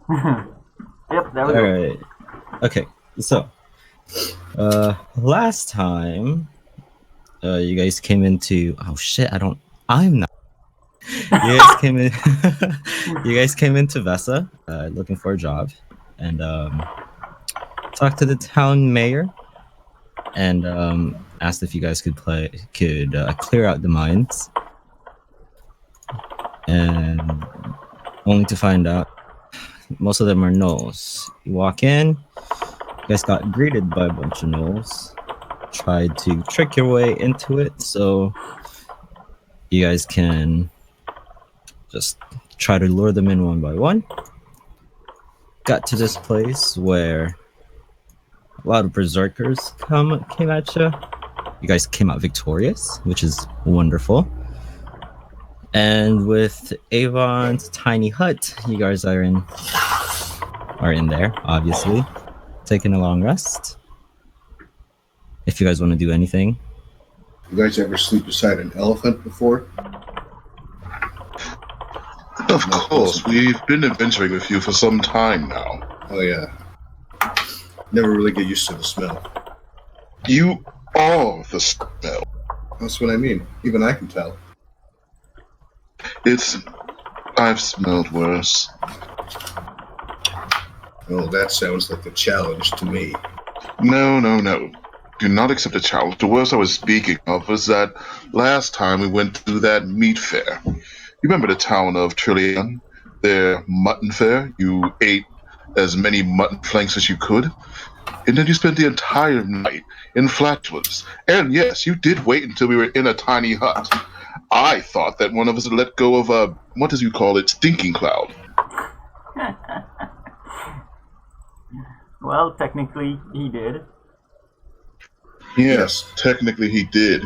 Yep, there we All go. right. Okay. So, last time, you guys came into. Oh shit! I'm not. You guys came in. You guys came into Vesa, looking for a job, and talked to the town mayor, and asked if you guys could clear out the mines, and only to find out most of them are gnolls. You walk in, you guys got greeted by a bunch of gnolls. Tried to trick your way into it, so you guys can just try to lure them in one by one. Got to this place where a lot of berserkers came at you. You guys came out victorious, which is wonderful. And with Avon's tiny hut, you guys are in there, obviously, taking a long rest. If you guys want to do anything. You guys ever sleep beside an elephant before? Of course, we've been adventuring with you for some time now. Oh yeah. Never really get used to the smell. You are the smell. That's what I mean. Even I can tell. I've smelled worse. Oh, that sounds like a challenge to me. No. Do not accept a challenge. The worst I was speaking of was that last time we went to that meat fair. You remember the town of Trillion? Their mutton fair? You ate as many mutton flanks as you could, and then you spent the entire night in flatulence. And yes, you did wait until we were in a tiny hut. I thought that one of us had let go of a, what did you call it, stinking cloud. Well, technically, he did. Yes, technically he did.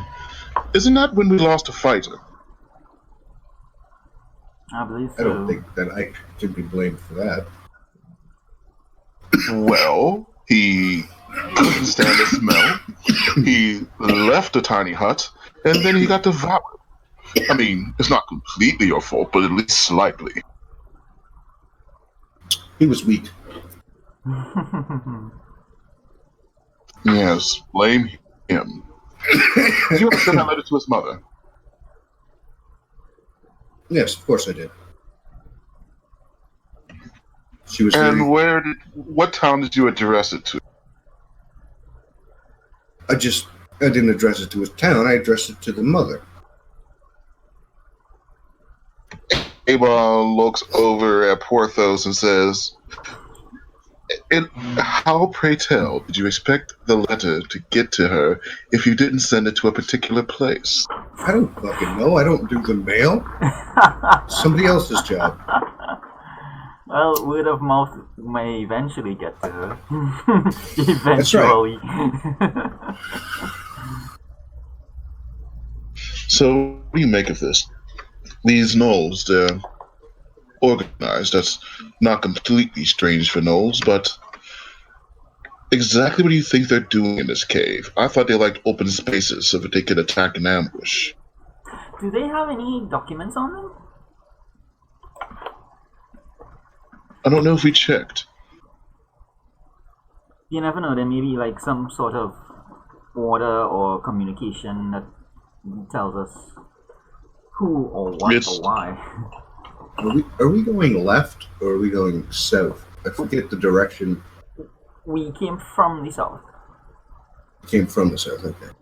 Isn't that when we lost a fighter? I believe so. I don't think that I can be blamed for that. Well, he couldn't stand the smell. He left the tiny hut, and then he got devoured. I mean, it's not completely your fault, but at least slightly. He was weak. Yes, blame him. Did you ever send that letter to his mother? Yes, of course I did. She was And very... what town did you address it to? I didn't address it to his town, I addressed it to the mother. Ava looks over at Porthos and says, how, pray tell, did you expect the letter to get to her if you didn't send it to a particular place? I don't fucking know. I don't do the mail. Somebody else's job. Well, word of mouth may eventually get to her. That's Eventually. So, what do you make of this? These gnolls, they're organized. That's not completely strange for gnolls, but exactly what do you think they're doing in this cave? I thought they liked open spaces so that they could attack and ambush. Do they have any documents on them? I don't know if we checked. You never know, there may be like some sort of order or communication that tells us who or what or why. Are we going left or are we going south? I forget the direction. We came from the south. Came from the south, okay.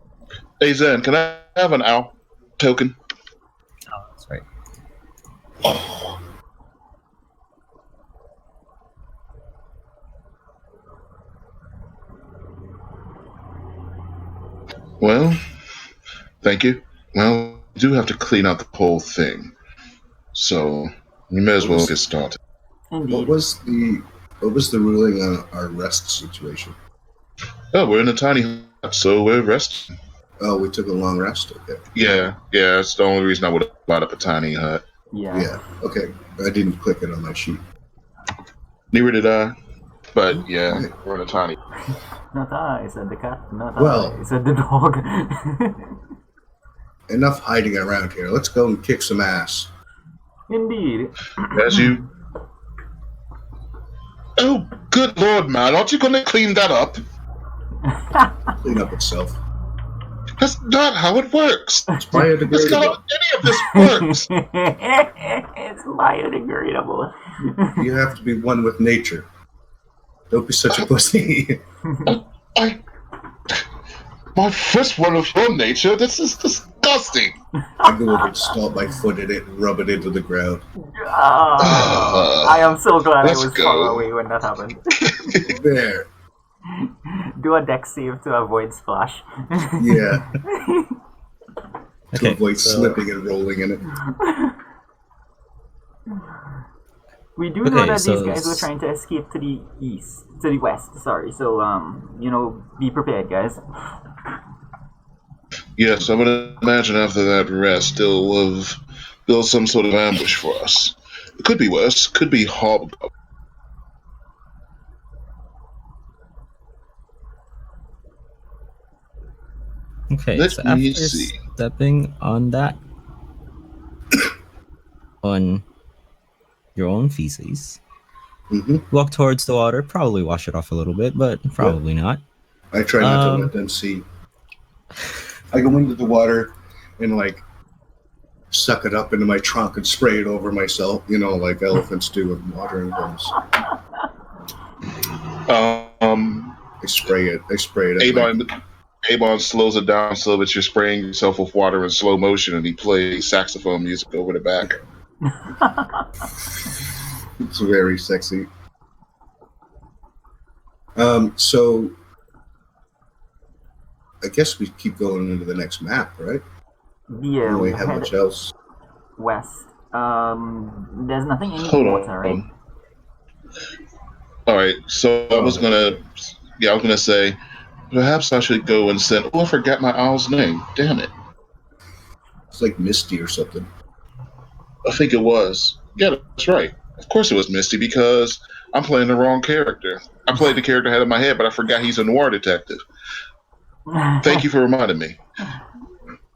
Hey Zen, can I have an owl token? Oh, that's right. Well, thank you. Well, we do have to clean out the whole thing. So, we may as well get started. Indeed. What was the ruling on our rest situation? Oh, we're in a tiny hut, so we're resting. Oh, we took a long rest, okay. Yeah, that's the only reason I would have bought up a tiny hut. Yeah, okay. I didn't click it on my sheet. Neither did I. But yeah, we're in a tiny. Not I, said the cat. Not Well, I, said the dog. Enough hiding around here. Let's go and kick some ass. Indeed. As you Oh, good lord, man! Aren't you going to clean that up? Clean up itself. That's not how it works. It's That's not biodegradable. how any of this works. It's biodegradable. You have to be one with nature. Don't be such a pussy. My first one of your nature. This is disgusting. I go over and stomp my foot in it and rub it into the ground. I am so glad I Let's was go. far away when that happened. There. Do a deck save to avoid splash. Yeah. To Okay, avoid so- slipping and rolling in it. We do know Okay, that so these guys were trying to escape to the west. Sorry, so be prepared, guys. Yes, I would imagine after that rest, they'll have built some sort of ambush for us. It could be worse. Could be hobgoblin. Okay, Let so me after see. stepping on that, on your own feces, Hmm. walk towards the water, probably wash it off a little bit, but probably not. I try not to Um, let them see. I go into the water and like suck it up into my trunk and spray it over myself, like elephants do with watering holes. I spray it. Avon slows it down so that you're spraying yourself with water in slow motion, and he plays saxophone music over the back. It's very sexy. So I guess we keep going into the next map, right? We Yeah, don't we really have head much else. west. There's nothing in Hold water, right? on. All right, so I was gonna say perhaps I should go and send. Oh, I forgot my owl's name. Damn it! It's like Misty or something. I think it was. Yeah, that's right. Of course it was Misty because I'm playing the wrong character. I played the character ahead of my head, but I forgot he's a noir detective. Thank you for reminding me.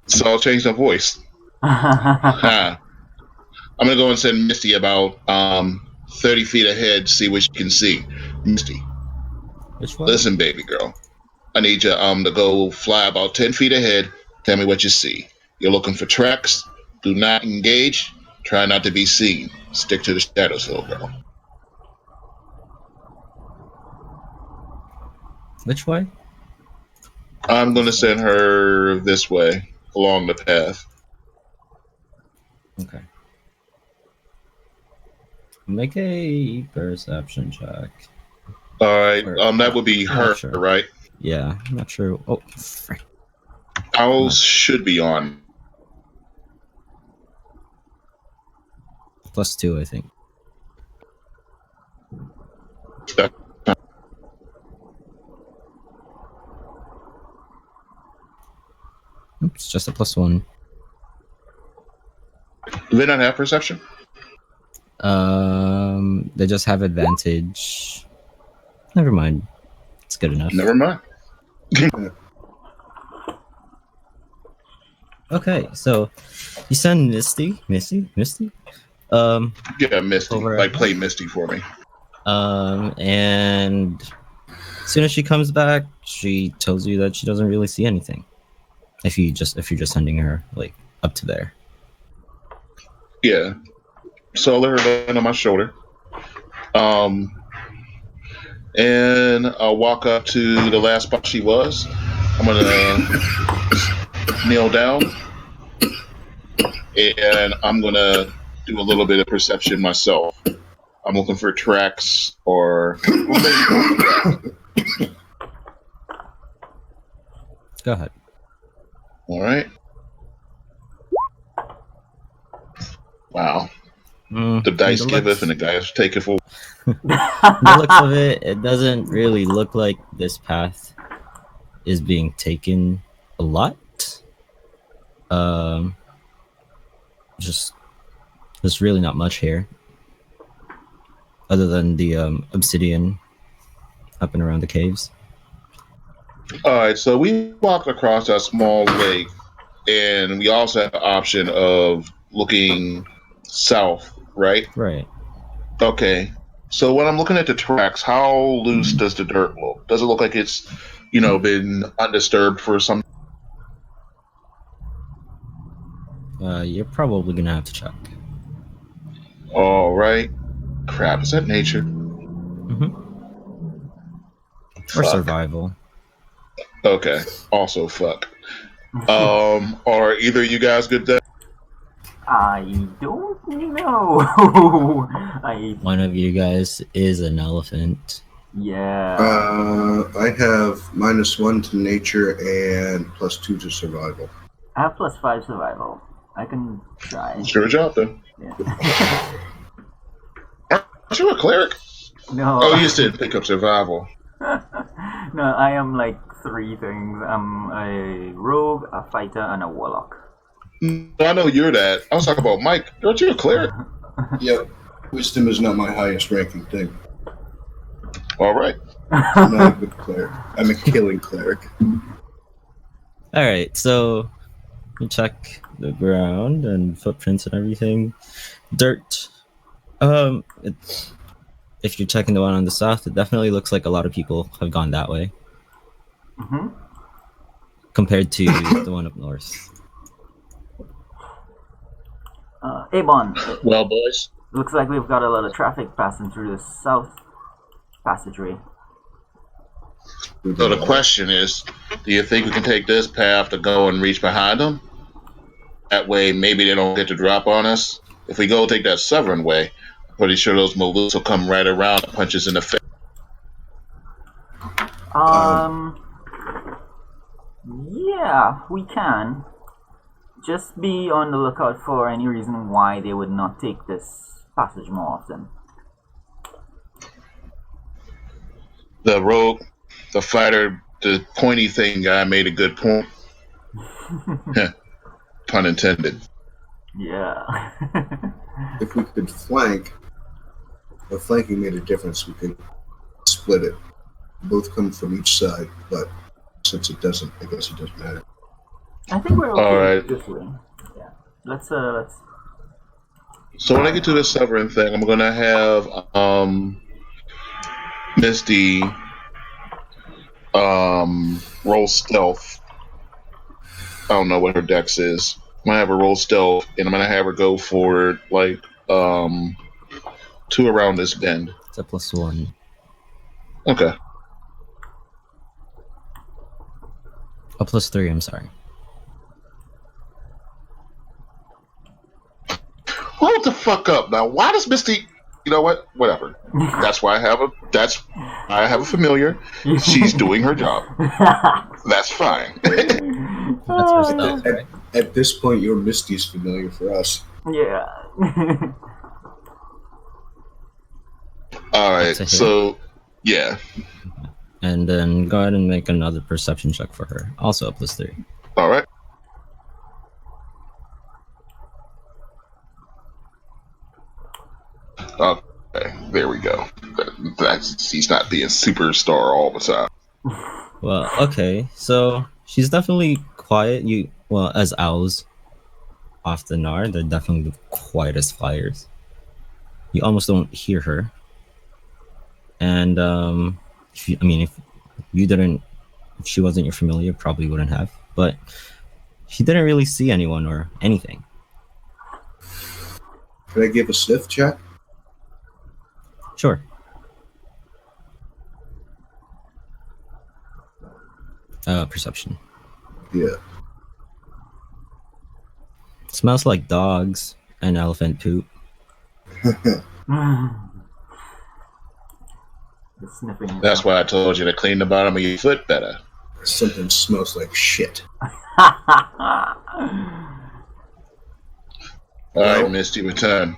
So I'll change the voice. I'm gonna go and send Misty about 30 feet ahead, see what she can see. Misty, Which one? listen, baby girl. I need you to go fly about 10 feet ahead. Tell me what you see. You're looking for tracks. Do not engage. Try not to be seen. Stick to the shadows, little girl. Which way? I'm gonna send her this way along the path. Okay. Make a perception check. All right. Or- That would be I'm her, not sure. right? Yeah, I'm not sure. Oh, frick. Owls should be on. +2, I think. Oops, just a +1. Do they not have perception? They just have advantage. Never mind. It's good enough. Never mind. Okay, so you send Misty. Yeah, Misty. Over. Like, play Misty for me. And as soon as she comes back, she tells you that she doesn't really see anything. If you're just sending her like up to there. Yeah. So I'll let her land on my shoulder. And I'll walk up to the last spot she was. I'm gonna kneel down, and I'm gonna do a little bit of perception myself. I'm looking for tracks or. Go ahead. All right. Wow. The dice from giveth, and the guys take it for. the looks of it, it doesn't really look like this path is being taken a lot. Just there's really not much here, other than the obsidian up and around the caves. All right, so we walked across a small lake, and we also have the option of looking south, right? Right. Okay. So when I'm looking at the tracks, how loose does the dirt look? Does it look like it's, been undisturbed for some? You're probably gonna have to check. All right. Crap, is that nature? Mm-hmm. Or Fuck. survival. Okay. Also, fuck. Are either of you guys good there? I don't know. One of you guys is an elephant. Yeah. I have -1 to nature and +2 to survival. I have +5 survival. I can try. Sure job then. Yeah. Aren't you a cleric? No. Oh, you just didn't pick up survival. No, I am like 3 things. I'm a rogue, a fighter, and a warlock. I know you're that. I was talking about Mike. Aren't you a cleric? Yep. Wisdom is not my highest ranking thing. All right. I'm not a good cleric. I'm a killing cleric. All right, so you check the ground and footprints and everything. Dirt. If you're checking the one on the south, it definitely looks like a lot of people have gone that way Mm-hmm. compared to the one up north. Avon, Well, boys. looks like we've got a lot of traffic passing through the south passageway. So the question is, do you think we can take this path to go and reach behind them? That way, maybe they don't get to drop on us. If we go take that southern way, I'm pretty sure those Malus will come right around and punch us in the face. Yeah, we can. Just be on the lookout for any reason why they would not take this passage more often. The rogue, the fighter, the pointy thing guy made a good point. Pun intended. Yeah. If we could flank, if flanking made a difference, we could split it. Both come from each side, but since it doesn't, I guess it doesn't matter. I think we're okay Alright. this way. Yeah. Let's So when I get to the southern thing, I'm gonna have Misty roll stealth. I don't know what her dex is. I'm gonna have her roll stealth, and I'm gonna have her go for like 2 around this bend. It's a +1. Okay. A +3, I'm sorry. Hold the fuck up now. Why does Misty? You know what? Whatever. That's why I have a familiar. She's doing her job. That's fine. That's for stealth, right? At this point, your Misty's familiar for us. Yeah. All right. That's a hit. So, yeah. And then go ahead and make another perception check for her. Also a +3. All right. Okay. There we go. That's he's not being superstar all the time. Well, okay, so she's definitely quiet. As owls often are, they're definitely the quietest flyers. You almost don't hear her. And if she wasn't your familiar, probably wouldn't have. But she didn't really see anyone or anything. Can I give a sniff check? Sure. Perception. Yeah. Smells like dogs and elephant poop. The sniffing. That's why I told you to clean the bottom of your foot better. Something smells like shit. All right, No. Misty, return.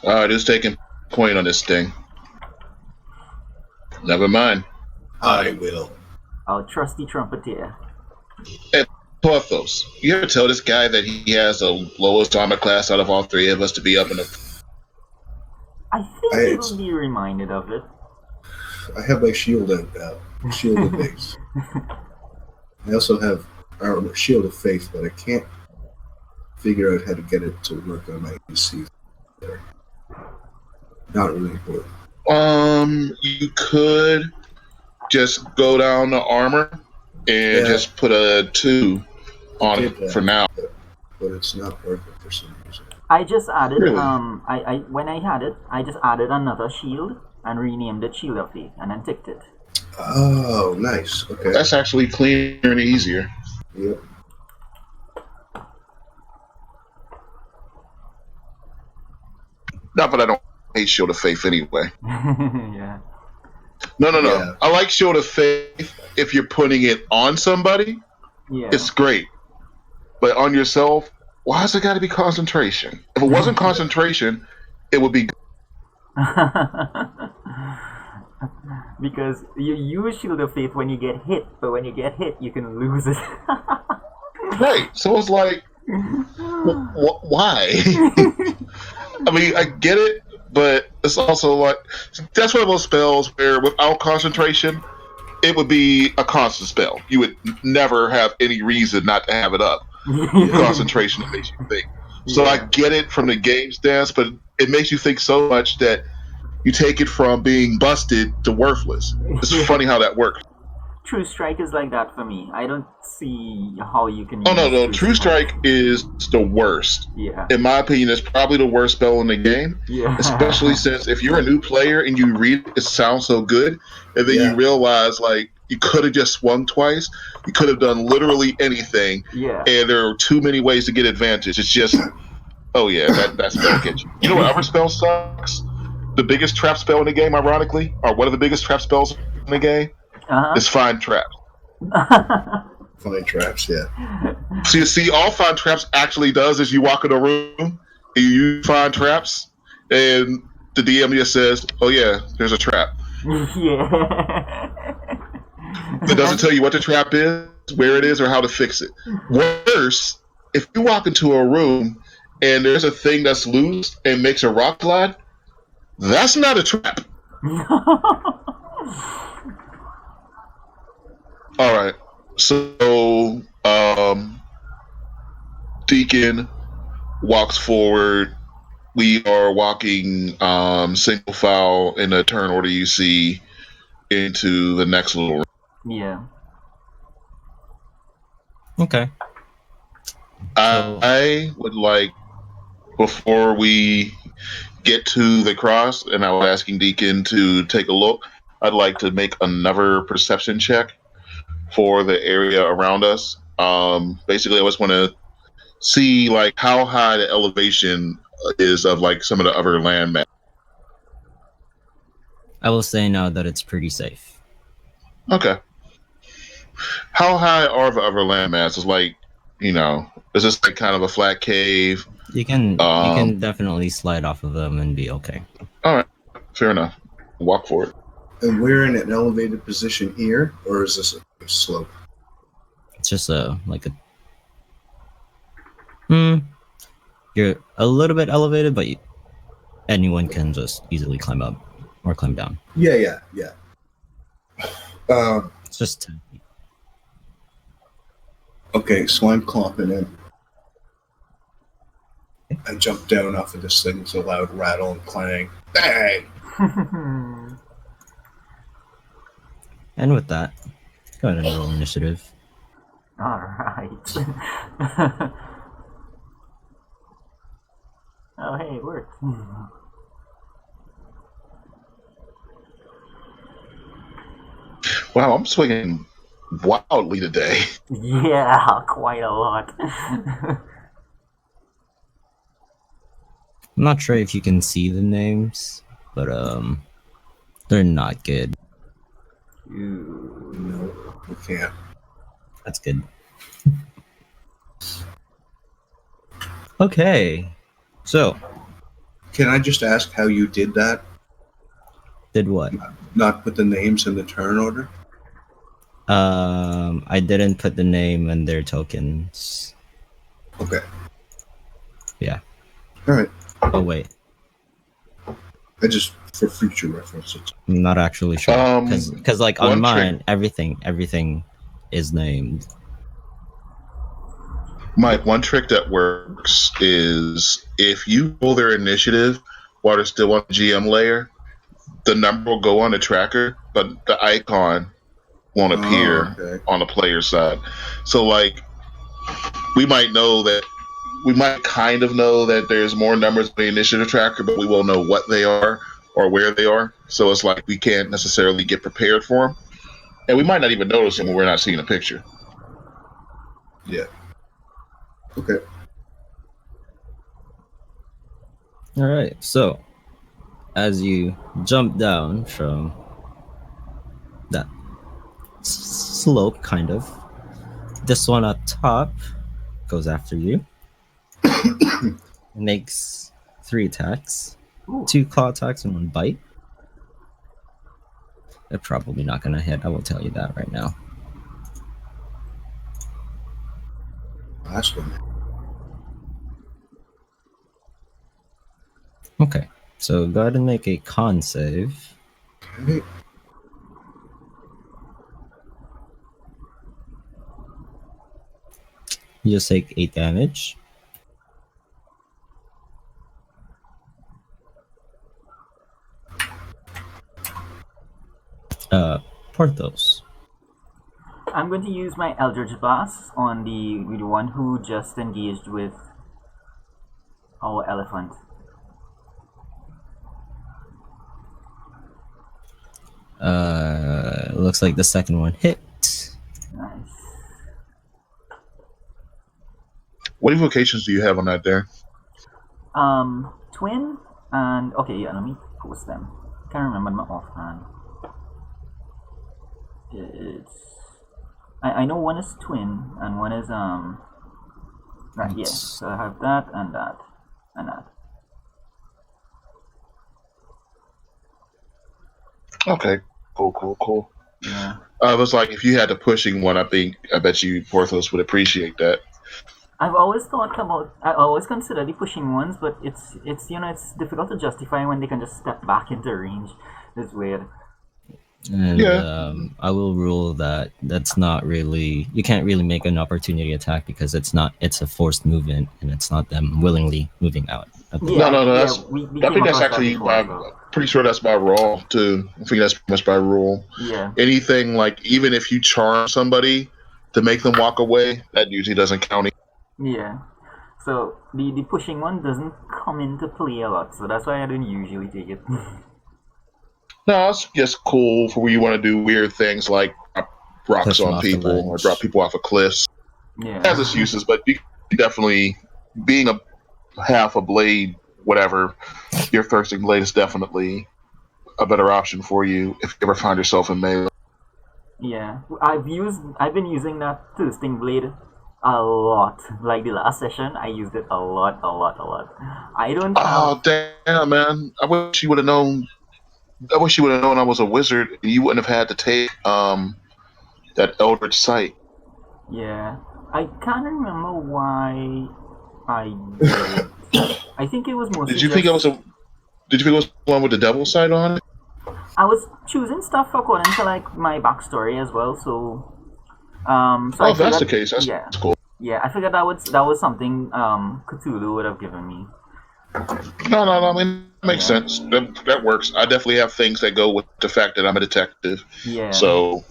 All right, who's taking point on this thing? Never mind. I will. Our trusty trumpeter. Porthos, you ever tell this guy that he has the lowest armor class out of all 3 of us to be up in the... I think he will be reminded of it. I have my shield out now. Shield of base. I also have our shield of faith, but I can't figure out how to get it to work on my AC. There. Not really important. You could just go down to armor and Yeah. just put a 2 on Did it that, for now. but it's not working for some reason. I just added Really? I when I had it, I just added another shield and renamed it Shield of Faith and then ticked it. Oh, nice. Okay. That's actually cleaner and easier. Yep. Not that I don't hate Shield of Faith anyway. Yeah. No. Yeah. I like Shield of Faith if you're putting it on somebody. Yeah. It's great. But on yourself, why has it got to be concentration? If it wasn't concentration, it would be. Because you use Shield of Faith when you get hit, but when you get hit, you can lose it. Right. So it's like, why? I mean, I get it, but it's also like, that's one of those spells where without concentration, it would be a constant spell. You would never have any reason not to have it up. Concentration makes you think. So I get it from the game stance, but it makes you think so much that you take it from being busted to worthless. It's funny how that works. True Strike is like that for me. I don't see how you can. Oh no, use True Strike is the worst. Yeah. In my opinion, it's probably the worst spell in the game. Yeah. Especially since if you're a new player and you read it, it sounds so good, and then Yeah. you realize like you could have just swung twice, you could have done literally anything, Yeah. and there are too many ways to get advantage. It's just, oh yeah, that spell gets you. You know what other spell sucks? The biggest trap spell in the game, ironically, or one of the biggest trap spells in the game, is Find Traps. Find traps, yeah. So you see, all Find Traps actually does is you walk in a room, and you find traps, and the DM just says, "Oh yeah, there's a trap." Yeah. It doesn't tell you what the trap is, where it is, or how to fix it. Worse, if you walk into a room and there's a thing that's loose and makes a rock slide, that's not a trap. All right. So, Deacon walks forward. We are walking single file in the turn order you see into the next little room. Yeah. Okay. I would like, before we get to the cross, and I was asking Deacon to take a look, I'd like to make another perception check for the area around us. Basically, I just want to see like how high the elevation is of like some of the other landmass. I will say now that it's pretty safe. Okay. How high are the other landmasses? Like, you know, is this like kind of a flat cave? You can definitely slide off of them and be okay. All right, fair enough. Walk for it. And we're in an elevated position here, or is this a slope? It's just you're a little bit elevated, but anyone can just easily climb up or climb down. Yeah. It's just 10 feet. Okay, so I'm clomping in. I jump down off of this thing with a loud rattle and clang. Bang! And with that, go ahead and roll initiative. Alright. Oh, hey, it worked. Wow, I'm swinging wildly today. Yeah, quite a lot. I'm not sure if you can see the names, but they're not good. No, we can't. That's good. Okay, so Can I just ask how you did that? did what? Not put the names in the turn order? I didn't put the name and their tokens. Okay. Yeah. Alright. Oh wait, I just, for future references. I'm not actually sure because like one on mine, trick- everything is named. Mike, one trick that works is if you roll their initiative while they're still on the GM layer, the number will go on the tracker, but the icon won't appear okay. on the player side. So, like, we might know that we might kind of know that there's more numbers on the initiative tracker, but we won't know what they are or where they are. So it's like we can't necessarily get prepared for them, and we might not even notice them when we're not seeing a picture. Yeah. Okay. All right. So, as you jump down from that slope, kind of, this one up top goes after you. Makes 3 attacks, Ooh. 2 claw attacks, and 1 bite. They're probably not gonna hit. I will tell you that right now. Last one. Okay. So go ahead and make a con save. Okay. You just take 8 damage. Porthos. I'm going to use my Eldritch Blast on the one who just engaged with our elephant. Looks like the second one hit. Nice. What evocations do you have on that there? Twin and okay, yeah. Let me post them. Can't remember them offhand. It's I know one is twin and one is right, yes. So I have that and that and that. Okay, cool. Yeah. It was like if you had the pushing one, I bet you Porthos would appreciate that. I've always thought about. I always consider the pushing ones, but it's it's difficult to justify when they can just step back into range. It's weird. And Yeah. I will rule that that's not really, you can't really make an opportunity attack because it's a forced movement and it's not them willingly moving out. Yeah, No. yeah. That's We I came think that's across that actually before as well. pretty sure that's by rule too. I think that's pretty much by rule. Yeah. Anything like even if you charm somebody to make them walk away, that usually doesn't count. Yeah. So the pushing one doesn't come into play a lot, so that's why I don't usually take it. No, it's just cool for when you want to do weird things like drop rocks Push 'em on off the people or ledge. drop people off of cliffs. It has its Yeah. uses, but you definitely being a half a blade, whatever, your thirsting blade is definitely a better option for you if you ever find yourself in melee. Yeah. I've been using that thirsting blade a lot. Like the last session, I used it a lot. I don't have. Oh damn, man! I wish you would have known. I wish you would have known I was a wizard, and you wouldn't have had to take that Eldritch Sight. Yeah. I can't remember why I did it. I think it was mostly. Did you think it was a? Did you think it was one with the devil sight on it? I was choosing stuff according to like my backstory as well, so so Oh, I if that's the figured, case, that's yeah, cool. yeah, I figured that was something Cthulhu would have given me. No. I mean, that makes Yeah. sense. That works. I definitely have things that go with the fact that I'm a detective, Yeah. so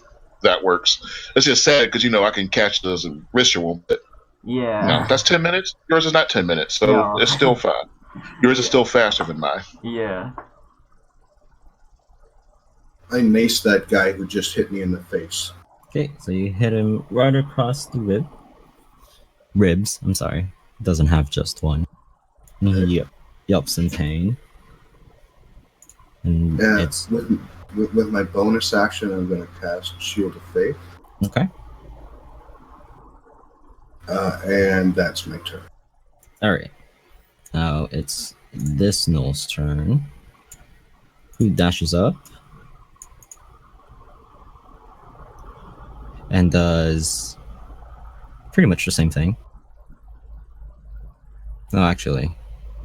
that works. It's just sad because I can catch those and ritual, but Yeah. that's 10 minutes. Yours is not 10 minutes, so No. it's still fine. Yours is Yeah. still faster than mine. Yeah. I maced that guy who just hit me in the face. Okay, so you hit him right across the ribs. I'm sorry, it doesn't have just one. And he yelps in pain, and Yeah, it's with my bonus action, I'm going to cast Shield of Faith, okay. and that's my turn. All right, now it's this Null's turn, who dashes up and does pretty much the same thing. No, actually,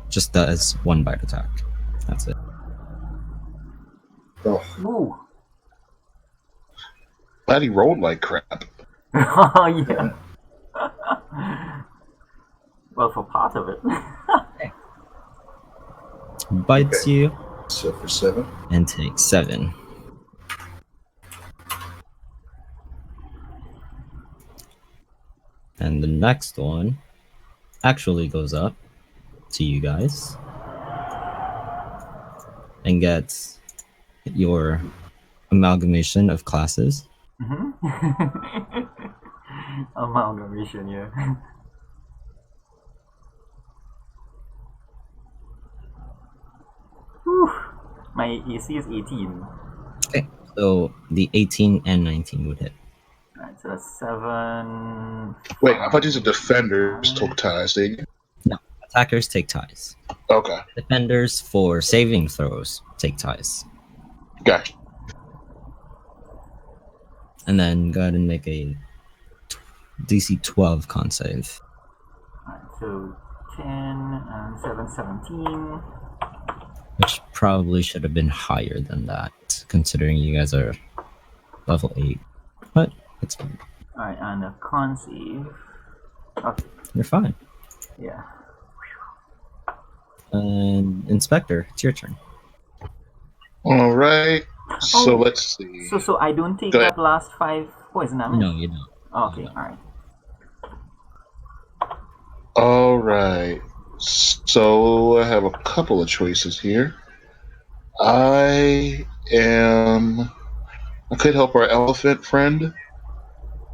just does 1 bite attack. That's it. Oh, Ooh. Glad he rolled like crap. Oh yeah. Well, for part of it. bites you So for 7. and takes 7. And the next one actually goes up to you guys and gets your amalgamation of classes. Mm-hmm. Amalgamation, yeah. Whew. My AC is 18. Okay, so the 18 and 19 would hit. Alright, so that's 7. Wait, I thought these are 5, defenders 5. took ties, didn't you? No, attackers take ties. Okay, Defenders for saving throws take ties. gotcha. And then go ahead and make a DC 12 con save. Alright, so 10 and 7, 17. Which probably should have been higher than that, considering you guys are level 8. But it's fine. Alright, and a con save. Okay, You're fine. yeah. And Inspector, it's your turn. All right. So Oh. let's see. So I don't take Go ahead. that last 5 poison damage? No, you don't. Okay, alright. All right. So I have a couple of choices here. I could help our elephant friend.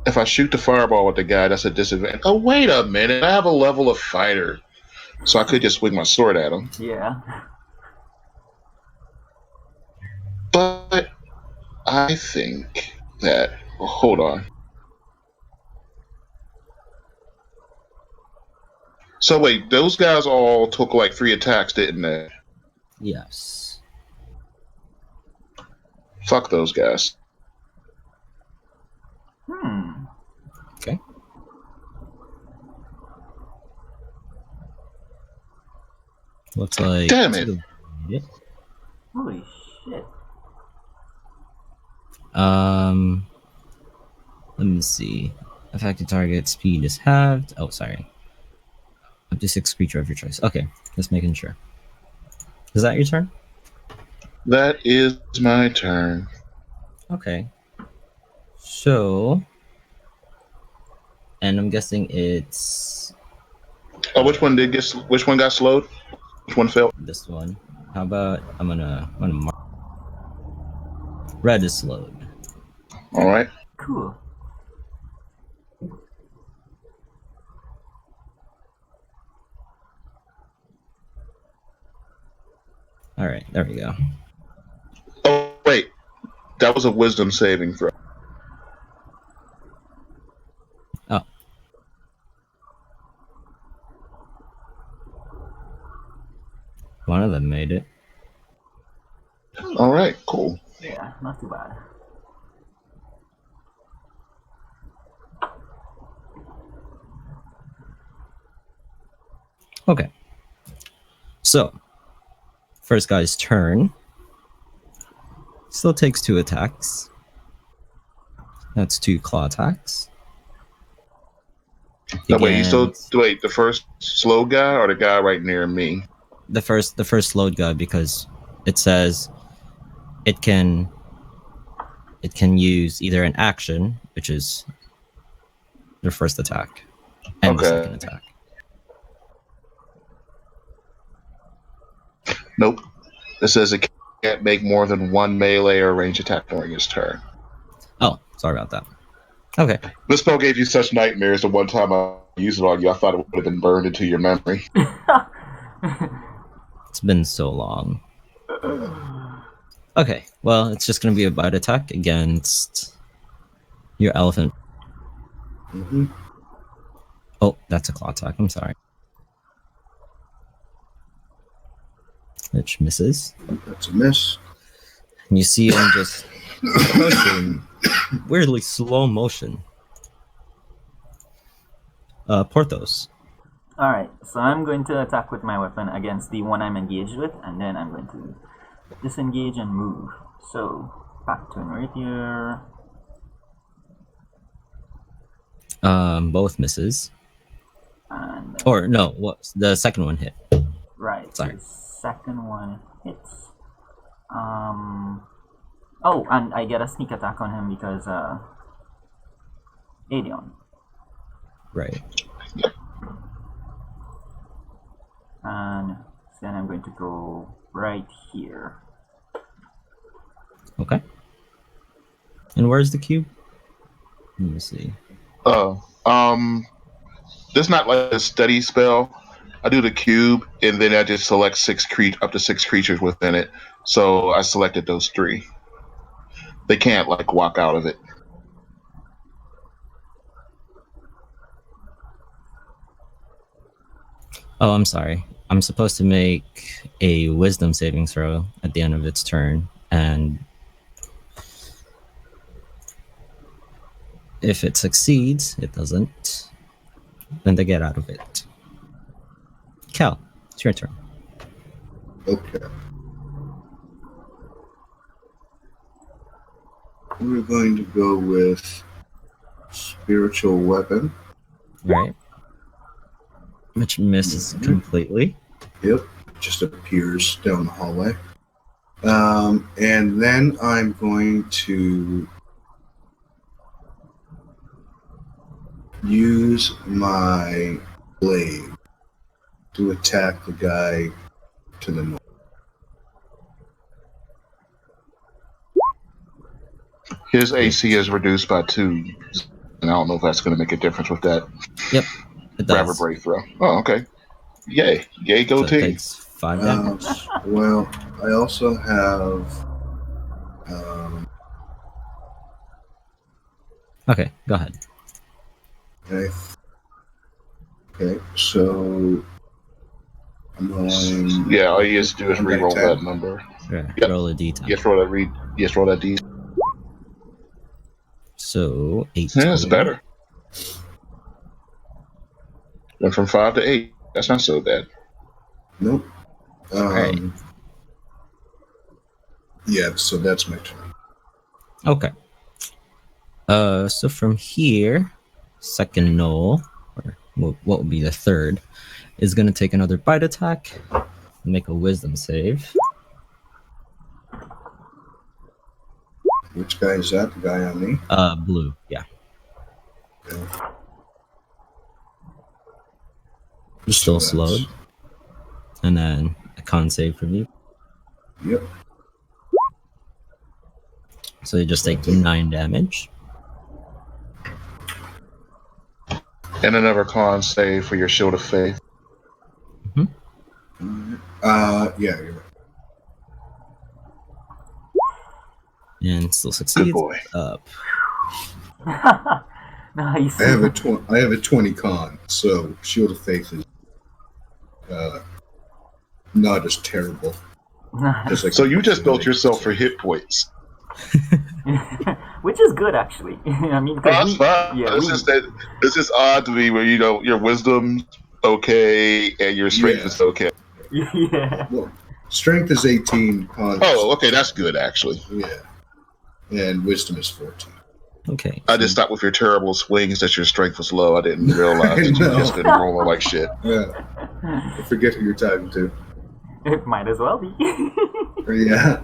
If I shoot the fireball at the guy, that's a disadvantage. Oh, wait a minute. I have a level of fighter. So I could just swing my sword at him. Yeah. But I think that. Hold on. So wait, those guys all took like 3 attacks, didn't they? Yes. Fuck those guys. Hmm. Okay. Looks like. Damn it. Yeah. Holy shit. Let me see. Affected target speed is halved. Oh, sorry. Up to 6 creature of your choice. Okay, just making sure. Is that your turn? That is my turn. Okay. So, and I'm guessing it's Oh, which one got slowed? Which one failed? this one. How about I'm gonna mark. Red is slowed. All right. Cool. All right, there we go. Oh wait, that was a wisdom saving throw. Oh. One of them made it. All right, cool. Yeah, not too bad. Okay. So, first guy's turn. Still takes 2 attacks. That's 2 claw attacks. No, wait, Against wait, the first slow guy or the guy right near me? the first slowed guy, because it says it can use either an action, which is their first attack, and the Okay. second attack. Nope. It says it can't make more than 1 melee or range attack during its turn. Oh, sorry about that. Okay. This spell gave you such nightmares the one time I used it on you, I thought it would have been burned into your memory. It's been so long. Okay, well, it's just going to be a bite attack against your elephant. Mm-hmm. Oh, that's a claw attack. I'm sorry. Which misses. That's a miss. And you see him just approaching weirdly slow motion. Porthos. Alright, so I'm going to attack with my weapon against the one I'm engaged with, and then I'm going to disengage and move. So, back turn right here. Both misses. And Or no, what the second one hit. right, Sorry. so second one hits. Oh, and I get a sneak attack on him because Adeon. Right. And then I'm going to go right here. Okay. And where's the cube? Let me see. There's not like a steady spell. I do the cube, and then I just select up to 6 creatures within it. So I selected those 3. They can't like walk out of it. Oh, I'm sorry. I'm supposed to make a wisdom saving throw at the end of its turn, and if it succeeds, it doesn't, then they get out of it. Cal, it's your turn. Okay. We're going to go with spiritual weapon. Right. Which misses completely. Yep, just appears down the hallway. And then I'm going to use my blade to attack the guy to the north. His AC is reduced by 2, and I don't know if that's going to make a difference with that. Yep, it Grab a does. brave throw. Oh, okay. Yay. Yay, go So it team. takes 5 damage. Well, I also have. Okay, go ahead. Okay, so I'm going. Yeah, all you have to do is I'm re-roll gonna that number. Yeah, Yep. roll a d10. Yes, roll that roll that D. So 8. Yeah, that's total. better. Went from 5 to 8. That's not so bad. Nope. Right. Yeah, so that's my turn. Okay. So from here, second Knoll, or what would be the third, is going to take another bite attack, make a wisdom save. Which guy is that? The guy on me? Blue, yeah. Okay. Still So that's- slowed. And then a con save from you. Yep. So you just take 9 damage. And another con save for your Shield of Faith. Yeah, you're right. And still succeeds. Good boy. Up. Nice. I have a 20 con, so Shield of Faith is not as terrible. As I So you could just built possibly yourself say. for hit points. Which is good, actually. I mean, 'cause That's fine. yeah, It's just odd to me where your wisdom's okay and your strength Yeah. is okay. yeah. Well, strength is 18, con. Oh, okay, that's good actually. Yeah. And wisdom is 14. Okay. I just thought with your terrible swings that your strength was low. I didn't realize that you No. just been rolling like shit. Yeah. I forget who you're talking to. It might as well be. Yeah.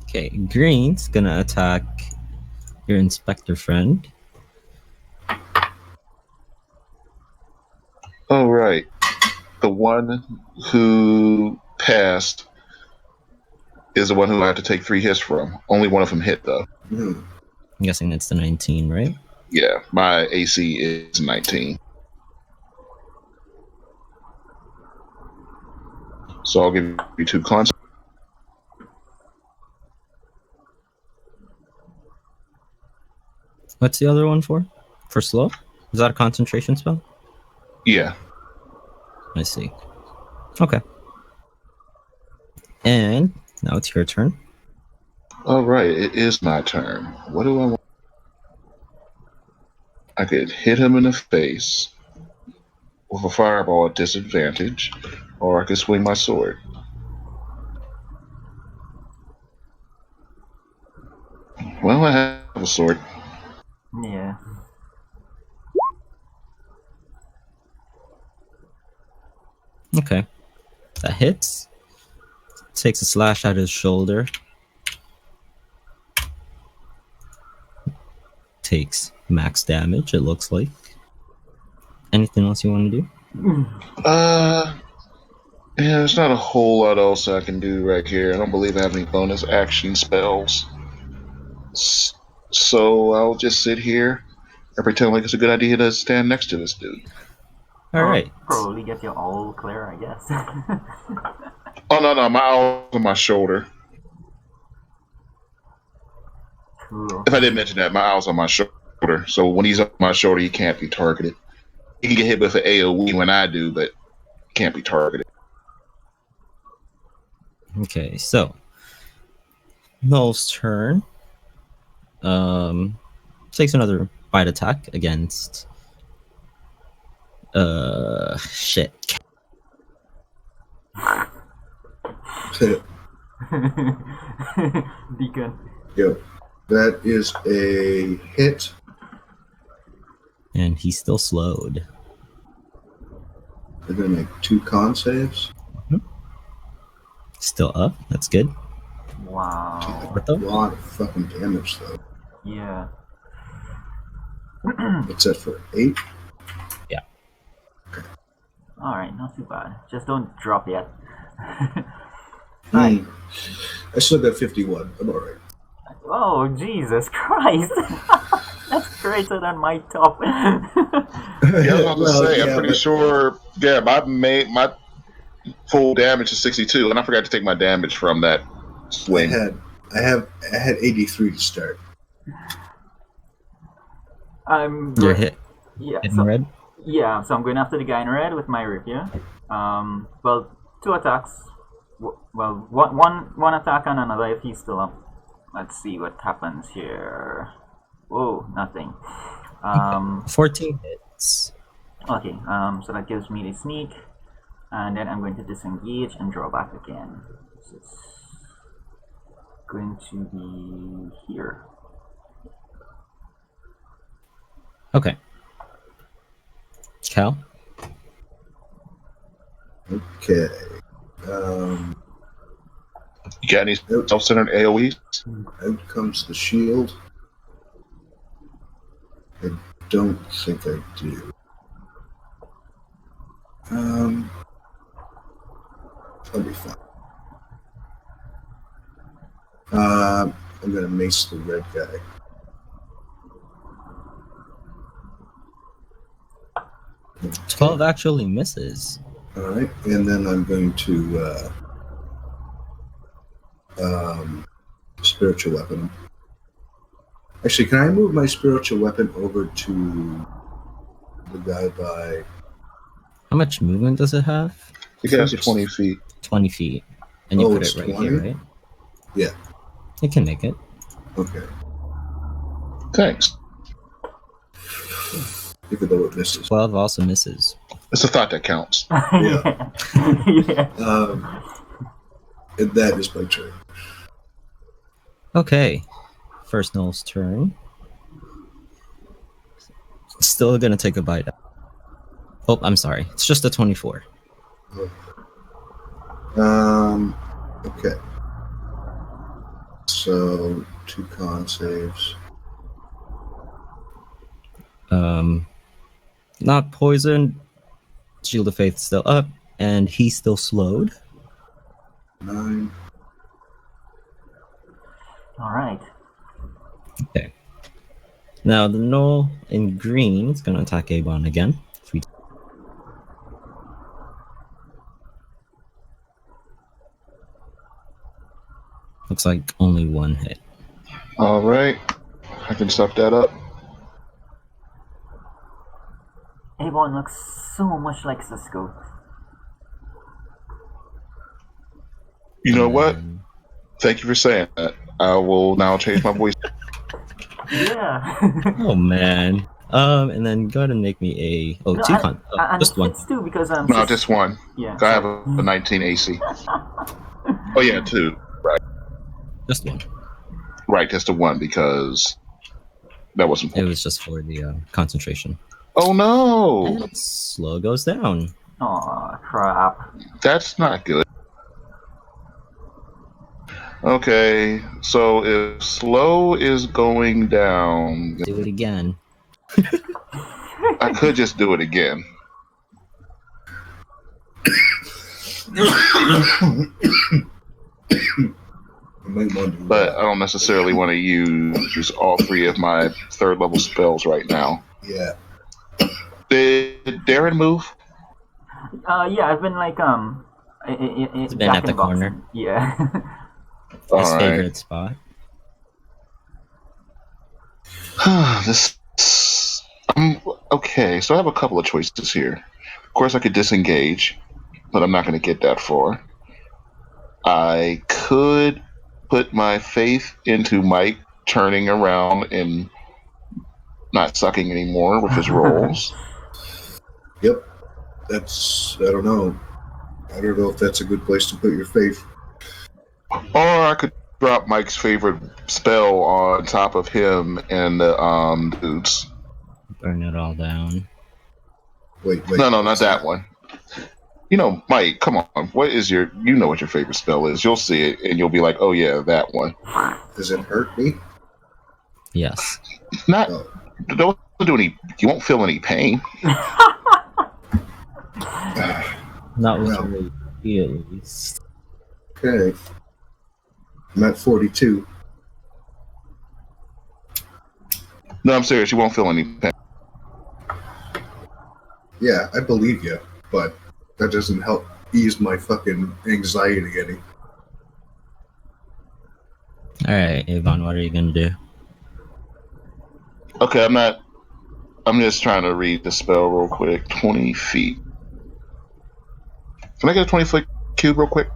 Okay, Green's gonna attack your inspector friend. All right, the one who passed is the one who I had to take 3 hits from. Only one of them hit though. Hmm. I'm guessing that's the 19, right? Yeah, my AC is 19. So I'll give you 2 cons. What's the other one for? For slow? Is that a concentration spell? Yeah. I see. Okay. And now it's your turn. All right, it is my turn. What do I want? I could hit him in the face with a fireball at disadvantage, or I could swing my sword. Well, I have a sword. Yeah. Okay. That hits. Takes a slash at his shoulder. Takes max damage, it looks like. Anything else you want to do? Yeah, there's not a whole lot else I can do right here. I don't believe I have any bonus action spells. So I'll just sit here and pretend like it's a good idea to stand next to this dude. All right. Probably get you all clear, I guess. Oh, no, my owl's on my shoulder. Cool. If I didn't mention that, my owl's on my shoulder. So when he's on my shoulder, he can't be targeted. He can get hit with an AoE when I do, but he can't be targeted. Okay, so Null's turn. Takes another bite attack against. Shit. Deacon. Yep. That is a hit. And he's still slowed. They're going to make 2 con saves. Still up. That's good. Wow. What A the? lot of fucking damage, though. Yeah. What's that for? 8? Alright, not too bad. Just don't drop yet. I still got 51. I'm alright. Oh, Jesus Christ! That's greater than my top. Yeah, I was about to say, I'm pretty sure. Yeah, my full damage is 62, and I forgot to take my damage from that swing. I had 83 to start. You're hit. Yeah. In So, red. yeah. So I'm going after the guy in red with my rapier. Well, 2 attacks. Well, one attack and another if he's still up. Let's see what happens here. Oh, nothing. 14 hits. Okay. So that gives me the sneak, and then I'm going to disengage and draw back again. So it's going to be here. Okay. Cal. Okay. You got any self-centered AoEs? Out comes the shield. I don't think I do. I'll be fine. I'm gonna mace the red guy. Okay. 12 actually misses. Alright, and then I'm going to spiritual weapon. Actually, can I move my spiritual weapon over to the guy by... How much movement does it have? You guys are 20 feet. 20 feet. And you Oh, put it's it right 20? here, right? Yeah. It can make it. Okay. Thanks. Even though it misses. 12 also misses. It's a thought that counts. Yeah. Yeah. And that is my turn. Okay. First Null's turn. Still gonna take a bite. Oh, I'm sorry. It's just a 24. Okay. So 2 con saves. Not poisoned. Shield of Faith still up, and he's still slowed. 9. Alright. Okay. Now the Null in green is gonna attack Abon again. Looks like only 1 hit. All right. I can suck that up. Avon looks so much like Cisco. You know what? Thank you for saying that. I will now change my voice. Yeah. Oh man. And then go ahead and make me a No, two and- con. and Just it one. fits too because No, just one. Yeah. I have a 19 AC. Oh yeah, 2. Just one. Right, just a 1 because that wasn't. It was just for the concentration. Oh no! And slow goes down. Aw, Crap. That's not good. Okay, so if slow is going down, Do it again. I could just do it again. I might want to. But I don't necessarily want to use all three of my third level spells right now. Yeah. Did Darren move? Yeah, I've been like It's been at the corner. Yeah. His All right. favorite spot. This. Okay, so I have a couple of choices here. Of course, I could disengage, but I'm not going to get that far. I could put my faith into Mike turning around and not sucking anymore with his rolls. Yep. That's. I don't know. I don't know if that's a good place to put your faith. Or I could drop Mike's favorite spell on top of him and the dudes. Burn it all down. Wait. No, not that one. You know, Mike, come on. What is you know what your favorite spell is. You'll see it and you'll be like, oh yeah, that one. Does it hurt me? Yes. Not, Oh. don't do any, you won't feel any pain. Not with Well. your EP at least. Okay. I'm at 42. No, I'm serious. You won't feel any pain. Yeah, I believe you, but that doesn't help ease my fucking anxiety any. Alright, Avon, what are you gonna do? Okay, I'm just trying to read the spell real quick. 20 feet. Can I get a 20-foot cube real quick?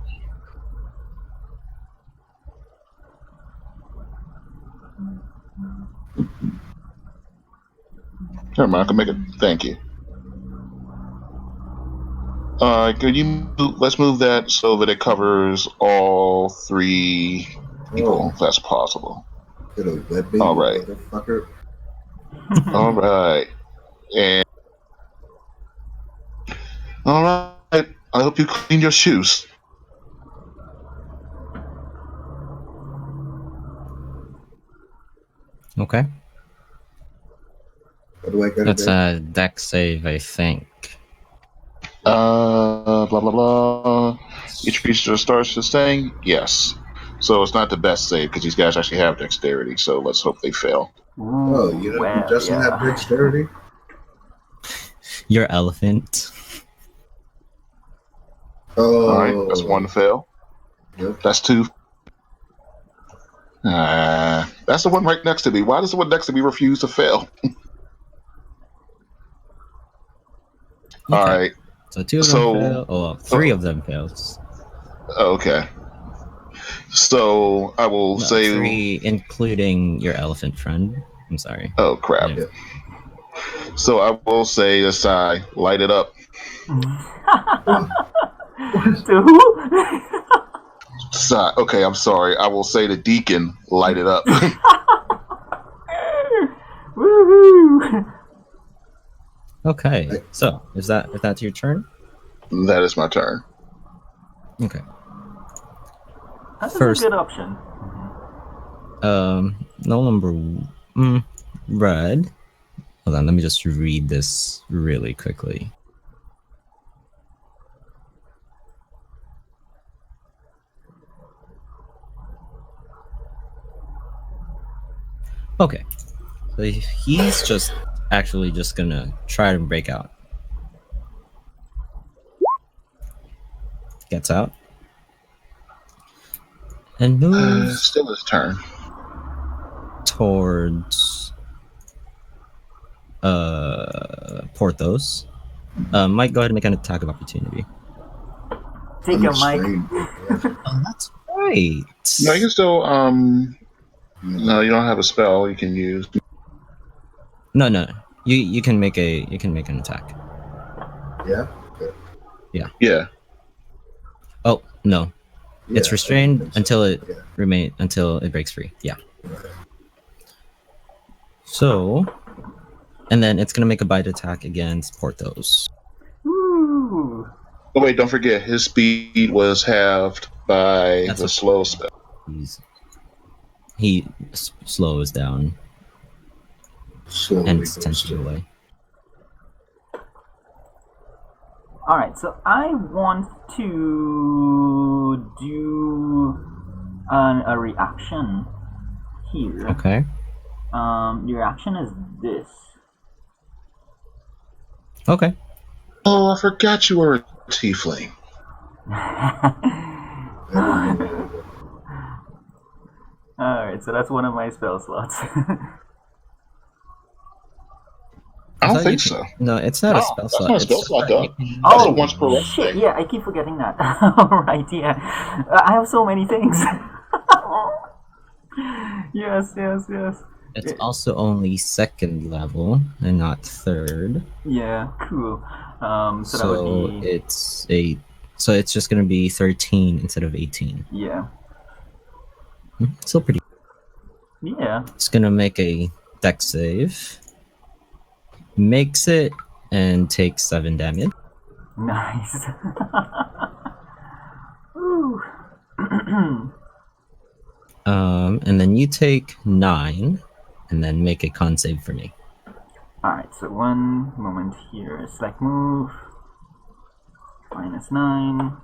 Never mind, I can make it. Thank you. Could you let's move that so that it covers all three people, if that's possible. Get a web baby, All right. motherfucker. All right. And all right. I hope you clean your shoes. Okay. What do I got That's to a deck save, I think. Blah blah blah. Each creature starts sustain. Yes. So it's not the best save because these guys actually have dexterity. So let's hope they fail. Oh, you know who doesn't have dexterity? Your elephant. Oh. All right. That's one fail. Yep. That's two. That's the one right next to me. Why does the one next to me refuse to fail? All Okay. right. So two of them fail. Oh, well, three of them fails. Okay. So I will No, say. three, including your elephant friend. I'm sorry. Oh crap. Yeah. So I will say to Sai, light it up. To who? Sai, okay, I'm sorry. I will say to Deacon, light it up. Woohoo! Okay. So if that's your turn? That is my turn. Okay. That's First- a good option. No number red. Hold on, let me just read this really quickly. Okay. So he's just actually just gonna try to break out. Gets out. And moves Still his turn. towards Porthos. Mike, go ahead and make an attack of opportunity. Take I'm your mic. restrained. Oh, that's right. No, you can still. No, you don't have a spell you can use. No. You can make an attack. Yeah? Yeah. Oh no, it's Yeah, restrained I think so. until it Yeah. until it breaks free. Yeah. So, and then it's gonna make a bite attack against Porthos. Ooh. Oh wait, don't forget his speed was halved by That's the okay. slow spell. He slows down Slowly and goes 10 feet to- away. Alright, so I want to do a reaction here. Okay. The reaction is this. Okay. Oh, I forgot you were a tiefling. Alright, so that's one of my spell slots. I don't thought think you so. No, it's not No, a spell that's slot. not a It's spell just slot, that though. you can- That's a Oh, once per run shit, thing. yeah, I keep forgetting that. Alright, yeah. I have so many things. Yes. It's also only second level and not third. Yeah, cool. So that would be... it's just gonna be 13 instead of 18. Yeah. Still pretty. Yeah. It's gonna make a dex save. Makes it and takes 7 damage. Nice. Ooh. And then you take 9 and then make a con save for me. Alright, so one moment here. Select move. -9.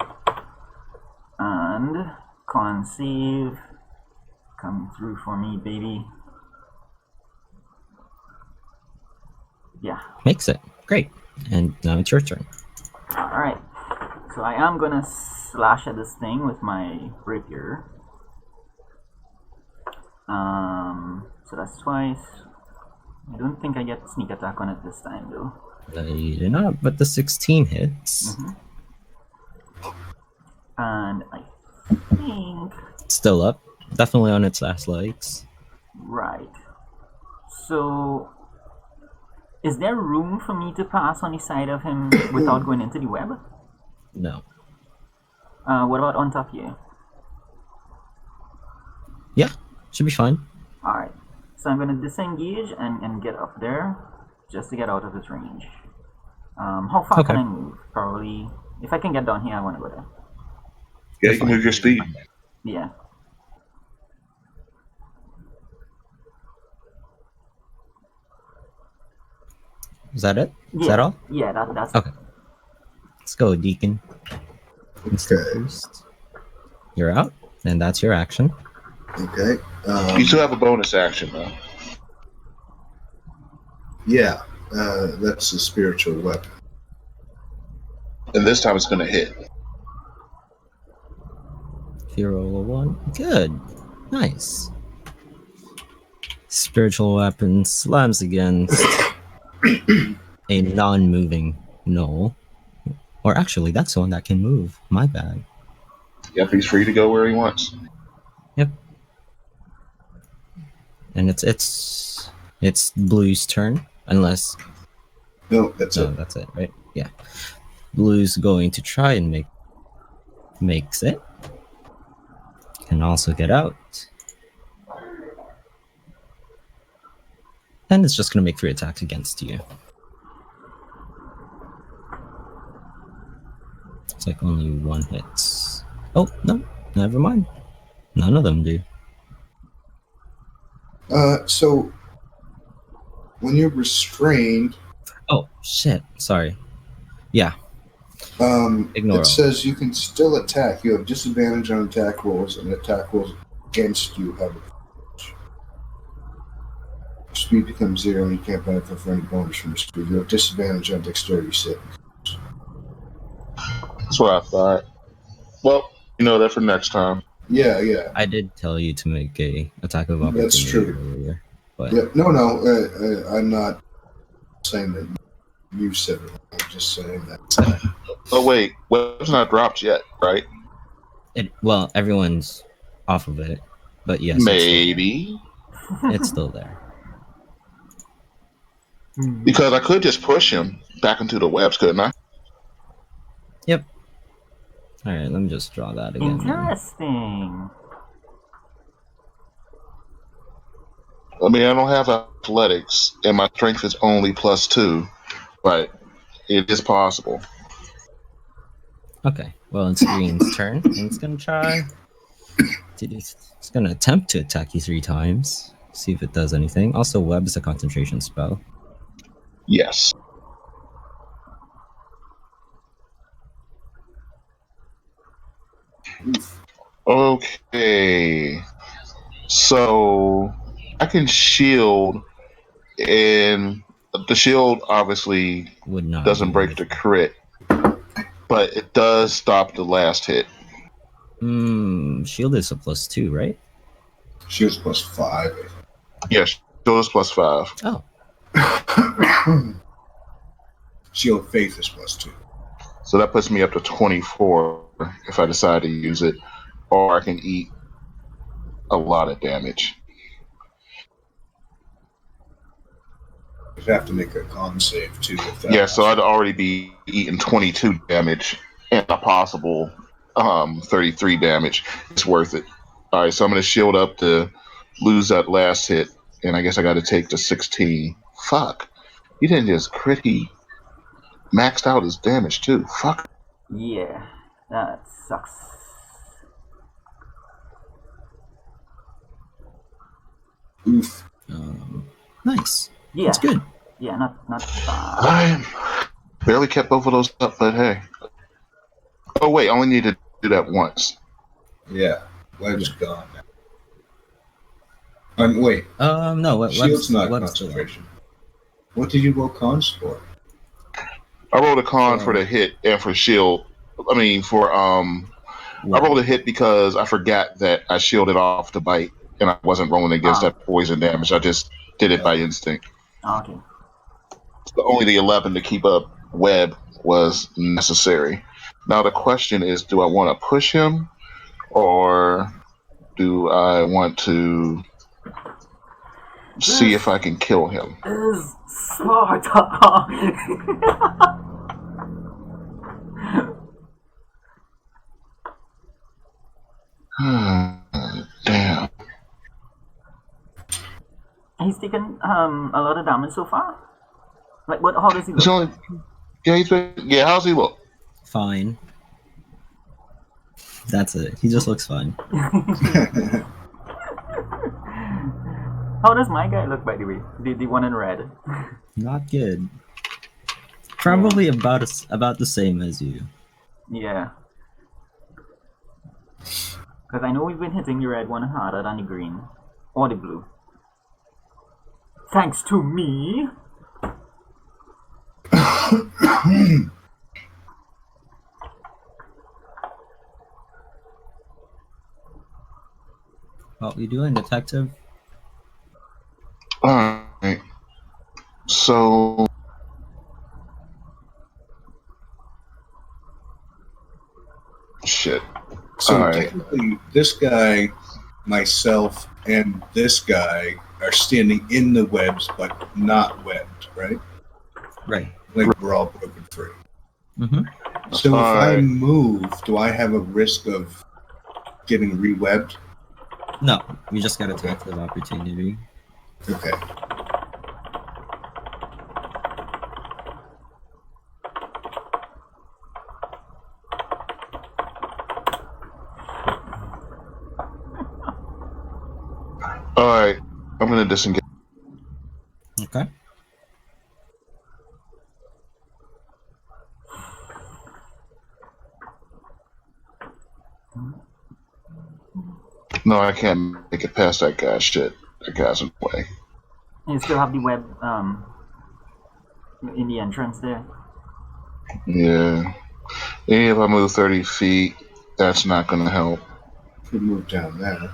And con save. Come through for me, baby. Yeah. Makes it. Great. And now it's your turn. Alright. So I am gonna slash at this thing with my rapier. So that's twice. I don't think I get sneak attack on it this time though. You do not, but the 16 hits. And I think... Still up. Definitely on its last legs. Right. So... Is there room for me to pass on the side of him without going into the web? No. What about on top here? Yeah, should be fine. Alright. So I'm gonna disengage and get up there just to get out of his range. How far Okay. can I move? Probably... If I can get down here, I want to go there. Yeah, you can move your speed. Yeah. Is that it? Is Yeah. that all? Yeah, that's... Okay. Let's go, Deacon. Okay. You're out, and that's your action. Okay. You still have a bonus action, though. Yeah, that's a spiritual weapon. And this time it's going to hit. If you roll a 1, good. Nice. Spiritual weapon slams against a non-moving gnoll. Or actually, that's the one that can move. My bad. Yep, he's free to go where he wants. Yep. And it's Blue's turn, unless No, that's no, it. that's it, right? Yeah. Blue's going to try and makes it. Can also get out. And it's just gonna make 3 attacks against you. It's like only 1 hits. Oh, no, never mind. None of them do. So when you're restrained, Oh, shit. Sorry. Yeah. Ignore all. it says you can still attack. You have disadvantage on attack rolls, and attack rolls against you have advantage. Speed becomes 0, and you can't benefit from any bonus from your speed. You have disadvantage on dexterity saving. That's what I thought. Well, you know that for next time. Yeah. I did tell you to make a attack of opportunity That's true. earlier. But Yeah. No. I'm not saying that you said it. I'm just saying that. Oh, wait. Weapon's not dropped yet, right? well, everyone's off of it. But yes, Maybe. it's still there. Because I could just push him back into the webs, couldn't I? Yep. Alright, let me just draw that again. then. Interesting. I mean, I don't have athletics, and my strength is only +2, but it is possible. Okay, well, it's Green's turn, and it's gonna try to do. It's gonna attempt to attack you 3 times. See if it does anything. Also, Web is a concentration spell. Yes. Okay. So I can shield, and the shield obviously Would not doesn't do break the anything. crit, but it does stop the last hit. Shield is a +2, right? Shield's +5. Yes, shield is +5. Oh, Shield Faith is +2. So that puts me up to 24 if I decide to use it, or I can eat a lot of damage. You'd have to make a con save too. If that Yeah, so I'd already be eating 22 damage and a possible 33 damage. It's worth it. All right, so I'm going to shield up to lose that last hit, and I guess I got to take the 16. Fuck. He didn't just crit, he maxed out his damage too. Fuck. Yeah, that sucks. Oof. nice. Yeah, That's good. yeah, not bad. I barely kept both of those up, but hey. Oh, wait, I only need to do that once. Yeah. Web's gone now. Wait. No. Shield's not Web's still on. concentration. What did you roll cons for? I rolled a con for the hit and for shield. I mean, for I rolled a hit because I forgot that I shielded off the bite and I wasn't rolling against that poison damage. I just did it by instinct. Okay. So only the 11 to keep up Web was necessary. Now the question is, do I want to push him or do I want to see if I can kill him? Is Sparta. Damn. He's taken a lot of damage so far. Like, what? How does he It's look? only, yeah, how's he look? Fine. That's it. He just looks fine. How does my guy look, by the way? The one in red. Not good. Probably about the same as you. Yeah. Because I know we've been hitting the red one harder than the green. Or the blue. Thanks to me! What we doing, detective? Alright. So shit. So All right. technically, this guy, myself, and this guy are standing in the webs, but not webbed, right? Right. Like we're all broken free. Mm-hmm. So if I Alright. move, do I have a risk of getting re-webbed? No, we just got attack of opportunity. Okay. Alright. I'm gonna disengage. Okay. No, I can't make it past that guy. Shit. That guy's in the way. You still have the web in the entrance there. Yeah. Even if I move 30 feet, that's not gonna help. Could move down there.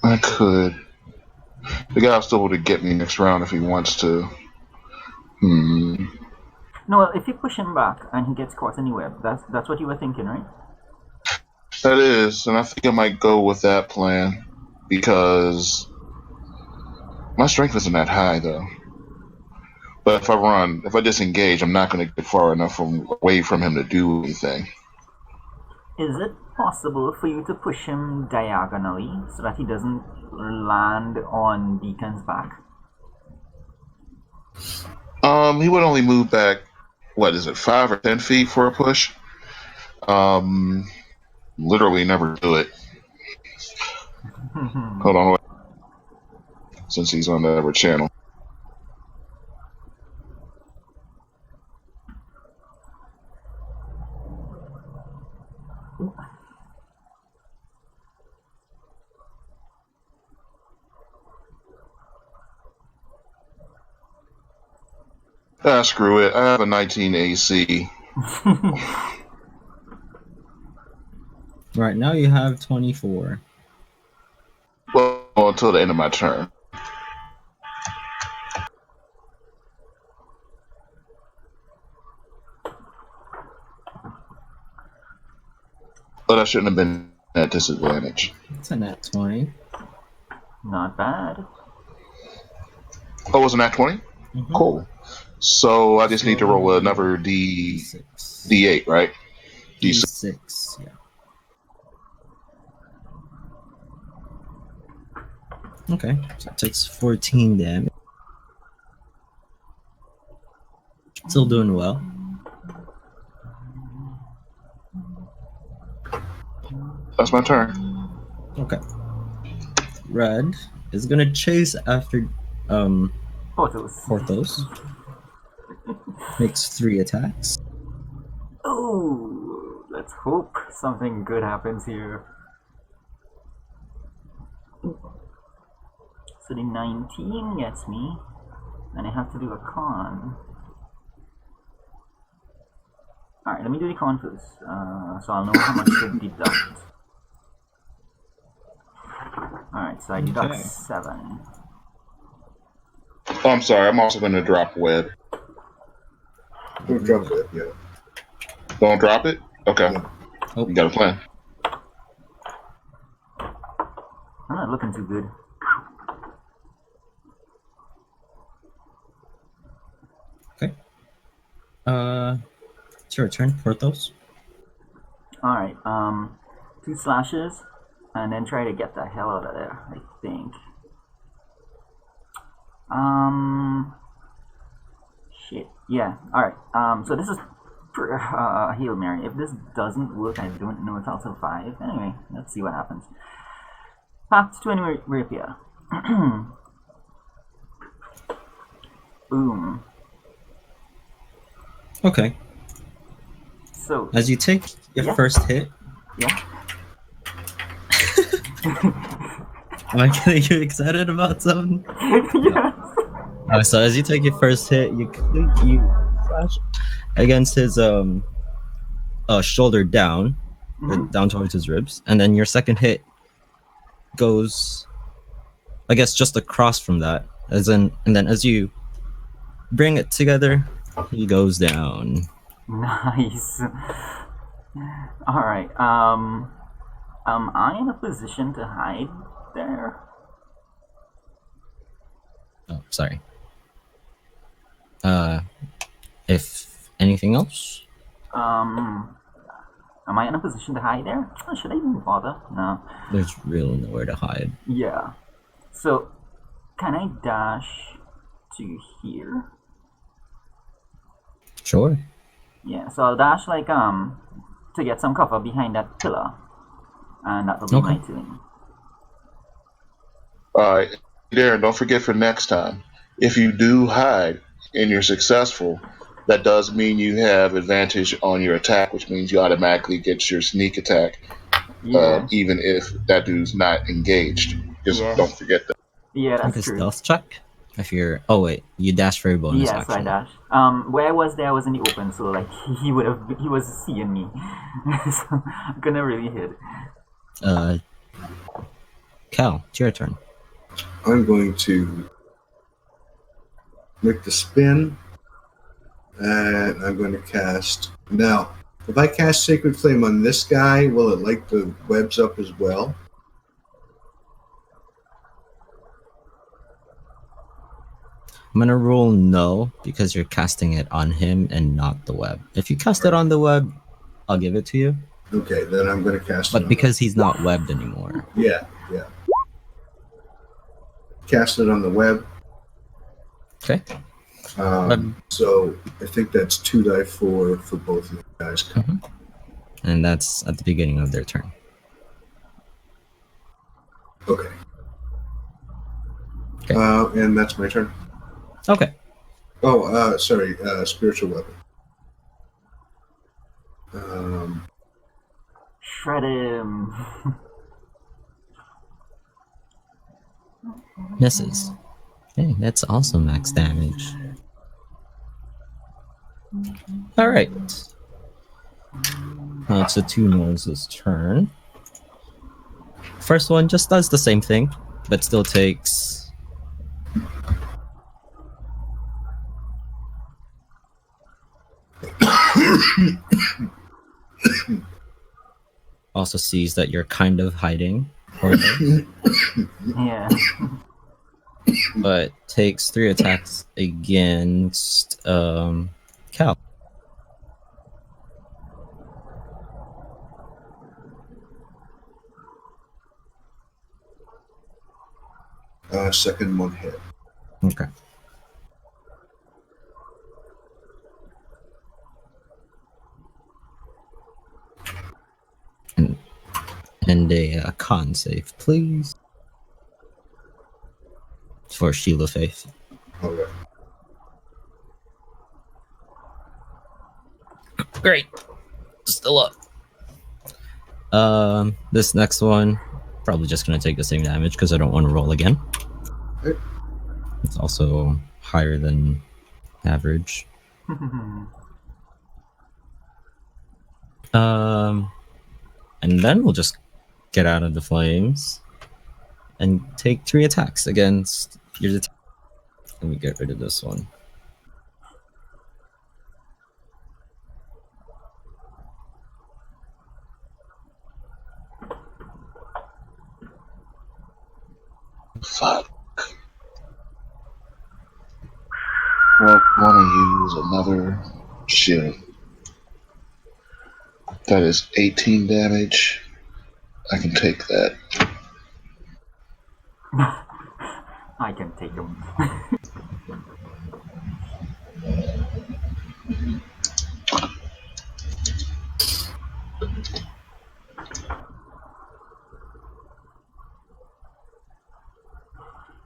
I could. The guy'll still able to get me next round if he wants to. No, if you push him back and he gets caught in the web, that's what you were thinking, right? That is, and I think I might go with that plan because my strength isn't that high though. But if I disengage, I'm not going to get far enough away from him to do anything. Is it possible for you to push him diagonally so that he doesn't land on Deacon's back? He would only move back what is it, 5 or 10 feet for a push. Literally never do it. Hold on, wait. Since he's on the other channel. Screw it. I have a 19 AC. Right now you have 24. Well, until the end of my turn. But I shouldn't have been at disadvantage. It's a net 20. Not bad. Oh, wasn't that 20? Mhm. Cool. So I just need to roll another D6. D8, right? D6. D6, yeah. Okay, so it takes 14 damage. Still doing well. That's my turn. Okay. Red is gonna chase after Portos. Porthos. Makes 3 attacks. Oh, let's hope something good happens here. So the 19 gets me, and I have to do a con. Alright, let me do the con first, so I'll know how much to deduct. Alright, so I deduct Okay. 7. Oh, I'm sorry. I'm also going to drop web. Don't drop it, yeah. Don't drop it? Okay. Oh. You got a plan. I'm not looking too good. Okay. It's your turn, Porthos. Alright, 2 slashes, and then try to get the hell out of there, I think. Shit. Yeah, alright, so this is Hail Mary. If this doesn't work, I don't know if I'll survive. Anyway, let's see what happens. Path to any rapier. Boom. Okay. So, As you take your Yeah. first hit, yeah. am I getting you excited about something? Yeah. So as you take your first hit, you slash against his shoulder down, Mhm. down towards his ribs, and then your second hit goes, I guess, just across from that, and then as you bring it together, he goes down. Nice. Alright, am I in a position to hide there? Oh, sorry. If anything else, Am I in a position to hide there? Oh, should I even bother? No. there's really nowhere to hide. Yeah. So, can I dash to here? Sure. Yeah, so I'll dash like, to get some cover behind that pillar. And that'll be Okay. my turn. Alright. Darren, don't forget for next time. If you do hide and you're successful, that does mean you have advantage on your attack, which means you automatically get your sneak attack, Yeah. even if that dude's not engaged. Just Yeah. don't forget that. Yeah, Make a that's true. stealth check. If you're, oh wait, you dash for your bonus Yes, action. I dash. Where I was there, I was in the open, so like he was seeing me, so I couldn't really hit. Cal, it's your turn. I'm going to make the spin, and I'm going to cast. Now, if I cast Sacred Flame on this guy, will it light the webs up as well? I'm gonna rule no because you're casting it on him and not the web. If you cast it on the web, I'll give it to you. Okay, then I'm going to cast it But on because he's not webbed anymore. Yeah. Cast it on the web. Okay. So I think that's 2d4 for both of you guys. And that's at the beginning of their turn. Okay. Okay. And that's my turn. Okay. Oh, sorry. Spiritual weapon. Shred him. Misses. Hey, that's also max damage. Alright. Now it's the two noses' turn. First one just does the same thing, but still takes... also sees that you're kind of hiding, Yeah. but takes 3 attacks against Cal. Second one hit. Okay. And a con save, please. For Shield of Faith. Okay. Great. Still up. This next one, probably just gonna take the same damage because I don't want to roll again. Okay. It's also higher than average. And then we'll just get out of the flames and take 3 attacks against your attack. Let me get rid of this one. Fuck. Well, I want to use another shield. That is 18 damage. I can take that. I can take him.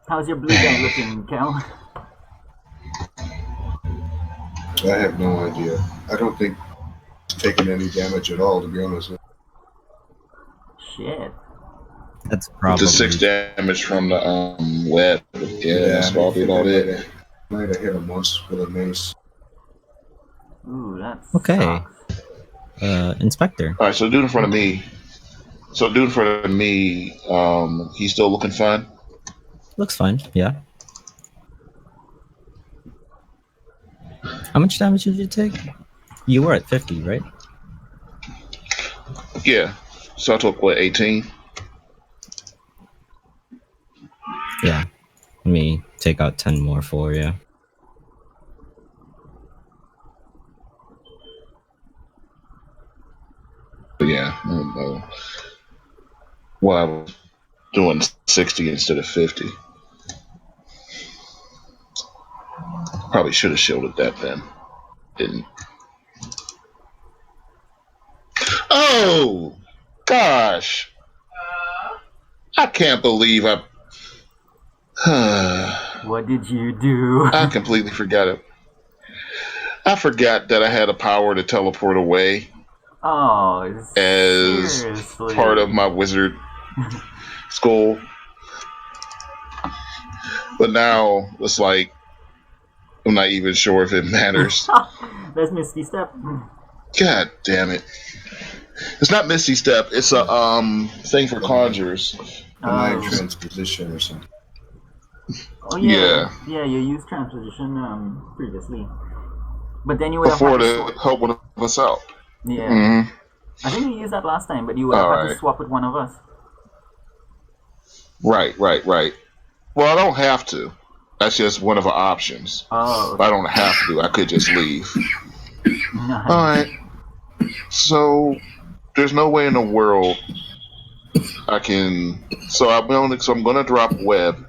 How's your blue guy looking, Cal? I have no idea. I don't think it's taken any damage at all, to be honest. Shit. That's With probably the 6 damage from the web. Yeah, that's probably about it. Might have hit him once with a mace. Ooh, that's okay. Inspector. Alright, so the dude in front of me. He's still looking fine. Looks fine, yeah. How much damage did you take? You were at 50, right? Yeah. So I took, what, 18? Yeah. Let me take out 10 more for you. But yeah, I don't know. Well, I was doing 60 instead of 50. Probably should have shielded that then. Didn't. Oh! Gosh! I can't believe I What did you do? I completely forgot it. I forgot that I had a power to teleport away Oh, as seriously. part of my wizard school. But now it's like I'm not even sure if it matters. That's Misty Step. God damn it. It's not Misty Step, it's a thing for conjurers. A mind transposition or something. Oh yeah. Yeah, you used transposition previously. But then you would Before have had to help one of us out. Yeah. Mm-hmm. I think you used that last time, but you would have had to swap with one of us. Right. Well, I don't have to. That's just one of our options. Oh. Okay. But I don't have to. I could just leave. Nice. Alright. So, there's no way in the world I can... So I'm going to drop web.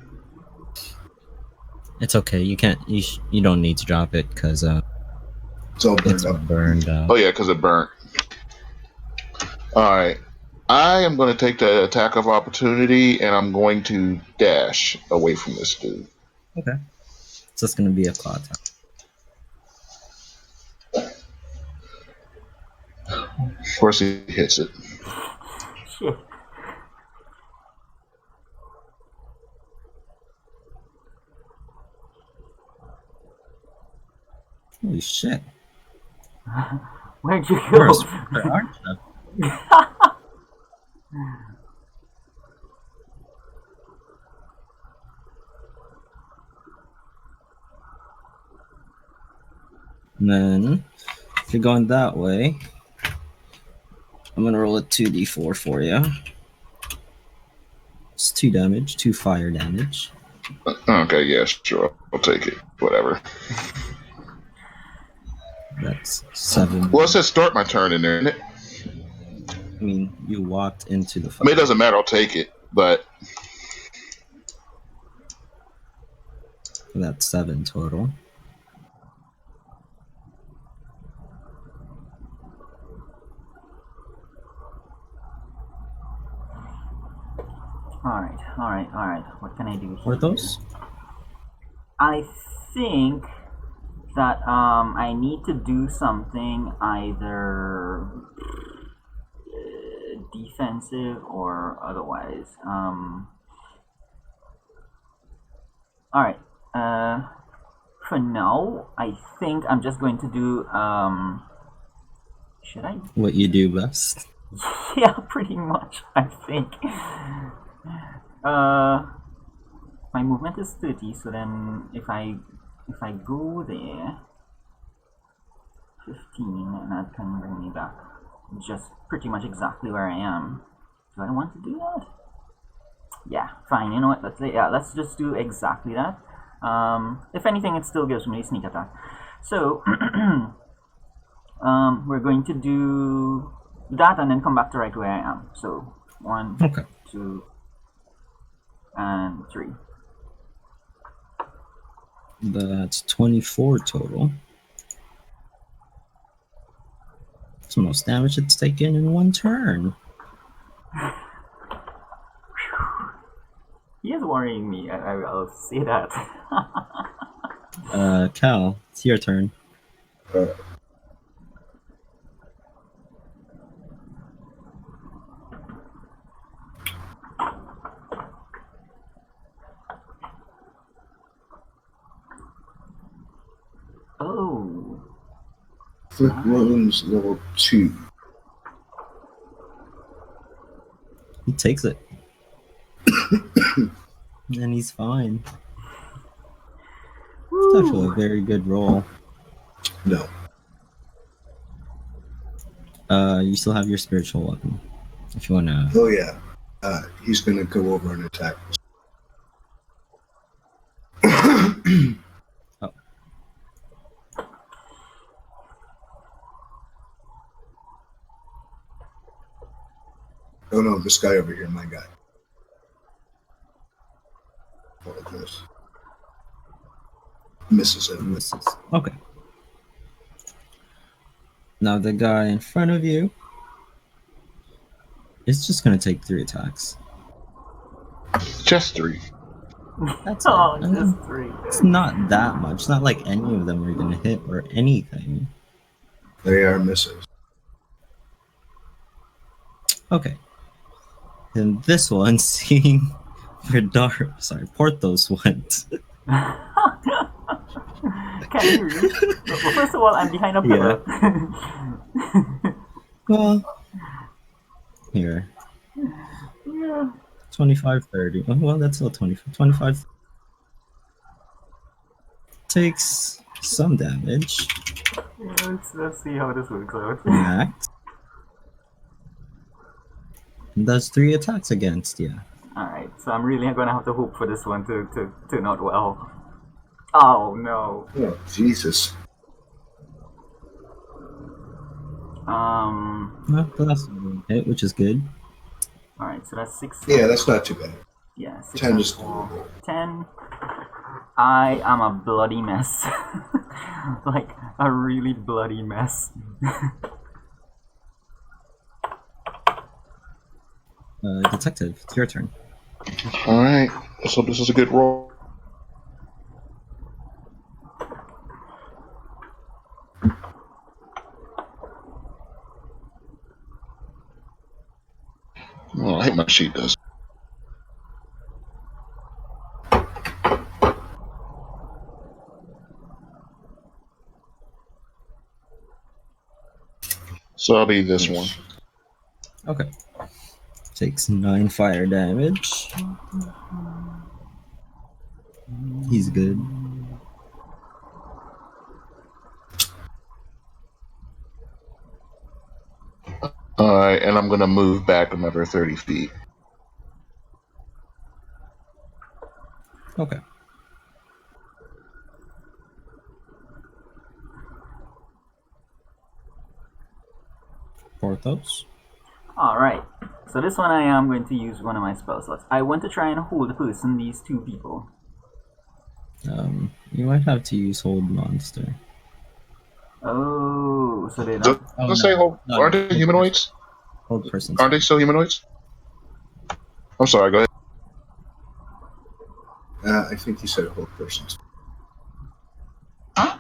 It's okay. You can't. You don't need to drop it because It's all burned it's up. burned up. Oh yeah, because it burnt. All right. I am going to take the attack of opportunity, and I'm going to dash away from this dude. Okay. So it's gonna be a claw attack. Of course, he hits it. Shit. Holy shit! Where'd you You're a go? sniper, aren't you? And then, if you're going that way, I'm gonna roll a 2d4 for you. It's 2 damage, 2 fire damage. Okay, yeah, sure. I'll take it. Whatever. That's 7. Well, it says start my turn in there, isn't it? I mean, you walked into the I fire. mean, it doesn't matter. I'll take it. But That's 7 total. Alright. What can I do What are here? those? I think that I need to do something either defensive or otherwise. Alright. For now, I think I'm just going to do should I? What you do best? Yeah, pretty much, I think. My movement is 30, so then if I go there 15, and that can bring me back just pretty much exactly where I am. Do I want to do that? Yeah, fine. You know what? Let's just do exactly that. If anything, it still gives me a sneak attack. So we're going to do that and then come back to right where I am. So 1, Okay. 2, and 3. That's 24 total. It's the most damage it's taken in one turn. He is worrying me. I'll say that. Cal, it's your turn. Oh. Flip wounds level 2. He takes it. And he's fine. It's actually a very good roll. No. You still have your spiritual weapon. If you wanna. Oh yeah. He's gonna go over and attack. Oh. Oh no, this guy over here, my guy. What is this? Misses it. Misses. Okay. Now the guy in front of you is just gonna take 3 attacks. just 3. That's Oh, it. just 3. It's not that much. It's not like any of them are gonna hit or anything. They are misses. Okay. And this one, seeing where Porthos went. Can you read? Well, first of all, I'm behind a pillar. Well, here. Yeah. 25, 30. Oh, well, that's still 25. Takes some damage. Yeah, let's see how this works out. Max. Does 3 attacks against you. Alright, so I'm really gonna have to hope for this one to turn out well. Oh no. Oh, Jesus. Well, that's a hit, which is good. Alright, so that's 6. Yeah, that's not too bad. Yeah, 6 10 and is 4. 10. I am a bloody mess. Like a really bloody mess. Detective, it's your turn. All right. So this is a good roll. Oh, I hate my sheet does. So I'll be this one. Okay. Takes 9 fire damage. He's good. All right, and I'm gonna move back another 30 feet. Okay. Porthos. Alright. So this one I am going to use one of my spell slots. I want to try and hold the person, these two people. You might have to use Hold Monster. Oh, so they Does don't. Oh, it say, no. No, aren't no. they humanoids? Hold person. Aren't they still humanoids? I'm sorry, go ahead. I think you said whole persons.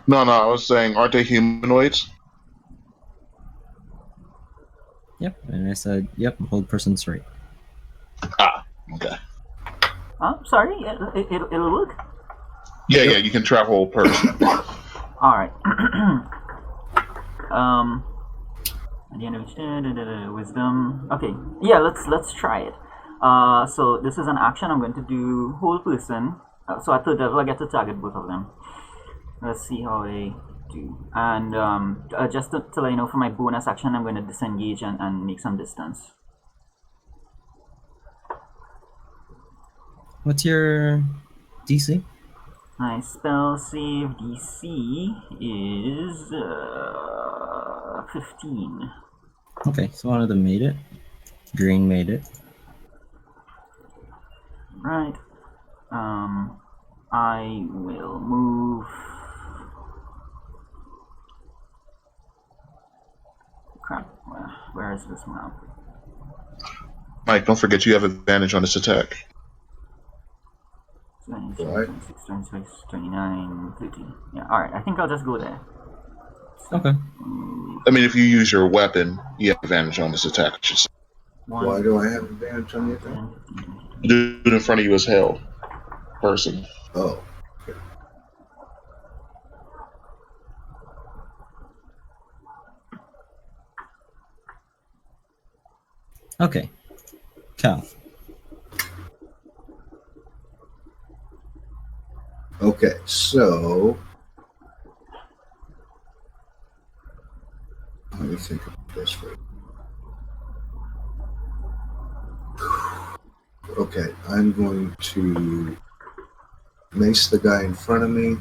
No, I was saying, aren't they humanoids? Yep, and I said, yep, hold person's right. Ah, okay. Sorry, it'll work. Yeah, you can trap whole person. Alright. At the end of each wisdom. Okay, yeah, let's try it. So this is an action. I'm going to do whole person. So at third level, I get to target both of them. Let's see how I do. And just to let you know, for my bonus action, I'm going to disengage and make some distance. What's your DC? My spell save DC is 15. Okay, so one of them made it. Green made it. Right. I will move. Crap. Where is this map? Mike, don't forget you have advantage on this attack. 26, Right. 26, 29, 30. Yeah, alright. I think I'll just go there. Okay. I mean, if you use your weapon, you have advantage on this attack. I should say. Why do I have advantage on the attack? 10, 15, The dude in front of you is held. Person. Oh, Okay. Cal. okay. So let me think of this for you. Okay, I'm going to mace the guy in front of me.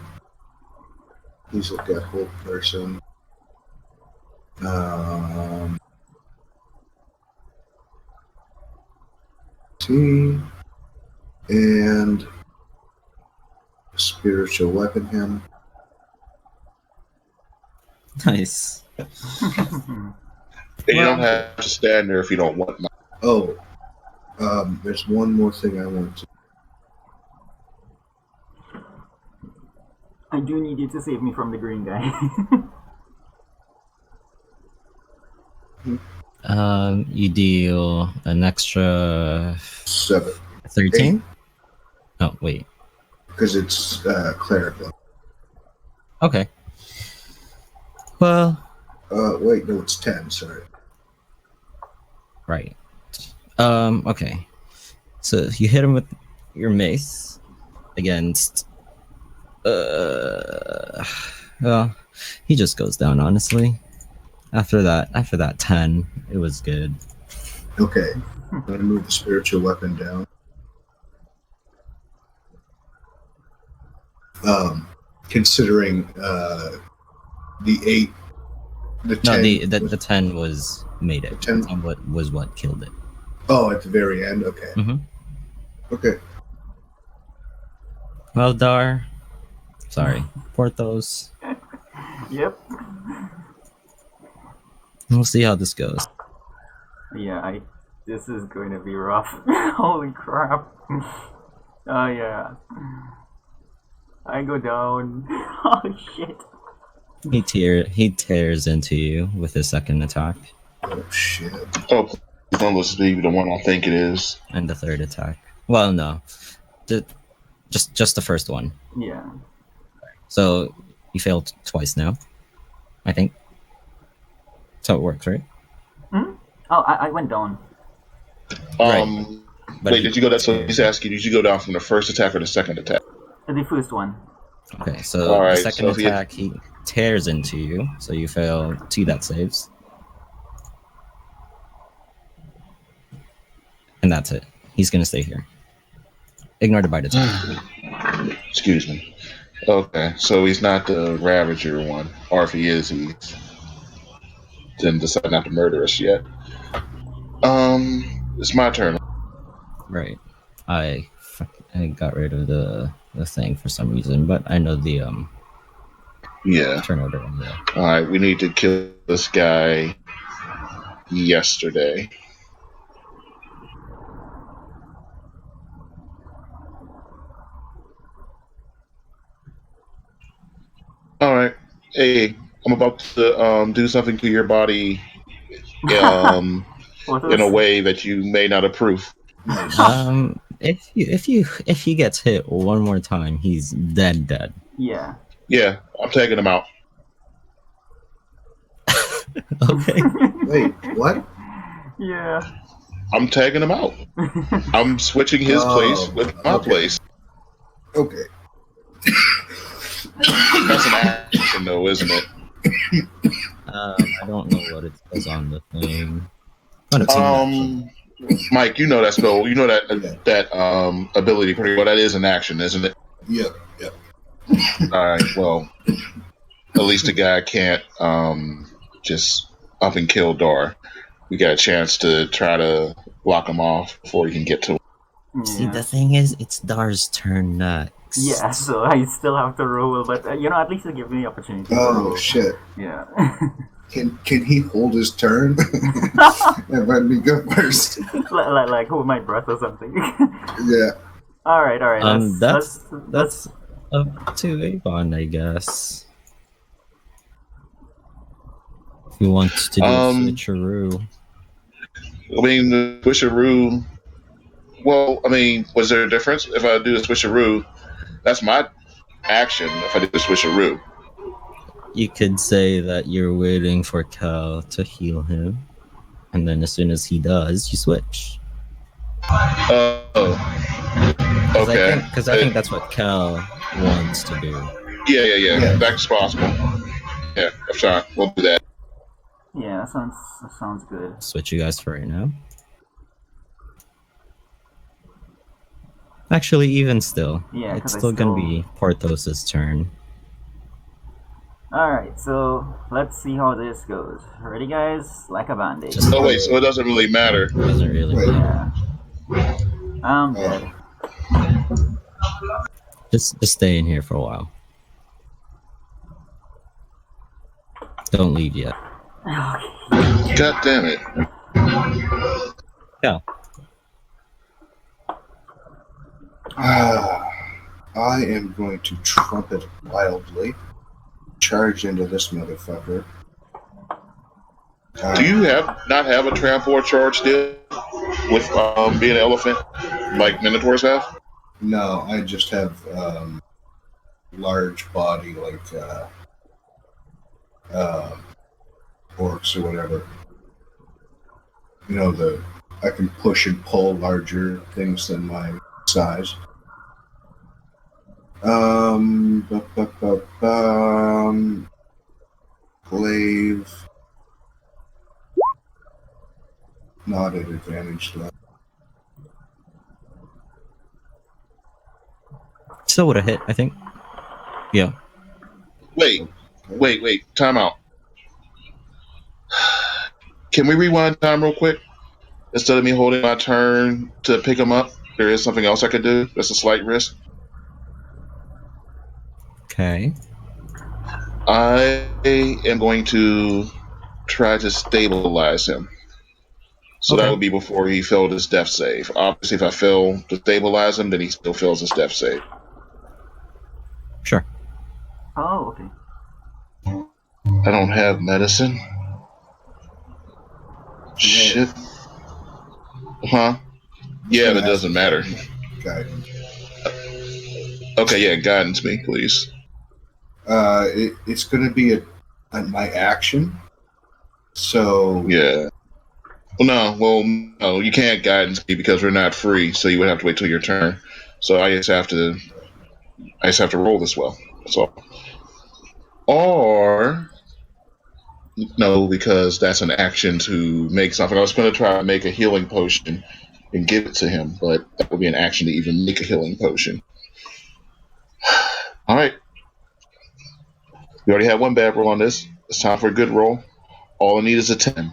He's a got whole person. And spiritual weapon him. Nice. And you don't have to stand there if you don't want. Oh, there's one more thing I want to. I do need you to save me from the green guy. You deal an extra 7, 13? Oh, wait. because it's clerical. Okay. Well, Wait, no, it's 10. Sorry. right. Okay. So you hit him with your mace against well, he just goes down, honestly. After that 10, it was good. Okay, I'm going to move the spiritual weapon down. Considering the 8, the 10. No, the 10 was made it. The 10 The 10 was what killed it. Oh, at the very end? Okay. Mm-hmm. Okay. Well, Dar, Sorry. Porthos. Yep. We'll see how this goes. Yeah, this is going to be rough. Holy crap. Oh yeah. I go down. Oh shit. He tears into you with his second attack Oh shit. Oh, please don't listen to the one I think it is. and the third attack. Well, no, just the first one. Yeah. So you failed twice now, I think. So it works, right? Hmm? Oh, I went down. Right. But Wait, he- did you go down? So he's asking, did you go down from the first attack or the second attack? The first one. Okay, so All the right, second so if he- attack he tears into you, so you fail 2 death saves, and that's it. He's gonna stay here. Ignore the bite attack. Excuse me. Okay, so he's not the Ravager one, or if he is, he didn't decide not to murder us yet. It's my turn. Right. I got rid of the thing for some reason, but I know the Yeah. turn order on the. All right, we need to kill this guy yesterday. All right. Hey, I'm about to do something to your body What in a was- way that you may not approve. Nice. If he gets hit one more time, he's dead. Yeah. Yeah, I'm taking him out. Okay. Wait, what? Yeah. I'm tagging him out. I'm switching his Oh, place with my okay. place. Okay. That's an action, though, isn't it? I don't know what it says on the thing. Oh, it's an action. Mike, you know that spell. You know that ability pretty well. That is an action, isn't it? Yep. Yep. All right. Well, at least the guy can't just up and kill Dar. We got a chance to try to block him off before he can get to. See, Yeah. the thing is, it's Dar's turn next. Yeah, so I still have to roll, but at least it gives me the opportunity to Oh roll. shit. Yeah. Can he hold his turn and let me go first? like hold my breath or something. Yeah. all right. That's let's up to Avon, I guess. If you want to do a switcheroo. I mean, the switcheroo. Well, I mean, was there a difference if I do a switcheroo? That's my action. If I do the switcheroo. You could say that you're waiting for Cal to heal him, and then as soon as he does, you switch. Oh. Okay. Because I think that's what Cal wants to do. Yeah. Yeah. That's possible. Yeah, I'm sorry. We'll do that. yeah, that sounds good. Switch you guys for right now. Actually, even still, Yeah, it's 'cause I still gonna still- be Porthos's turn. All right, so let's see how this goes. Ready, guys? Like a band-aid. Just- Oh wait, so it doesn't really matter. Doesn't really. Wait. Yeah. I'm dead. Just stay in here for a while. Don't leave yet. God damn it. Yeah. I am going to trumpet wildly. Charge into this motherfucker. Do you not have a transport charge still with being an elephant like Minotaurs have? No, I just have large body like orcs or whatever. You know, I can push and pull larger things than my size. Glaive. Not at advantage though. Still would have hit, I think. Yeah. Wait. Time out. Can we rewind time real quick? Instead of me holding my turn to pick him up, there is something else I could do. That's a slight risk. Okay. I am going to try to stabilize him. So that Okay. would be before he failed his death save. Obviously, if I fail to stabilize him, then he still fails his death save. Sure. Oh, okay. I don't have medicine. Shit. Huh? Yeah, Gonna that ask doesn't if I matter. can guidance. Okay, yeah, guidance me, please. It's going to be my action. So Yeah. No, you can't guidance me because we're not free, so you would have to wait till your turn. So I just have to roll this well. So, or no, because that's an action to make something. I was going to try to make a healing potion and give it to him, but that would be an action to even make a healing potion. All right, we already had one bad roll on this. It's time for a good roll. All I need is a 10.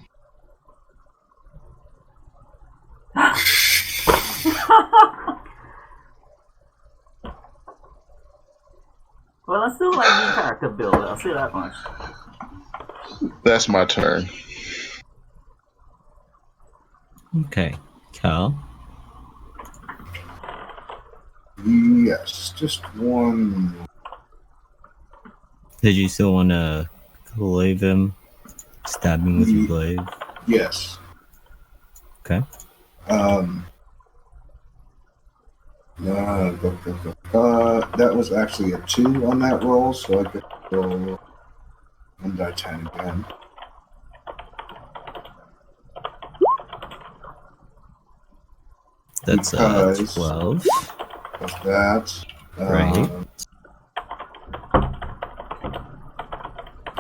Well, I still like the character build. I'll say that much. That's my turn. Okay. Cal. yes, just one. Did you still want to glaive him? Stab him with your glaive? Yes. Okay. That was actually a 2 on that roll, so I get to roll 1d10 again. That's Because- 12. Plus that. Right.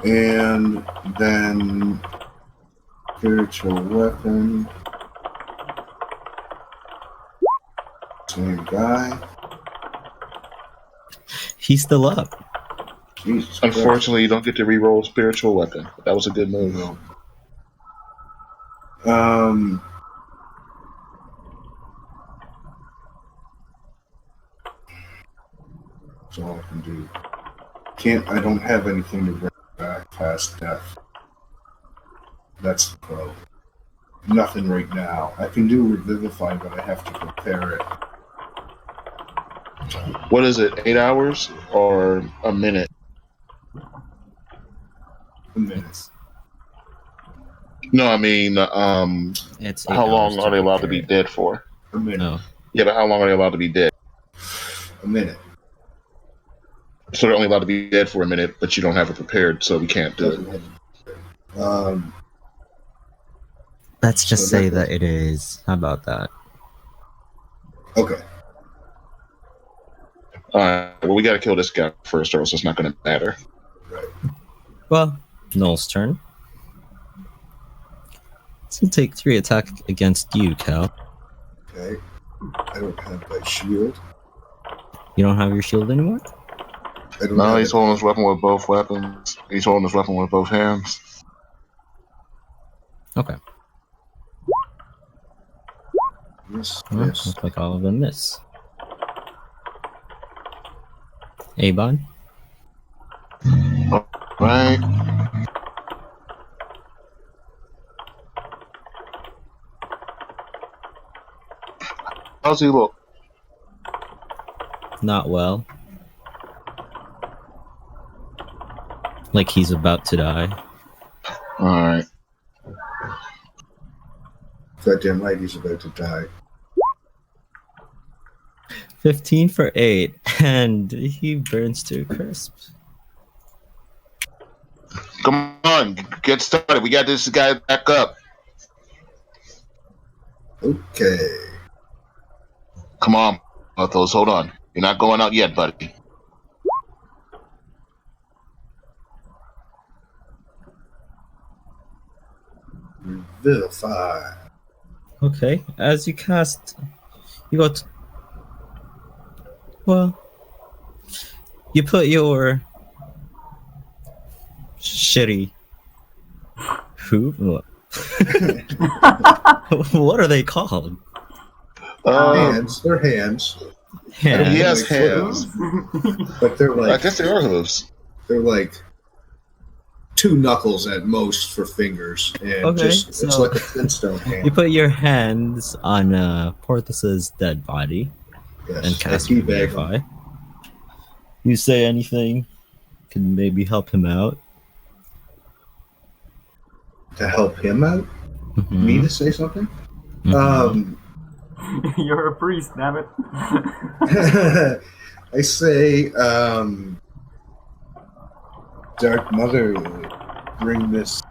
And then spiritual weapon. Same guy. He's still up. Jesus Christ. Unfortunately, you don't get to re-roll spiritual weapon. That was a good move. No. That's all I can do. I don't have anything to bring back past death. That's the problem. Nothing right now. I can do Revivify, but I have to prepare it. What is it? 8 hours or a minute? A minute. No, I mean, It's how 8 long hours are they allowed to prepare be dead for? A minute. Oh. Yeah, but how long are they allowed to be dead? A minute. So they're only allowed to be dead for a minute, but you don't have it prepared, so we can't do it. Let's just So say that that it is. How about that? Okay. Well, we got to kill this guy first, or else it's not going to matter. Right. Well, Noel's turn. It's gonna take 3 attack against you, Cal. Okay. I don't have my shield. You don't have your shield anymore? I don't No, have he's it. holding his weapon with both weapons. He's holding his weapon with both hands. Okay. Yes, Well, yes. looks like all of them miss. Avon? Right. How's he look? Not well. Like he's about to die. Alright. Goddamn right, he's about to die. 15 for 8, and he burns to a crisp. Come on, get started. We got this guy back up. Okay. Come on, Athos, hold on. You're not going out yet, buddy. Revivify. Okay, as you cast, you got. Well, you put your shitty. Who? What? What are they called? Hands. They're hands. I don't hand. He know has my foot hands. on, but they're I like guess they are hooves. they're like 2 knuckles at most for fingers, and Okay, it's so- like a Flintstone hand. You put your hands on Porthos's dead body Yes, and I cast teabag him. Revivify. You say anything can maybe help him out. To help him out. Mhm, Me to say something? mhm. You're a priest, damn it. I say, Dark Mother, bring this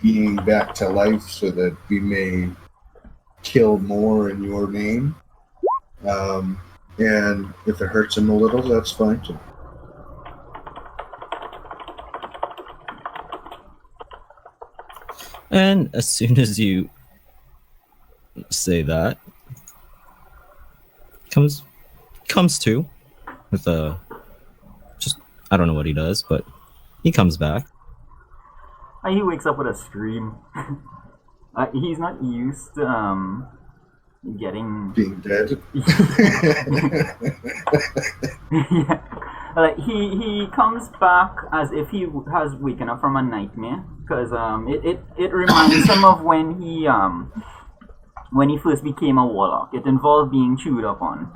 being back to life so that we may kill more in your name. And if it hurts him a little, that's fine too. And as soon as you say that, comes to with a just I don't know what he does, but he comes back. He wakes up with a scream. He's not used to getting. Being dead. Yeah. He comes back as if he has waken up from a nightmare, because it reminds him of when he first became a warlock. It involved being chewed up on.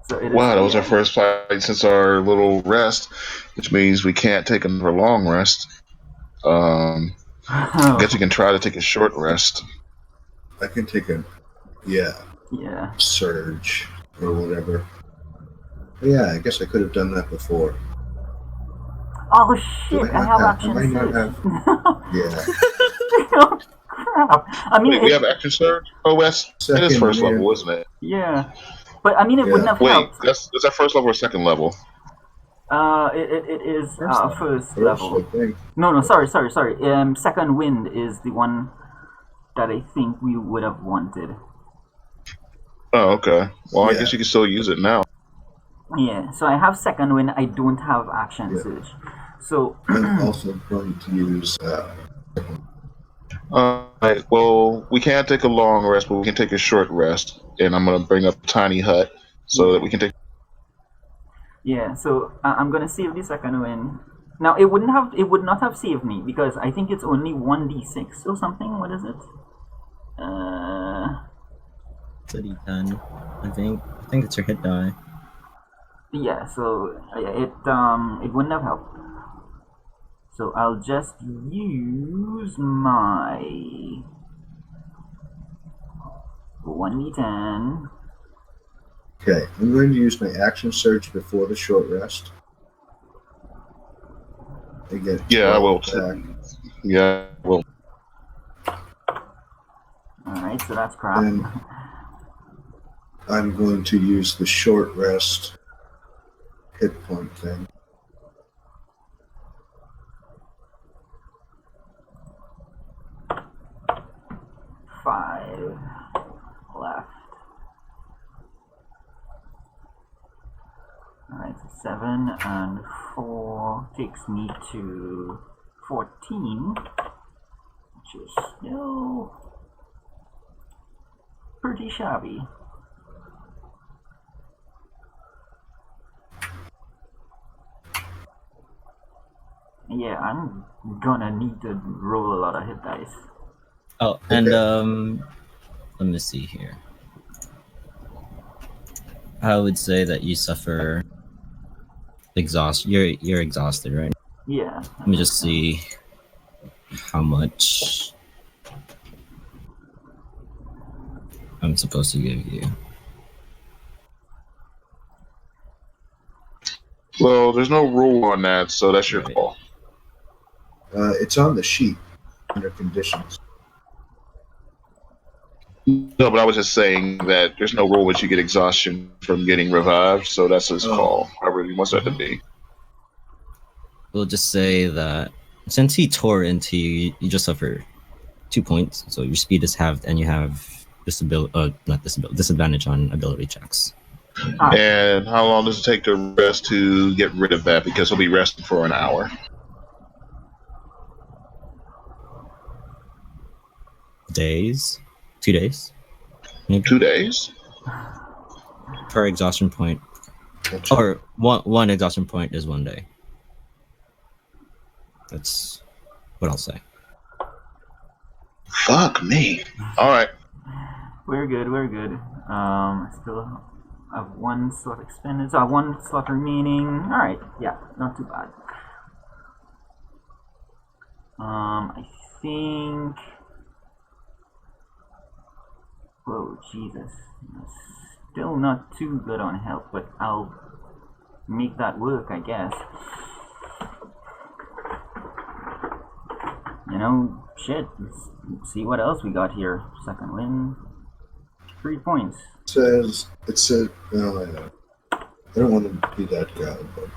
So it is, Wow, that was our first fight since our little rest, which means we can't take another long rest. I guess you can try to take a short rest. I can take a yeah. surge or whatever. Yeah, I guess I could have done that before. Oh Do shit! I I have not action have- I might surge. not Yeah. Oh, crap! I mean, Wait, we have action surge? Oh, Wes, it is Second, first man. level, isn't it? yeah, but I mean, it Yeah. wouldn't have Wait, helped. that's our first level or second level? It is first level. I think. No, sorry. Second wind is the one that I think we would have wanted. Oh, okay. Well, I Yeah. guess you can still use it now. Yeah, so I have second wind. I don't have action Yeah. surge. So I'm also going to use. Alright, well, we can't take a long rest, but we can take a short rest. And I'm going to bring up Tiny Hut so that we can take. yeah, so I'm gonna save the second wind. Now it would not have saved me because I think it's only 1d6 or something. What is it? It's a D10, I think. I think it's your hit die. Yeah, so it wouldn't have helped. So I'll just use my 1d10. Okay, I'm going to use my action surge before the short rest. I get Yeah, I 12 will. back. Yeah, well, Alright, so that's crap. And I'm going to use the short rest hit point thing. Five left. Alright, so 7 and 4 takes me to 14, which is still pretty shabby. Yeah, I'm gonna need to roll a lot of hit dice. Oh, and Okay. let me see here. I would say that you suffer exhaustion. You're exhausted, right? Yeah. Let me just see how much I'm supposed to give you. well, there's no rule on that, so that's your Right. call. It's on the sheet under conditions. No, but I was just saying that there's no rule that you get exhaustion from getting revived, so that's his Oh. call. However he wants that to be. We'll just say that since he tore into you, you just suffer 2 points. So your speed is halved, and you have disadvantage on ability checks. And how long does it take to rest to get rid of that? Because he'll be resting for an hour. days, 2 days, maybe 2 days? per exhaustion point, or one exhaustion point is 1 day. That's what I'll say. Fuck me. Alright. We're good, we're good. Still have one slot expended, so I have one slot remaining. Alright, yeah, not too bad. I think... Whoa, Jesus. Still not too good on health, but I'll make that work, I guess. You know, shit, let's see what else we got here. Second win. 3 points. It said, no, I know. I don't want to be that guy, but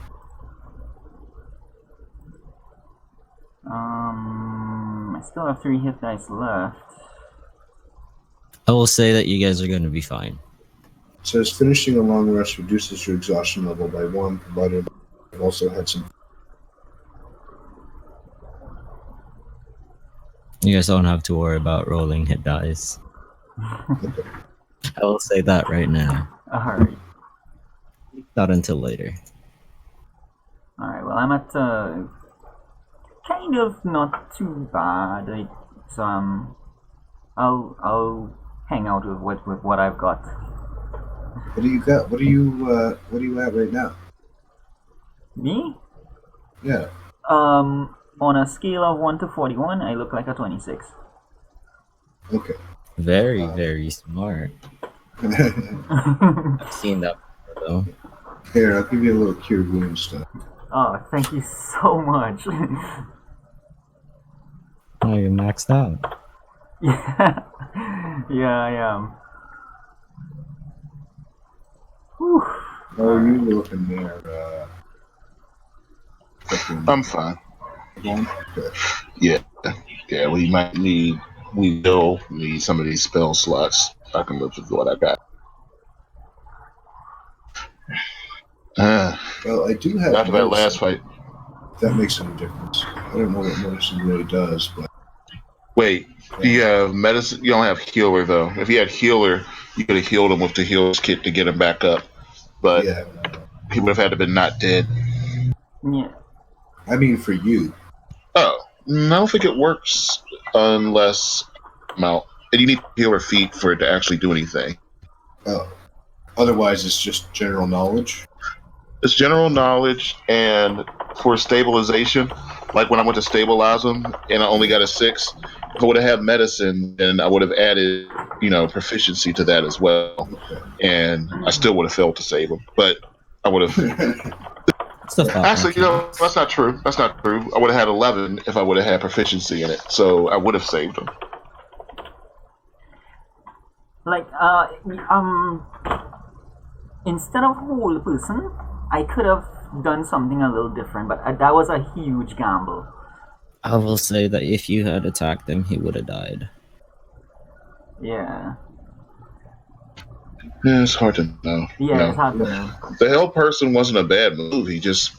I still have 3 hit dice left. I will say that you guys are going to be fine. it says finishing a long rest reduces your exhaustion level by 1, provided you've also had some. You guys don't have to worry about rolling hit dice. Okay. I will say that right now. Alright. Not until later. Alright, well, I'm at, kind of not too bad. So, I'll hang out with what I've got. What do you got? What are you at right now? Me? Yeah. On a scale of 1 to 41, I look like a 26. Okay. Very, very smart. I've seen that before, though. Here, I'll give you a little cure wound stuff. Oh, thank you so much. Oh, you're maxed out. Yeah. Yeah, I am. Whew. Oh, you looking there? I'm fine. Okay. Yeah, we might need... We will need some of these spell slots. I can live with what I got. Well, I do have. After that last fight. If that makes any difference. I don't know what medicine really does, but Wait, do you have medicine? You don't have healer, though. If you had healer, you could have healed him with the healer's kit to get him back up. But yeah. he would have had to been not dead. Yeah. I mean, for you. Oh, I don't think it works unless... Well, and you need healer feet for it to actually do anything. Oh. Otherwise, it's just general knowledge. It's general knowledge, and for stabilization, like when I went to stabilize him and I only got a 6, if I would have had medicine, then I would have added, proficiency to that as well. Okay. And I still would have failed to save him. But I would have... Actually, that's not true. That's not true. I would have had 11 if I would have had proficiency in it. So I would have saved him. Like, instead of whole person, I could have done something a little different, but that was a huge gamble. I will say that if you had attacked him, he would have died. Yeah. Yeah, it's hard to know. Yeah, it's hard to know. The hell person wasn't a bad move. He just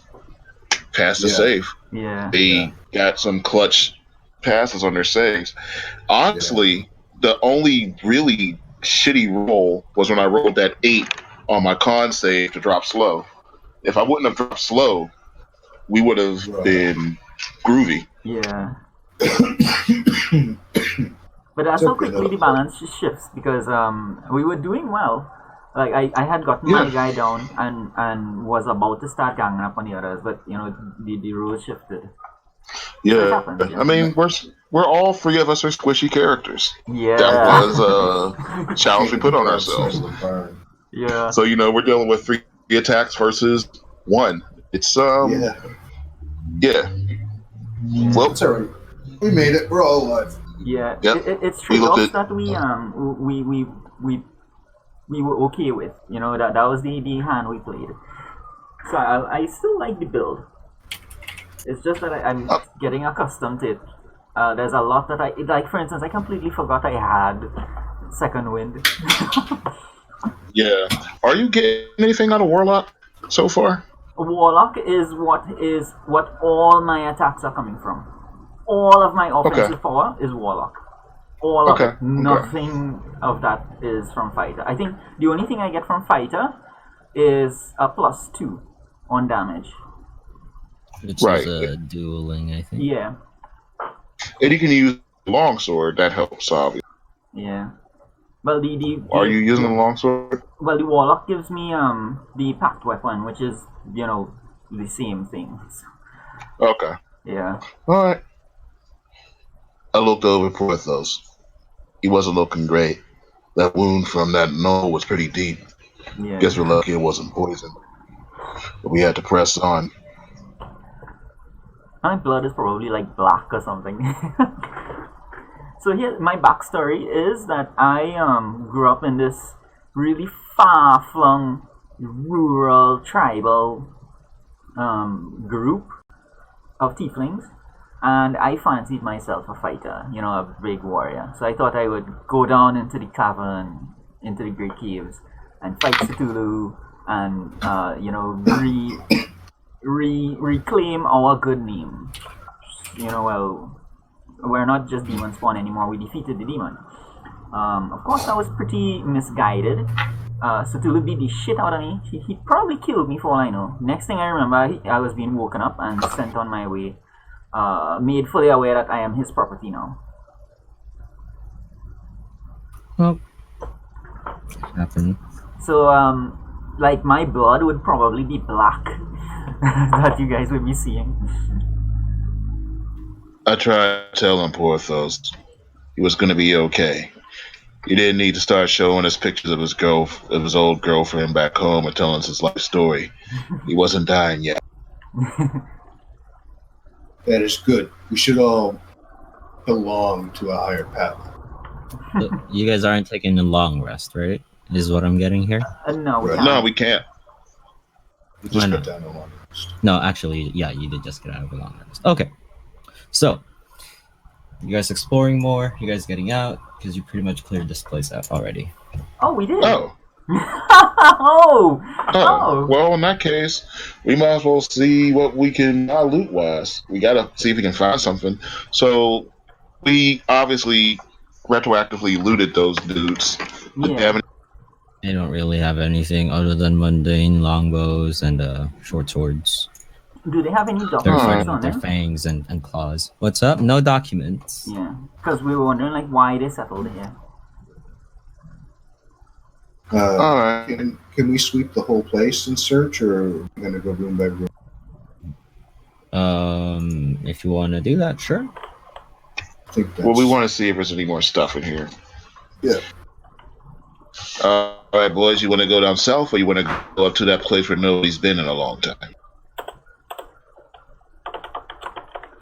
passed the save. Yeah. They got some clutch passes on their saves. Honestly, the only really shitty roll was when I rolled that 8 on my con save to drop slow. If I wouldn't have dropped slow, we would have been groovy. Yeah. But that's how quickly the balance shifts, because we were doing well. Like I had gotten my guy down and was about to start ganging up on the others, but the rules shifted. Yeah, Happens, I mean we're all 3 of us are squishy characters. Yeah. That was a challenge we put on ourselves. Yeah. So we're dealing with 3 attacks versus 1. It's yeah. Well, it's alright. We made it. We're all alive. Yeah. Yep. It's true that we were okay with. That was the hand we played. So I still like the build. It's just that I'm getting accustomed to it. There's a lot that like, for instance, I completely forgot I had second wind. Yeah. Are you getting anything out of Warlock so far? Warlock is what all my attacks are coming from. All of my offensive power is Warlock. All of Okay, it. Nothing of that is from fighter. I think the only thing I get from fighter is a +2 on damage. Which Right. is dueling, I think. Yeah, And you can use longsword. That helps, obviously. yeah. Well, Are you using the longsword? well, the warlock gives me the packed weapon, which is the same thing. Okay. Yeah, All right. I looked over Porthos. He wasn't looking great. That wound from that knoll was pretty deep. yeah. Guess we're lucky it wasn't poison. But we had to press on. My blood is probably like black or something. So here, my backstory is that I grew up in this really far-flung, rural, tribal group of tieflings, and I fancied myself a fighter, a big warrior. So I thought I would go down into the cavern, into the great caves, and fight Cthulhu, and reclaim our good name. Well, we're not just demon spawn anymore. We defeated the demon. Of course, I was pretty misguided. Cthulhu beat the shit out of me. He probably killed me for all I know. Next thing I remember, I was being woken up and sent on my way. Made fully aware that I am his property now. Well, happened. So, like, my blood would probably be black. That you guys would be seeing. I tried to tell him, Porthos, he was going to be okay. He didn't need to start showing us pictures of his old girlfriend back home and telling us his life story. He wasn't dying yet. That is good. We should all belong to a higher power. So you guys aren't taking a long rest, right? Is what I'm getting here? No, we Right. can't. No, we can't. We just Why got not? down a long list. No, actually, yeah, you did just get out of a long rest. Okay. So, you guys exploring more? You guys getting out? Because you pretty much cleared this place out already. Oh, we did. Oh. Oh. Oh. Well, in that case, we might as well see what we can loot-wise. We gotta see if we can find something. So, we obviously retroactively looted those dudes. Did they Yeah. have any- They don't really have anything other than mundane longbows and short swords. Do they have any Their, documents on their them? fangs and claws. What's up? No documents. Yeah, because we were wondering like why they settled here. All right. Can we sweep the whole place and search, or are we going to go room by room? If you want to do that, sure. I think that's... Well, we want to see if there's any more stuff in here. Yeah. All right, boys, you want to go down south, or you want to go up to that place where nobody's been in a long time?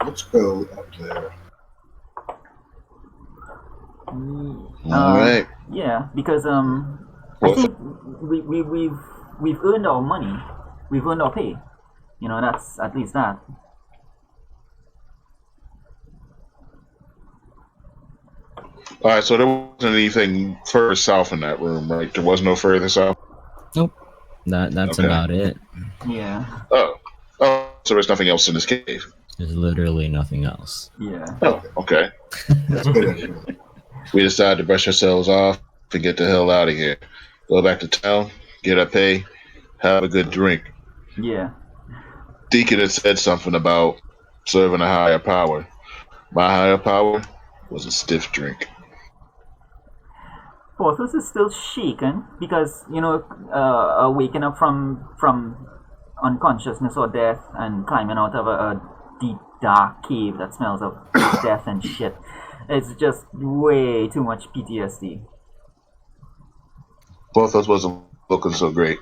Let's go up there. All right. Yeah, because I Well- think we've earned our money, we've earned our pay. That's at least that. All right, so there wasn't anything further south in that room, right? There was no further south? Nope. That's Okay. about it. Yeah, Oh, so there's nothing else in this cave. There's literally nothing else. yeah. Oh, okay. That's good. Anyway. We decided to brush ourselves off and get the hell out of here. Go back to town, get our pay, have a good drink. Yeah. Deacon had said something about serving a higher power. My higher power was a stiff drink. Porthos is still shaken because waking up from unconsciousness or death and climbing out of a deep dark cave that smells of death and shit. It's just way too much PTSD. Both of us wasn't looking so great.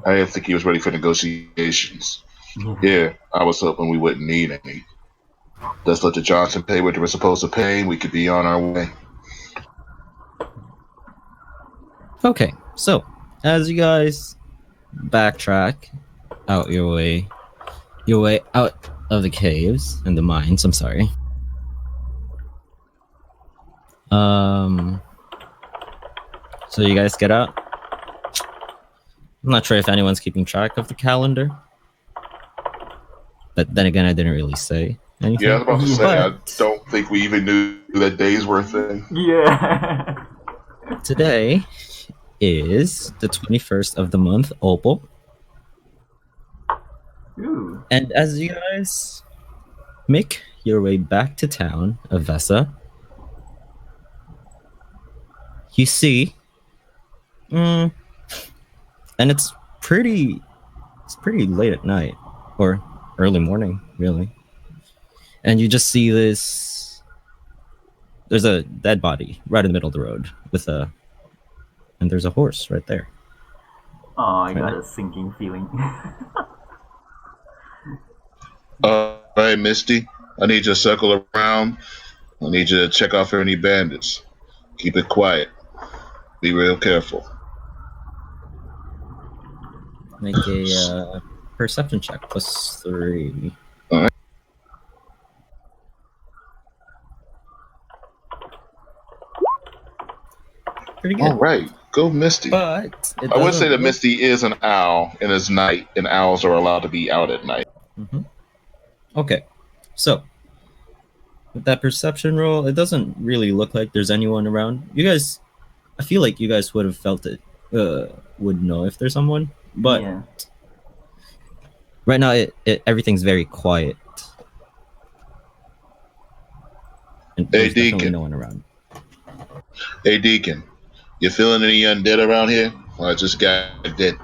I didn't think he was ready for negotiations. Yeah, I was hoping we wouldn't need any. Let's let the Johnson pay what they were supposed to pay. We could be on our way. Okay, so as you guys backtrack out your way out of the caves and the mines, I'm sorry. So you guys get out. I'm not sure if anyone's keeping track of the calendar, but then again, I didn't really say. Anything? Yeah, I was about to say, I But don't think we even knew that days were a thing. Yeah. today is the 21st of the month, Opal. Ooh. And as you guys make your way back to town of Vessa, you see, and it's pretty late at night or early morning, really. And you just see this. There's a dead body right in the middle of the road and there's a horse right there. Oh, I got Right. a sinking feeling. All right, Misty, I need you to circle around. I need you to check out for any bandits. Keep it quiet. Be real careful. Make a perception check +3. All right. Pretty good. All right, go Misty. But it I would say doesn't that look- Misty is an owl and is night, and owls are allowed to be out at night. Mhm. Okay, so with that perception roll, it doesn't really look like there's anyone around. You guys, I feel like you guys would have felt it, would know if there's someone, but yeah. right now everything's very quiet. And Hey, there's definitely Deacon. no one around. Hey, Deacon, you feeling any undead around here? Well, I just got dead.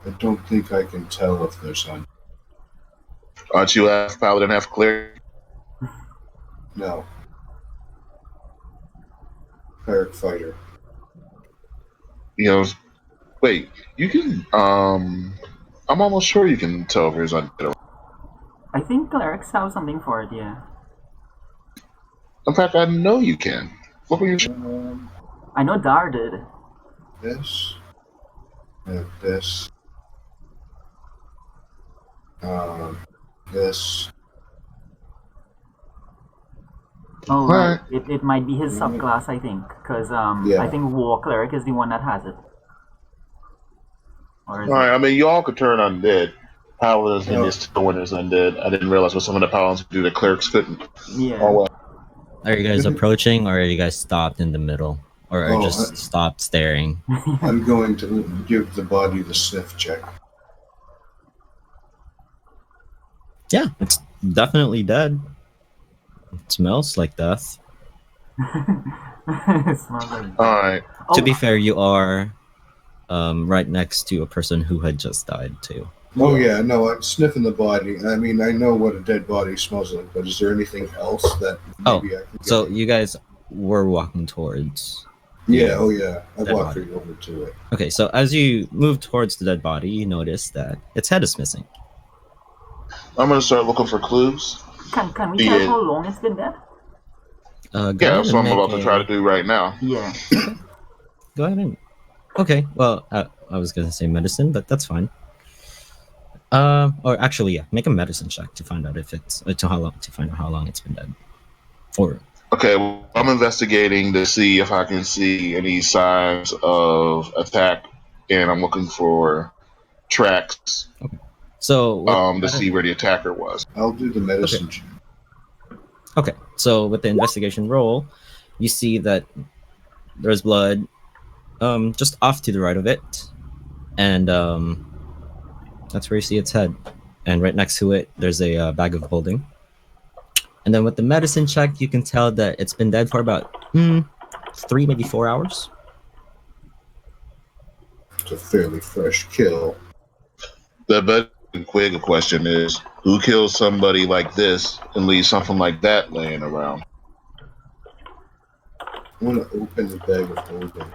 I don't think I can tell if there's one. Aren't you half paladin, half cleric? No. Cleric fighter. You know, wait, you can, I'm almost sure you can tell if there's undead. I think clerics have something for it, yeah. In fact, I know you can. What were you? I know Dar did. This. And this. This. Oh, Right. right. It might be his subclass, I think. Because Yeah. I think War Cleric is the one that has it. Or is All right, I mean, you all could turn undead. Paladins Yeah. and this when there's undead. I didn't realize what some of the paladins could do that clerics couldn't. it? Yeah. Oh well. Are you guys approaching, or are you guys stopped in the middle, or are Oh, just stopped staring? I'm going to give the body the sniff check. Yeah, it's definitely dead. It smells like death. It smells like. All right. Oh, To be fair, you are right next to a person who had just died too. Oh yeah, no, I'm sniffing the body. I mean, I know what a dead body smells like, but is there anything else that maybe I can get? So you guys were walking towards. Yeah, oh yeah. I Dead walked body. right over to it. Okay, so as you move towards the dead body, you notice that its head is missing. I'm gonna start looking for clues. can we Yeah. tell how long it's been dead? Go Yeah, ahead that's and what I'm make about to try to do right now. Yeah. Go ahead and. Okay, well, I was gonna say medicine, but that's fine. Or actually, yeah, make a medicine check to find out if it's to find out how long it's been dead. Or Okay, well, I'm investigating to see if I can see any signs of attack, and I'm looking for tracks so. to see where the attacker was. I'll do the medicine check. Okay, so with the investigation roll, you see that there's blood just off to the right of it, and that's where you see its head. And right next to it, there's a bag of holding. And then with the medicine check, you can tell that it's been dead for about 3, maybe 4 hours. It's a fairly fresh kill. The better quick question is, who kills somebody like this and leaves something like that laying around? I want to open the bag of holding.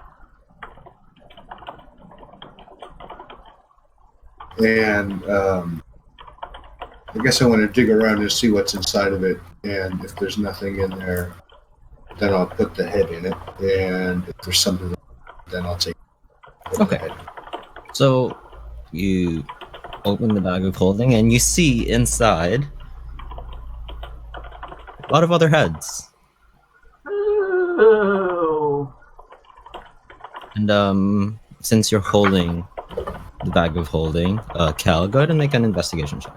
And I guess I want to dig around and see what's inside of it. And if there's nothing in there, then I'll put the head in it. And if there's something, then I'll take put the Okay. head in. So you open the bag of holding, and you see inside a lot of other heads. Oh. And since you're holding the bag of holding. Kel, go ahead and make an investigation check.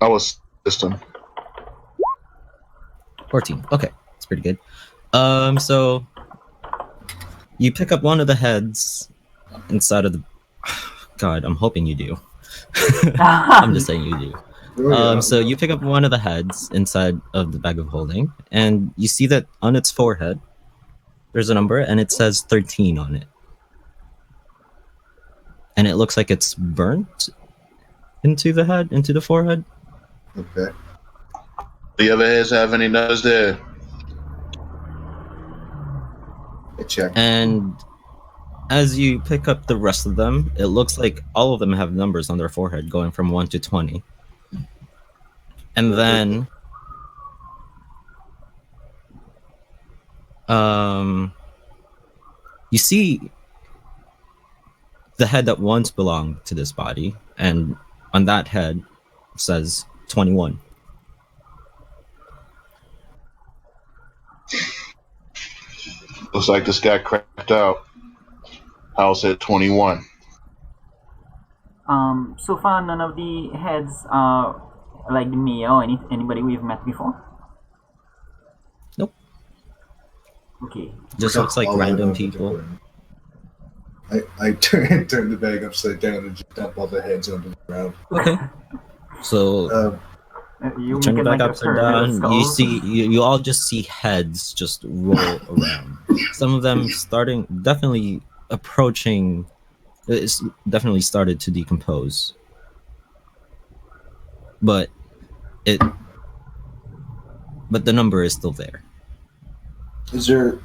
I was system. 14. Okay, that's pretty good. So you pick up one of the heads inside of the. God, I'm hoping you do. I'm just saying you do. Oh, yeah. So you pick up one of the heads inside of the bag of holding, and you see that on its forehead, there's a number, and it says 13 on it. And it looks like it's burnt into the head, into the forehead. Okay. The other heads have any numbers there? I check. And as you pick up the rest of them, it looks like all of them have numbers on their forehead going from 1 to 20. And then you see the head that once belonged to this body, and on that head says 21. Looks like this guy cracked out. House at 21. So far, none of the heads are like the mayor or anybody we've met before. Nope. Okay. Just looks like All I random know is people. I turn the bag upside down and just dump all the heads onto the ground. Okay. So You turn make it it back like a upside pyramid of down. You skulls. see, you all just see heads just roll around. Some of them definitely approaching. It's definitely started to decompose, but the number is still there. Is there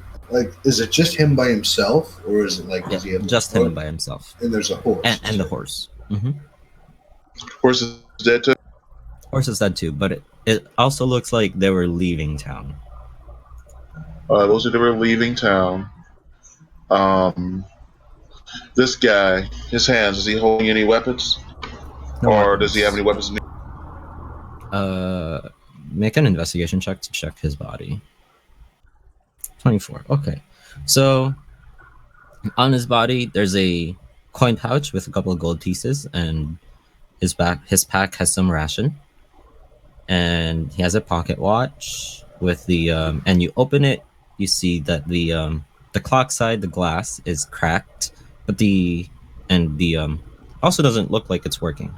is it just him by himself, or is it like Yeah, does he have just him by himself, And there's a horse and the horse. Mm-hmm. Horse is dead too. Horse is dead too, but it also looks like they were leaving town. Those are they were leaving town. This guy, his hands, is he holding any weapons? No Or weapons. does he have any weapons? Make an investigation check to check his body. 24. Okay. So on his body there's a coin pouch with a couple of gold pieces, and his pack has some ration. And he has a pocket watch with the and you open it, you see that the clock side, the glass is cracked, but the also doesn't look like it's working.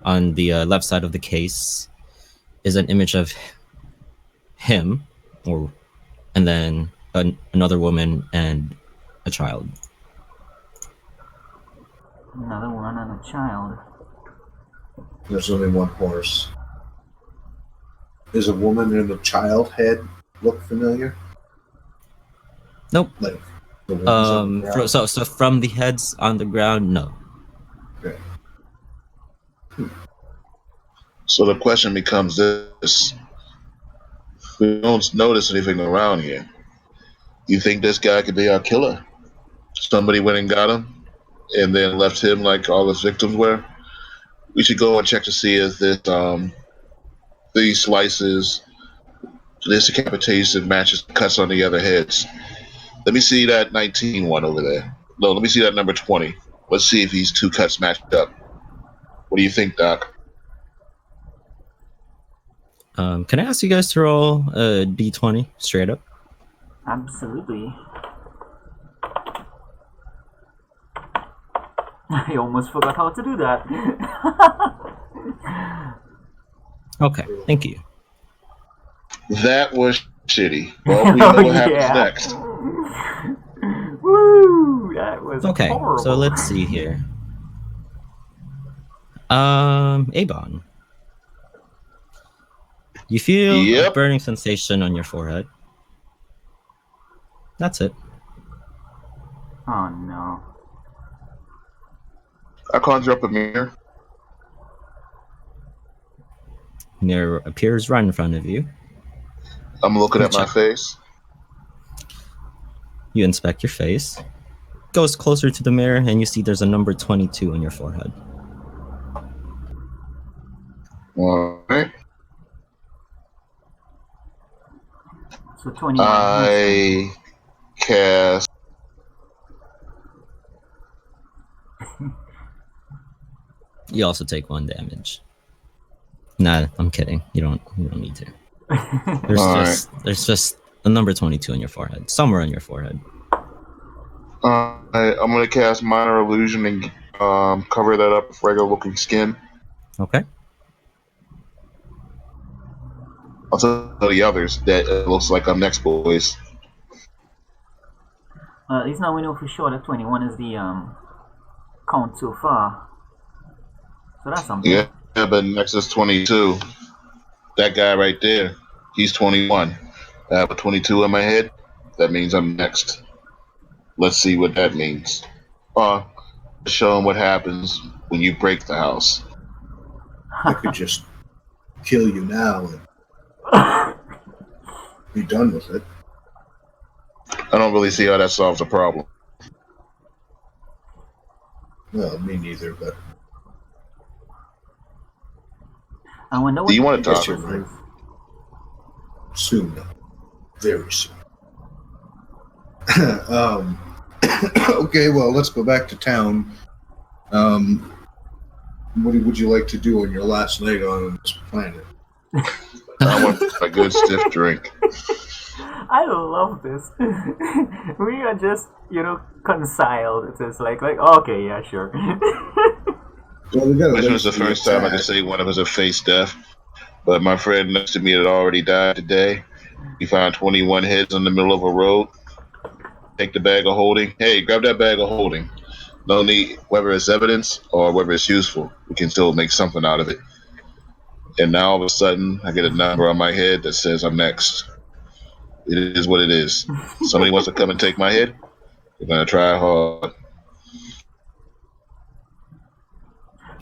On the left side of the case is an image of him, and then another woman and a child. Another one and a child. There's only one horse. Is a woman and a child head look familiar? Nope. Like the ones on the ground? So from the heads on the ground, no. Okay. So the question becomes this: we don't notice anything around here. You think this guy could be our killer? Somebody went and got him, and then left him like all his victims were. We should go and check to see if this these slices, this decapitation matches cuts on the other heads. Let me see that 19 one over there. No, let me see that number 20. Let's see if these two cuts matched up. What do you think, Doc? Can I ask you guys to roll a d20 straight up? Absolutely. I almost forgot how to do that. Okay, thank you. That was shitty. Well, we know what happens Yeah. next. Woo! That was Okay, horrible. so let's see here. Avon. You feel a Yep. burning sensation on your forehead. That's it. Oh no. I conjure up a mirror. Mirror appears right in front of you. I'm looking at my Check. face. You inspect your face. Goes closer to the mirror, and you see there's a number 22 on your forehead. All right. So 21. I cast You also take 1 damage. Nah, I'm kidding. You don't need to. There's Alright. just a number 22 on your forehead. Somewhere on your forehead. I'm gonna cast Minor Illusion and cover that up with regular looking skin. Okay. I'll tell the others that it looks like I'm next, boys. At least now we know for sure that 21 is the count so far. So that's something. Yeah, but next is 22. That guy right there, he's 21. I have a 22 in my head. That means I'm next. Let's see what that means. Show him what happens when you break the house. I could just kill you now and be done with it. I don't really see how that solves the problem. Well, me neither, but I wonder what Do you want to the talk? difference is. soon, though. Very soon. Okay, well, let's go back to town. What would you like to do on your last night on this planet? I want a good stiff drink. I love this. We are just, conciled. It's just like, okay, yeah, sure. Well, we gotta This wait was the for first time I attack. could say one of us had faced death. But my friend next to me had already died today. He found 21 heads in the middle of a road. Take the bag of holding. Hey, grab that bag of holding. No need, whether it's evidence or whether it's useful, we can still make something out of it. And now all of a sudden, I get a number on my head that says I'm next. It is what it is. Somebody wants to come and take my head. We're gonna try hard.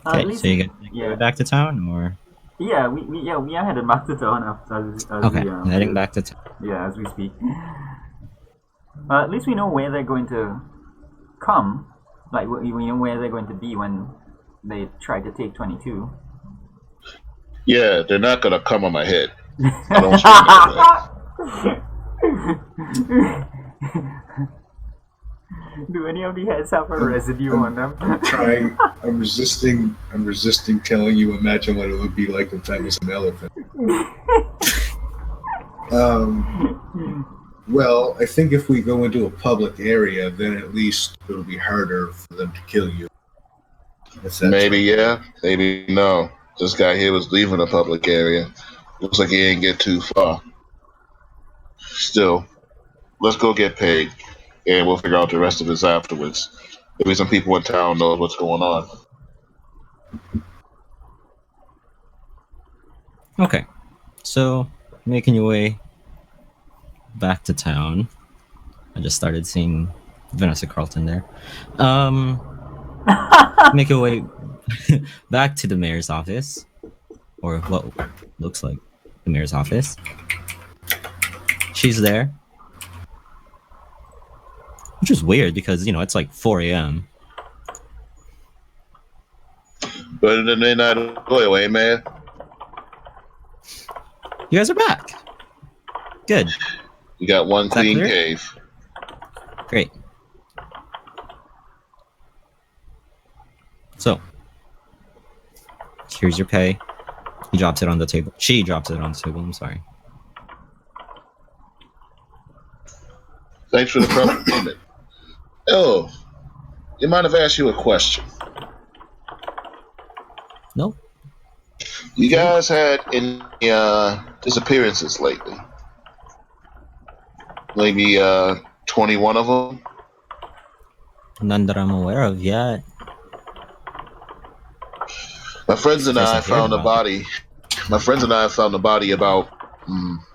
At Okay, least so you guys yeah. go back to town, or Yeah, we are headed back to town after as okay, we heading back to town. Yeah, as we speak. At least we know where they're going to come. Like we know where they're going to be when they try to take 22. Yeah, they're not gonna come on my head. I don't swing that Do any of the heads have a residue on them? I'm resisting telling you imagine what it would be like if that was an elephant. Well, I think if we go into a public area, then at least it'll be harder for them to kill you. Maybe yeah, maybe no. This guy here was leaving a public area. Looks like he ain't get too far. Still, let's go get paid, and we'll figure out the rest of this afterwards. Maybe some people in town know what's going on. Okay, so making your way back to town. I just started seeing Vanessa Carlton there. Make your way back to the mayor's office, or what looks like the mayor's office. She's there, which is weird because it's like 4 a.m. But in the midnight oil, eh, man? You guys are back. Good, You got one that clean clear? cave. great. So here's your pay. He drops it on the table. She drops it on the table. I'm sorry. Thanks for the prompt payment. Oh, you mind if I ask you a question? Nope. You guys had any disappearances lately? Maybe 21 of them? None that I'm aware of yet. My friends and I First I've heard found a about body. My friends and I found a body about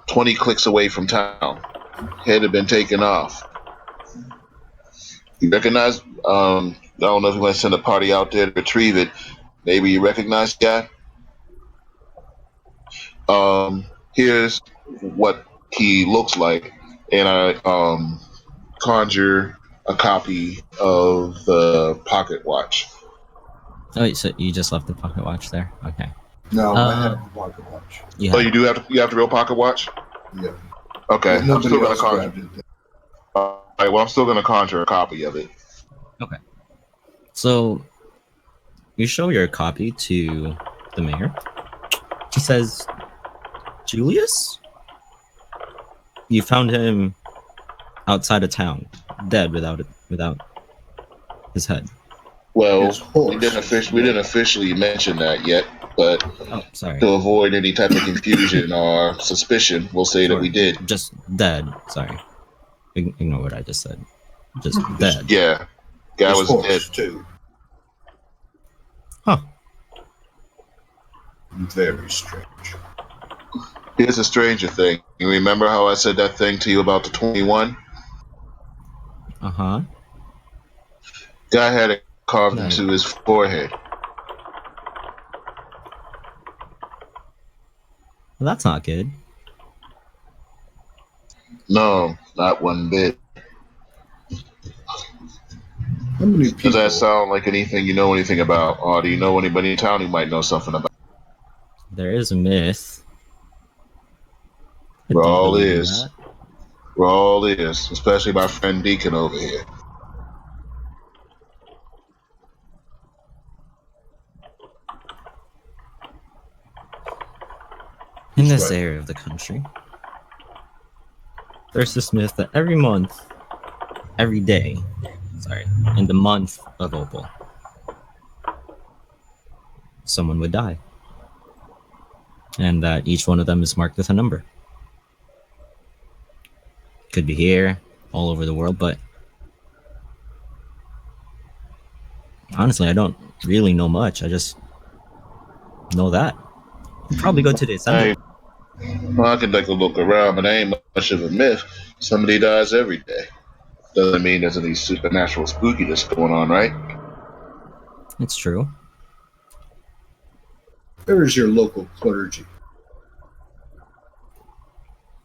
20 clicks away from town. Head had been taken off. You recognize? I don't know if you want to send a party out there to retrieve it. Maybe you recognize the guy. Here's what he looks like, and I conjure a copy of the pocket watch. Oh, wait, so you just left the pocket watch there? Okay. No, I have the pocket watch. You Oh, have- you have the real pocket watch? Yeah. Okay, I'm Nobody still gonna else conjure. grabbed it. All right, well, I'm still gonna conjure a copy of it. So You show your copy to the mayor. He says, Julius? You found him outside of town, dead without his head. Well, His horse we didn't officially mention that yet, but Oh, sorry. to avoid any type of confusion or suspicion, we'll say that Sure. we did. Just dead. Sorry. Ignore what I just said. Just dead. Yeah, guy His was horse, dead. too. Huh. Very strange. Here's a stranger thing. You remember how I said that thing to you about the 21? Uh-huh. Guy had it carved No. into his forehead. Well, that's not good. No, not one bit. How many Does people? that sound like anything you know anything about? Or do you know anybody in town who might know something about? There is a myth. I We're do all believe in is. that. We're all is, especially my friend Deacon over here. In this Right. area of the country, there's this myth that every month, in the month of Opal, someone would die. And that each one of them is marked with a number. Could be here, all over the world, but honestly, I don't really know much. I just know that. Probably go to the assembly. Well, I can take a look around, but it ain't much of a myth. Somebody dies every day. Doesn't mean there's any supernatural spookiness going on, right? It's true. Where is your local clergy?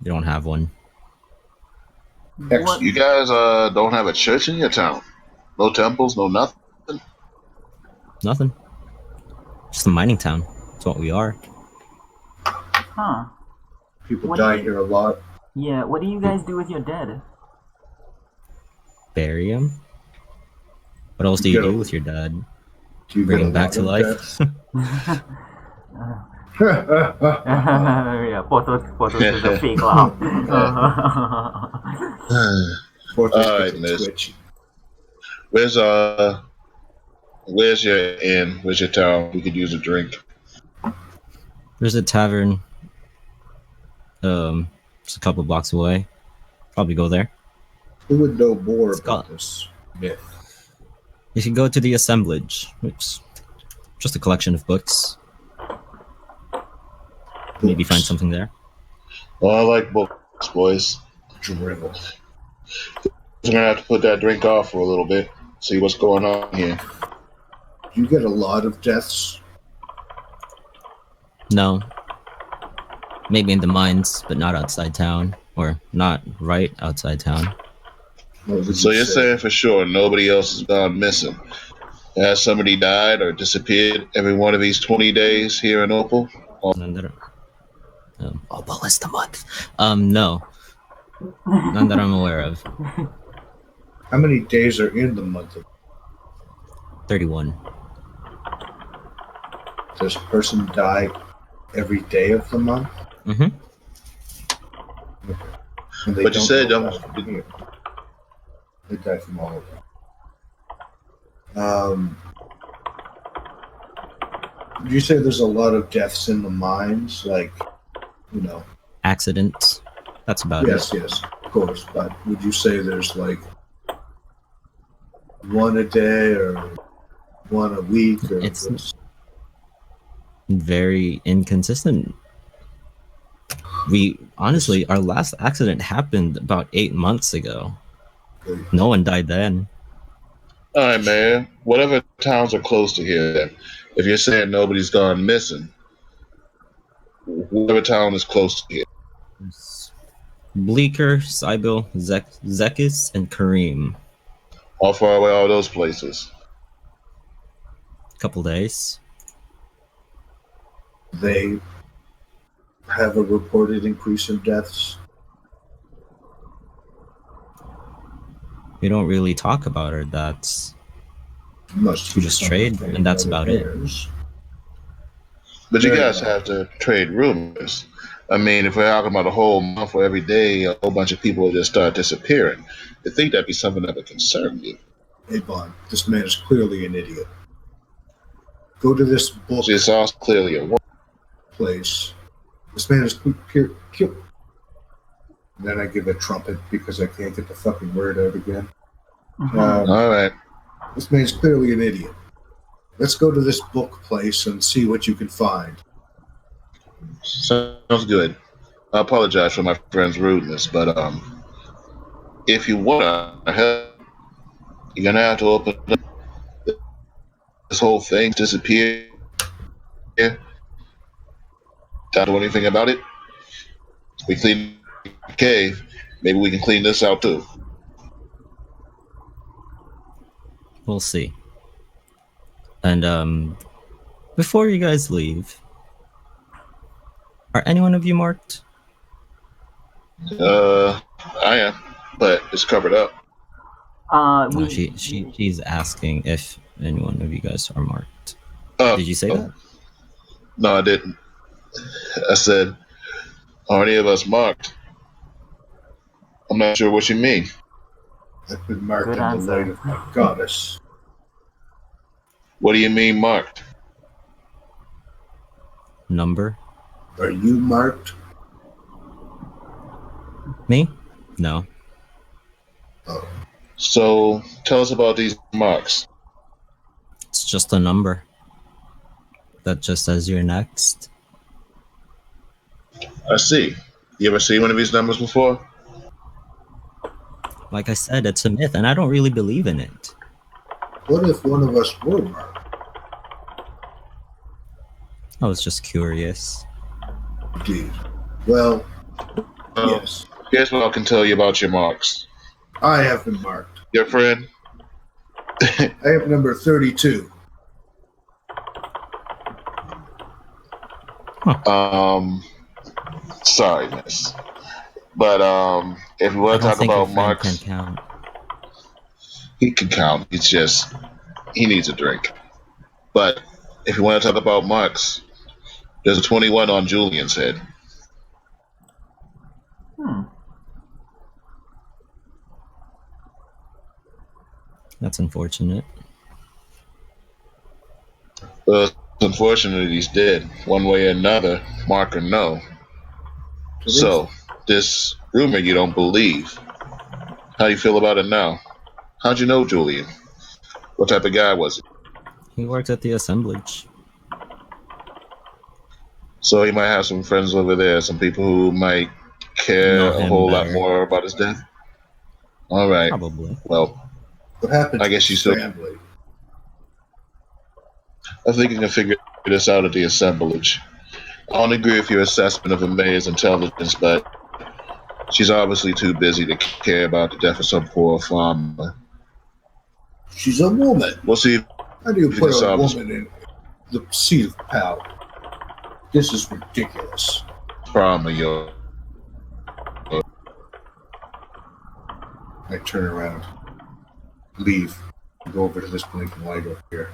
You don't have one. What? You guys don't have a church in your town? No temples, no nothing? Nothing. Just a mining town. That's what we are. Huh? People What die do you- here a lot. Yeah. What do you guys do with your dead? Bury him. What else do you do with your dad? Do you Bring get him a back lot to of life? deaths? Yeah, photos is a fake laugh. Porthos All gets right, a miss. twitch. Where's your inn? Where's your town? We could use a drink. There's a tavern. Just a couple blocks away. Probably go there. Who would know more It's about got- this myth? You can go to the assemblage, which is just a collection of books. Maybe find Books. something there. Well, I like books, boys. Dribble. We're gonna have to put that drink off for a little bit. See what's going on here. Do you get a lot of deaths? No. Maybe in the mines, but not outside town. Or not right outside town. What would So you you're say? saying for sure nobody else has gone missing? Has somebody died or disappeared every one of these 20 days here in Opal? None that oh, well, it's the month. No. None that I'm aware of. How many days are in the month of 31. Does a person die every day of the month? Mm-hmm. And they But you don't said, all die from here. They die from all of them. You say there's a lot of deaths in the mines, like, you know. Accidents. That's about Yes, yes, of course. But would you say there's like one a day or one a week? Or It's- what's- it. Very inconsistent. We honestly, our last accident happened about 8 months ago. No one died then. All right, man. Whatever towns are close to here, then. If you're saying nobody's gone missing, whatever town is close to here. Bleecker, Sybil, Zekis, and Kareem. How far away are those places? Couple days. They have a reported increase in deaths. We don't really talk about our deaths. Must You just trade, and that's about it. But you Very guys well. have to trade rumors. I mean, if we're talking about a whole month or every day, a whole bunch of people will just start disappearing. I think that'd be something that would concern you. Avon, this man is clearly an idiot. Go to this book It's also clearly a place. This man is pure. Then I give a trumpet because I can't get the fucking word out again. All right. This man's clearly an idiot. Let's go to this book place and see what you can find. Sounds good. I apologize for my friend's rudeness, but if you want to help, you're gonna have to open up this whole thing, disappear. Don't do anything about it. We clean the cave. Maybe we can clean this out too. We'll see. And before you guys leave, are any one of you marked? I am, but it's covered up. No, she's asking if any one of you guys are marked. Uh, Did you say that? No, I didn't. I said, are any of us marked? I'm not sure what you mean. I've been marked Good in the answer. light of my goddess. What do you mean marked? Number? Are you marked? Me? No. Oh, So tell us about these marks. It's just a number. That just says you're next. I see. You ever seen one of these numbers before? Like I said, it's a myth, and I don't really believe in it. what if one of us were marked? I was just curious. Indeed. Well, Well, yes. Here's what I can tell you about your marks. I have been marked. Your friend, I have number 32. sorry, miss. But if we I want to don't talk think your about friend marks, can count. he can count. It's just he needs a drink. But if you want to talk about marks, there's a 21 on Julian's head. That's unfortunate. It's unfortunate he's dead, one way or another, mark or no. So, this rumor you don't believe. How do you feel about it now? How'd you know Julian? What type of guy was he? He worked at the assemblage. So he might have some friends over there, some people who might care Know a him whole lot better. more about his death. All right. Probably. Well, What happened I to guess his you still- family? I think you can figure this out at the assemblage. I don't agree with your assessment of Amaya's intelligence, but she's obviously too busy to care about the death of some poor farmer. She's a woman. We'll see. How do you You put can a solve this. woman in the seat of power? This is ridiculous. Problem of your I turn around, leave, go over to this blinking light up here.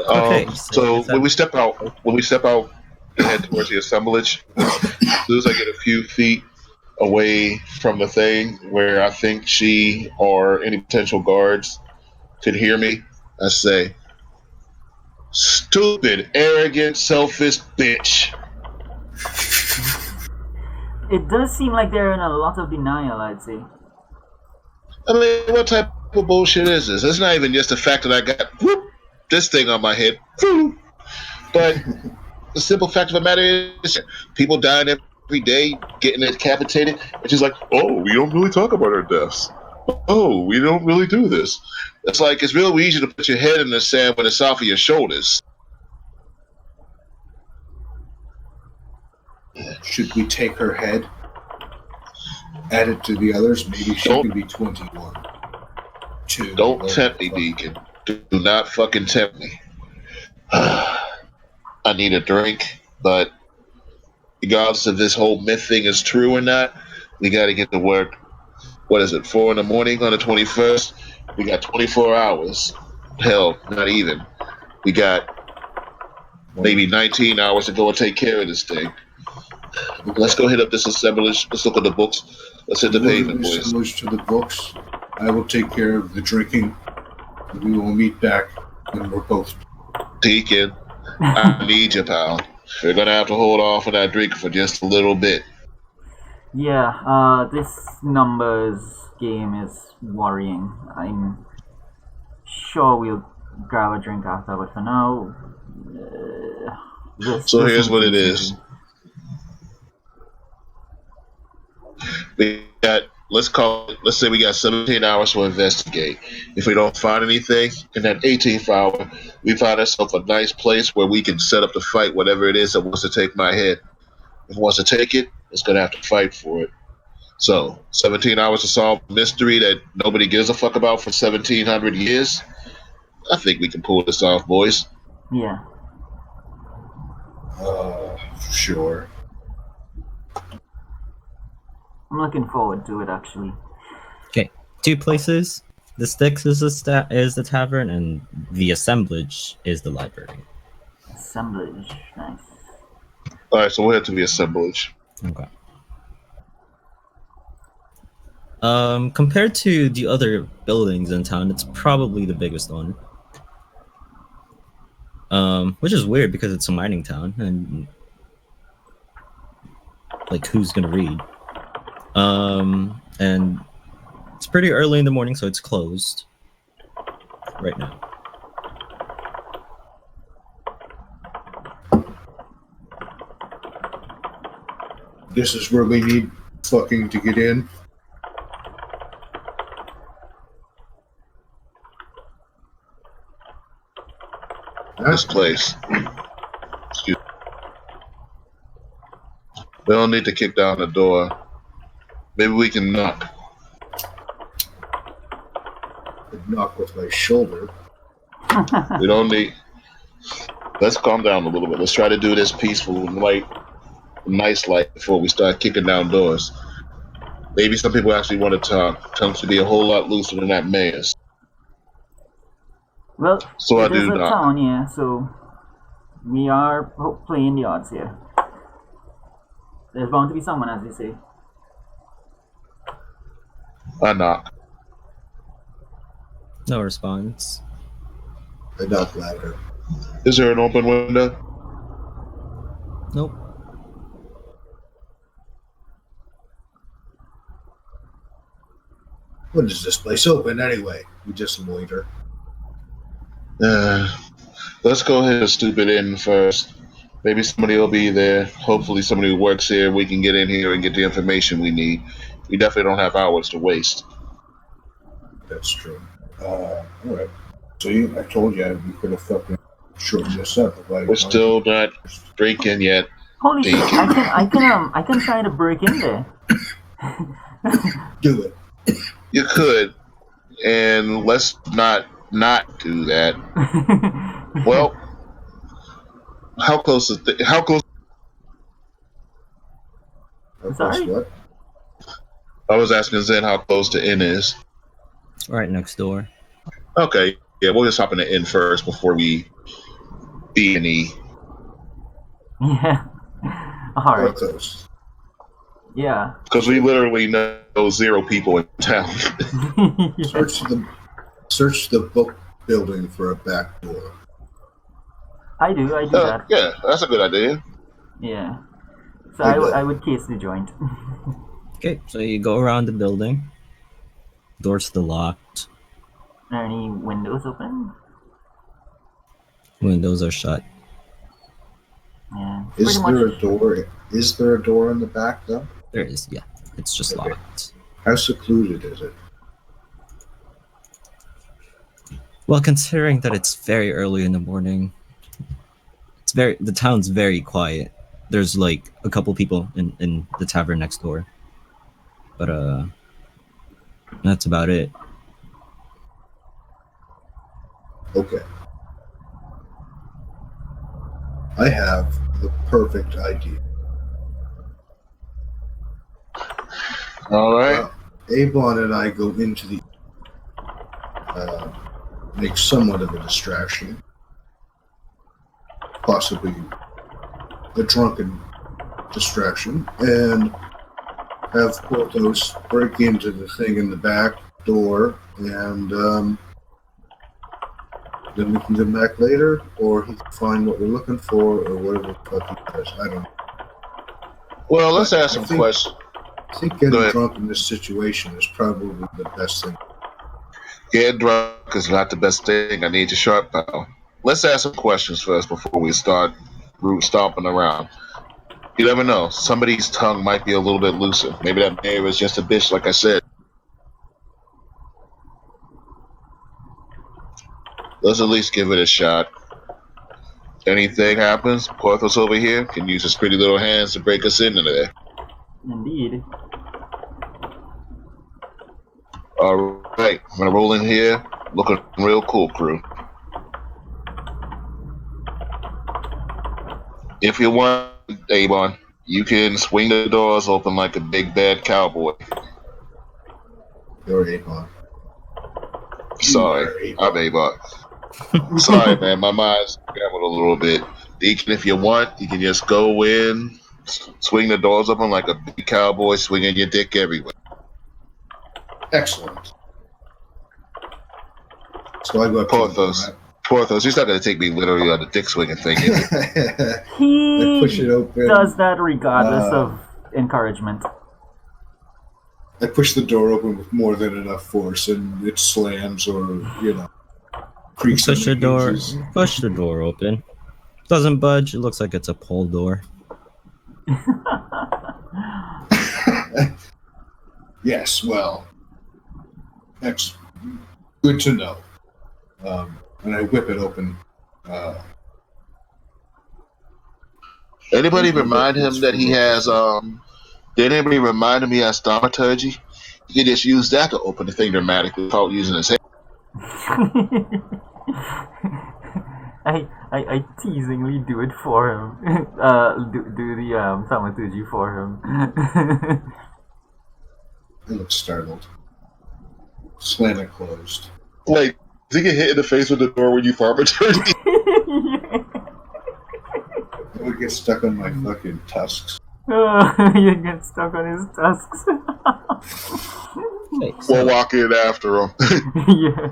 Okay, So so- when we step out and head towards the assemblage, as soon as I get a few feet away from the thing where I think she or any potential guards could hear me, I say, "Stupid, arrogant, selfish bitch." It does seem like they're in a lot of denial, I'd say. I mean, what type of bullshit is this? It's not even just the fact that I got this thing on my head, but the simple fact of the matter is, people dying every day, getting decapitated, and she's like, "Oh, we don't really talk about our deaths. Oh, we don't really do this." It's like it's real easy to put your head in the sand when it's off of your shoulders. Should we take her head? Add it to the others? Maybe she Don't- can be 21. 2. Don't tempt me, Deacon. Do not fucking tempt me. I need a drink, but regardless if this whole myth thing is true or not, we got to get to work. what is it, 4 in the morning on the 21st? We got 24 hours. Hell, not even. We got maybe 19 hours to go and take care of this thing. Let's go hit up this assemblage. Let's look at the books. Let's hit the Look at pavement, the boys. assemblage to the books. I will take care of the drinking. We will meet back when we're both. Deacon, I need you, pal. We're gonna have to hold off on that drink for just a little bit. Yeah, this numbers game is worrying. I'm sure we'll grab a drink after, but for now, So here's seems what it too is. simple. We got, let's say we got 17 hours to investigate. If we don't find anything in that 18th hour, we find ourselves a nice place where we can set up to fight whatever it is that wants to take my head. If it wants to take it, it's gonna have to fight for it. So 17 hours to solve a mystery that nobody gives a fuck about for 1700 years. I think we can pull this off, boys. Yeah. Sure. I'm looking forward to it, actually. Okay, 2 places. The Sticks is the tavern, and the assemblage is the library. Assemblage. Nice. Alright, so we'll head to the assemblage. Okay. Compared to the other buildings in town, it's probably the biggest one. Which is weird because it's a mining town, and like, who's gonna read? And it's pretty early in the morning, so it's closed right now. This is where we need fucking to get in. This place. Excuse me. We don't need to kick down the door. Maybe we can knock. I'd knock with my shoulder. We don't need. Let's calm down a little bit. Let's try to do this peaceful, nice light before we start kicking down doors. Maybe some people actually want to talk. Tends to be a whole lot looser than that mayor's. Well, So I it is do a not. town, yeah, so we are playing the odds here. There's bound to be someone, as you say. I knock. No response. I knock louder. Is there an open window? Nope. When is this place open anyway? We just loiter. Let's go ahead and stoop it in first. Maybe somebody will be there. Hopefully somebody who works here, we can get in here and get the information we need. We definitely don't have hours to waste. That's true. Alright. So I told you we could have fucking shortened this up. We're still not drinking yet. Holy shit! I can try to break in there. Do it. You could, and let's not do that. Well, how close is how close? Sorry? What? I was asking Zen how close the inn is. Right next door. Okay, yeah, we'll just hop in the inn first before we B&E. Yeah. How Alright. close? Yeah. Because we literally know 0 people in town. Search the book building for a back door. I do that. Yeah, that's a good idea. Yeah. So I do. I would case the joint. Okay, so you go around the building. Doors still locked. Are any windows open? Windows are shut. Yeah. Is Pretty there much. a door? Is there a door in the back though? There is, yeah. It's just Okay. locked. How secluded is it? Well, considering that it's very early in the morning, the town's very quiet. There's like a couple people in the tavern next door. But that's about it. Okay. I have the perfect idea. All right. Avon and I go into the make somewhat of a distraction, possibly a drunken distraction, and have Porthos break into the thing in the back door, and then we can come back later, or he can find what we're looking for, or whatever the fuck he does. I don't know. Well, let's ask I some think- questions. I think Go getting ahead. drunk in this situation is probably the best thing. Getting drunk is not the best thing. I need your sharp pal. Let's ask some questions first before we start root stomping around. You never know. Somebody's tongue might be a little bit looser. Maybe that mayor is just a bitch, like I said. Let's at least give it a shot. Anything happens, Porthos over here can use his pretty little hands to break us into there. Indeed. Alright, I'm gonna roll in here, looking real cool, crew. If you want, Avon, you can swing the doors open like a big bad cowboy. You're Avon. Sorry, I'm Avon. Sorry, man, my mind's scrambled a little bit. Deacon, if you want, you can just go in, swing the doors open like a big cowboy, swinging your dick everywhere. Excellent. So I go up Porthos. Porthos, he's not gonna take me literally on the dick swinging thing. Is he? to the I He push it open. does that regardless Uh, of encouragement. I push the door open with more than enough force, and it slams or, creaks. Push on the door. hinges. Push the door open. Doesn't budge. It looks like it's a pole door. Yes, well, that's good to know. And I whip it open. Anybody remind him that he has did anybody remind him he has thaumaturgy? He could just use that to open the thing dramatically without using his head. I teasingly do it for him. Do the thaumaturgy for him. I look startled. Slam it closed. Like, does he get hit in the face with the door when you thaumaturgy? I would get stuck on my fucking tusks. You get stuck on his tusks. Okay, We'll so walk in after him. Yeah.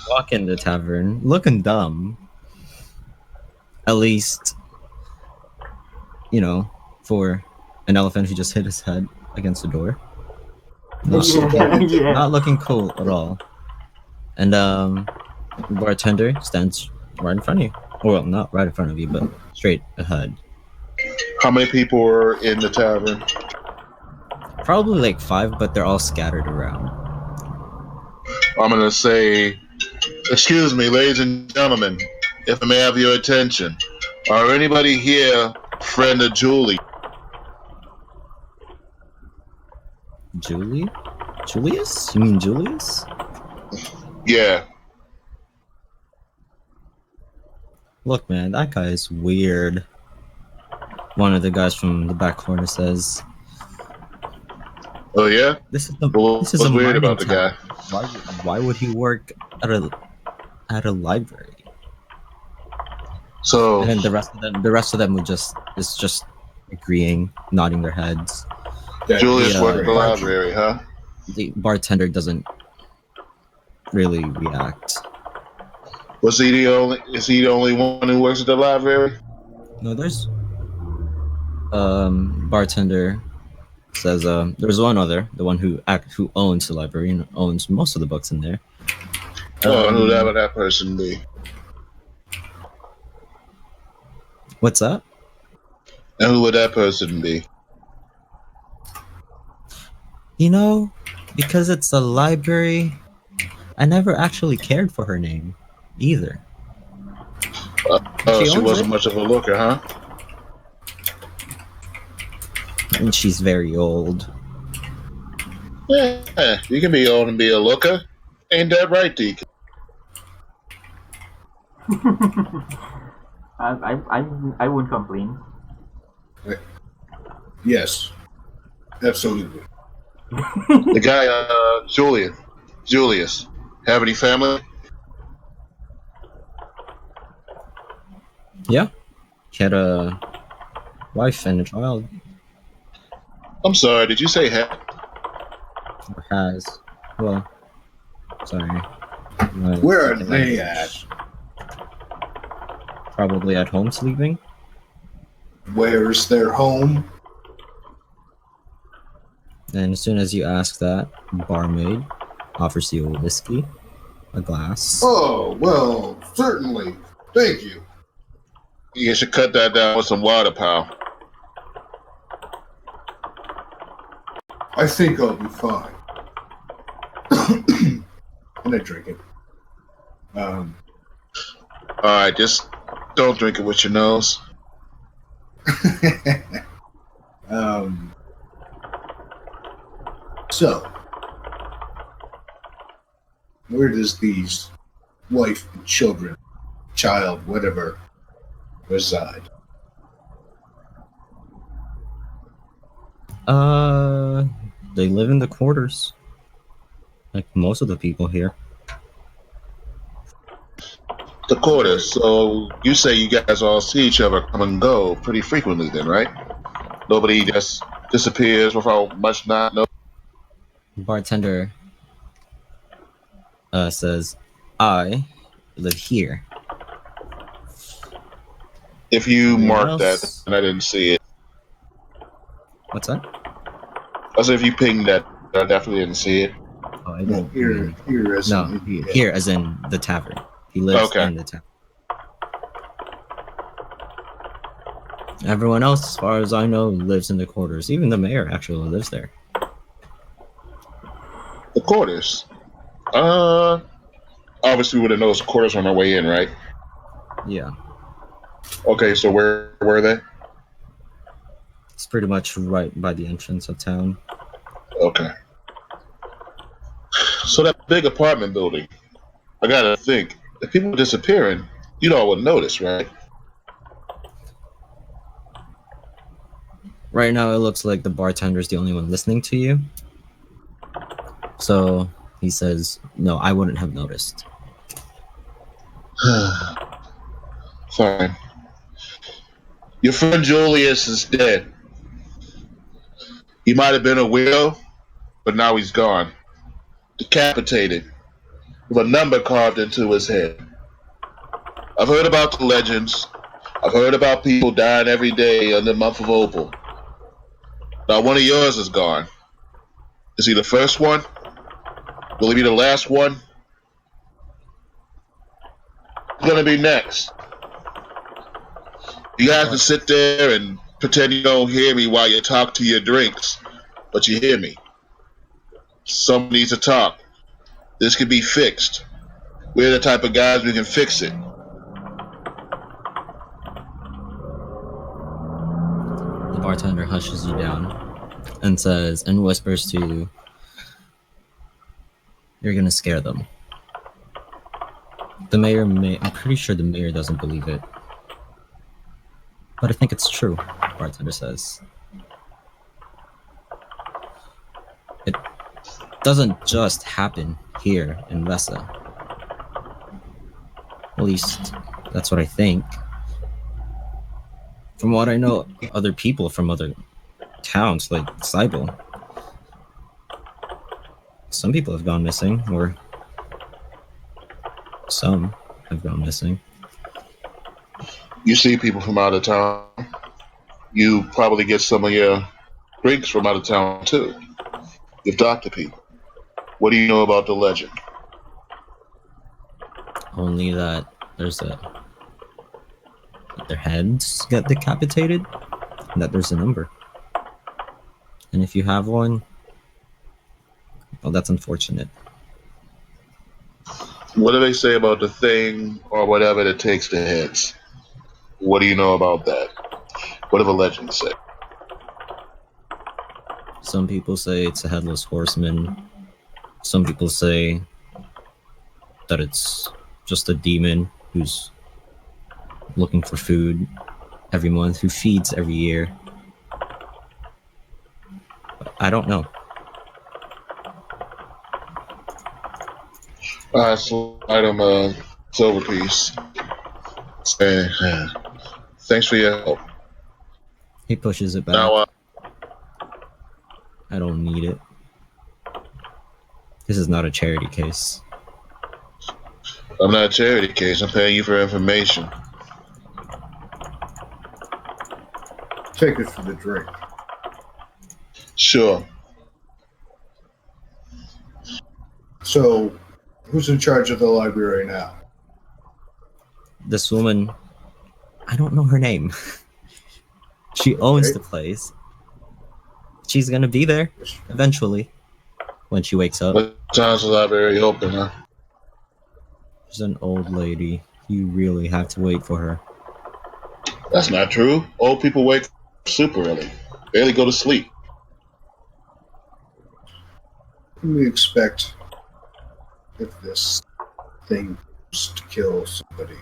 walk in the tavern, looking dumb. At least, for an elephant who just hit his head against the door. Not, Yeah. not looking cool at all. And the bartender stands right in front of you. Well, not right in front of you, but straight ahead. How many people are in the tavern? Probably like 5, but they're all scattered around. I'm gonna say, excuse me, ladies and gentlemen, if I may have your attention. Are anybody here friend of Julie? Julie? Julius? You mean Julius? Yeah. Look, man, that guy is weird. One of the guys from the back corner says, Oh yeah? "This is the Well, this is what's a weird mining about the town. guy? Why would he work at a library?" So And then the rest of them would just agreeing, nodding their heads. Julius Yeah. worked at the library, huh? The bartender doesn't really react. Is he the only one who works at the library? No, there's bartender says there's one other, the one who owns the library and owns most of the books in there. Whoever that person be. What's that? And who would that person be? Because it's a library, I never actually cared for her name either. Oh, She she owns wasn't it. much of a looker, huh? And she's very old. Yeah, you can be old and be a looker. Ain't that right, Deacon? I wouldn't complain. Yes, absolutely. The guy, Julius. Have any family? Yeah, he had a wife and a child, I'm sorry, did you say or has. Well, sorry. My Where are second they language. Probably at home sleeping. Where's their home? And as soon as you ask that, barmaid offers you a whiskey, a glass. Oh, well, certainly. Thank you. You should cut that down with some water, pal. I think I'll be fine. And I drink it. Alright, just don't drink it with your nose. um, so, where does these wife and children, child, whatever, reside? They live in the quarters, like most of the people here. The quarters. So you say you guys all see each other come and go pretty frequently, then, right? Nobody just disappears without much not know. Bartender says, "I live here." If you Anyone marked that else? and I didn't see it, What's that? I said if you pinged that, I definitely didn't see it. Oh, I No, didn't. here as No, in here as in the tavern. He lives Okay. in the tavern. Everyone else, as far as I know, lives in the quarters. Even the mayor actually lives there. The quarters. Obviously we would have noticed quarters on our way in, right? Yeah, Okay, so where were they? it's pretty much right by the entrance of town. Okay. So that big apartment building, I gotta think. If people are disappearing, you all would notice, right? Right now, it looks like the bartender's the only one listening to you. So he says, "No, I wouldn't have noticed." Fine. Your friend Julius is dead. He might have been a widow, but now he's gone. Decapitated, with a number carved into his head. I've heard about the legends. I've heard about people dying every day in the month of Opal. Now one of yours is gone. Is he the first one? Will he be the last one? Who's gonna be next? You guys can sit there and pretend you don't hear me while you talk to your drinks, but you hear me. Someone needs to talk. This can be fixed. We're the type of guys who can fix it. The bartender hushes you down and says, and whispers to you, "You're gonna scare them." The mayor I'm pretty sure the mayor doesn't believe it. But I think it's true, the bartender says. It doesn't just happen here in Vesa. At least, that's what I think. From what I know, other people from other towns, like Cybele, some people have gone missing, or some have gone missing. You see people from out of town. You probably get some of your drinks from out of town too. You've talked to people. What do you know about the legend? Only that their heads get decapitated, and that there's a number. And if you have one, well, that's unfortunate. What do they say about the thing or whatever that takes the heads? What do you know about that? What do the legends say? Some people say it's a headless horseman. Some people say that it's just a demon who's looking for food every month, who feeds every year. But I don't know. I slide him a silver piece. Say, thanks for your help. He pushes it back. Now, I don't need it. This is not a charity case. I'm not a charity case. I'm paying you for information. Take it for the drink. Sure. So, who's in charge of the library now? This woman, I don't know her name. She owns Okay. the place. She's gonna be there eventually when she wakes up. What time's the library open, huh? She's an old lady. You really have to wait for her. That's not true. Old people wake up super early. Barely go to sleep. What can we expect if this thing was to kill somebody?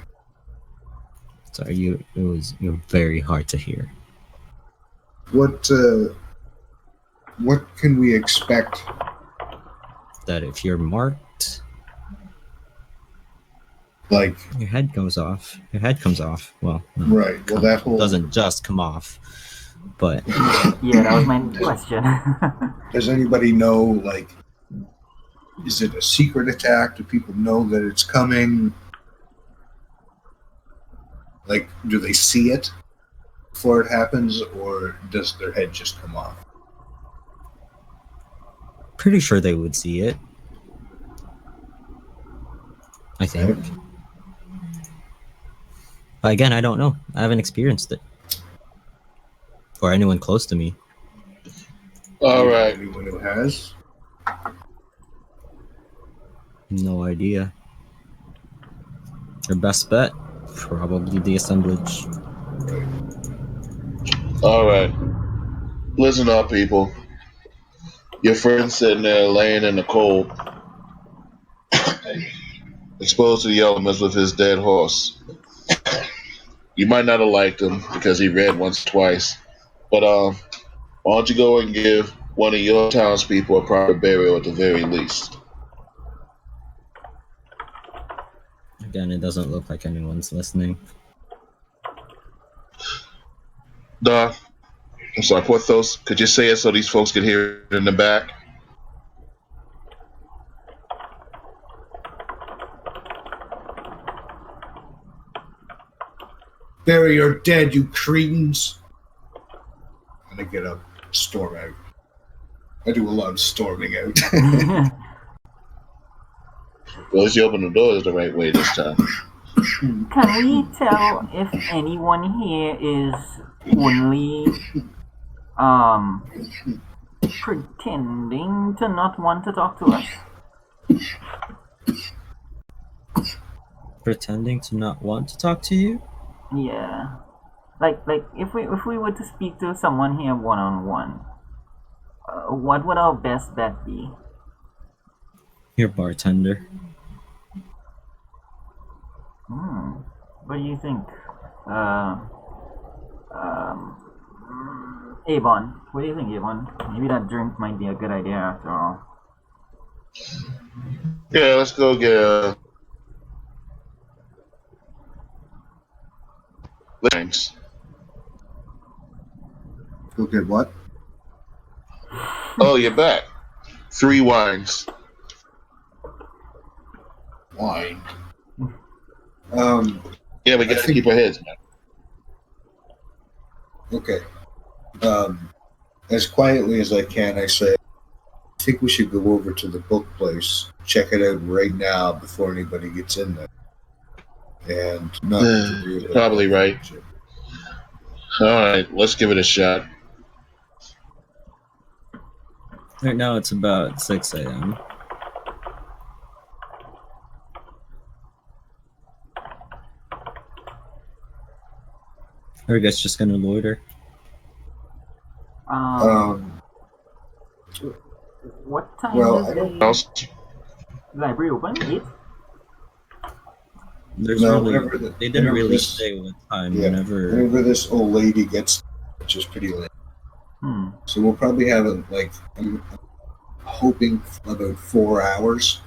Sorry, you're very hard to hear. What can we expect? That if you're marked, Like, your head goes off. Your head comes off. Well, no, right? Well, that whole doesn't just come off, but Yeah, that was my question. Does anybody know? Like, is it a secret attack? Do people know that it's coming? Like, do they see it before it happens, or does their head just come off? pretty sure they would see it. I think. But again, I don't know. I haven't experienced it. Or anyone close to me. All right. Anyone who has? No idea. Your best bet? Probably the assemblage. All right. Listen up, people. Your friend's sitting there laying in the cold, exposed to the elements with his dead horse. You might not have liked him because he read once or twice, but why don't you go and give one of your townspeople a proper burial at the very least? Again, it doesn't look like anyone's listening. Doc, I'm sorry, Porthos, could you say it so these folks can hear it in the back? Bury your dead, you cretins! And I get up, storm out. I do a lot of storming out. Well, at least you opened the doors the right way this time. Can we tell if anyone here is only pretending to not want to talk to us? Pretending to not want to talk to you? Yeah. Like if we were to speak to someone here one-on-one, what would our best bet be? Your bartender. What do you think? Avon. What do you think, Avon? Maybe that drink might be a good idea after all. Yeah, let's go get thanks. Go get what? Oh, you're back. 3 wines. Wine. Yeah, we gotta keep our heads, man. Okay. As quietly as I can, I say, I think we should go over to the book place, check it out right now before anybody gets in there. And not interview it. Probably right. Alright, let's give it a shot. Right now it's about 6 a.m. Are you guys just gonna loiter? What time well, is I don't the Else? library open? 8? There's No, really, whenever they didn't whenever really this- say what time. yeah, Whenever whenever this old lady gets, which is pretty late. So we'll probably have it like, I'm hoping about 4 hours.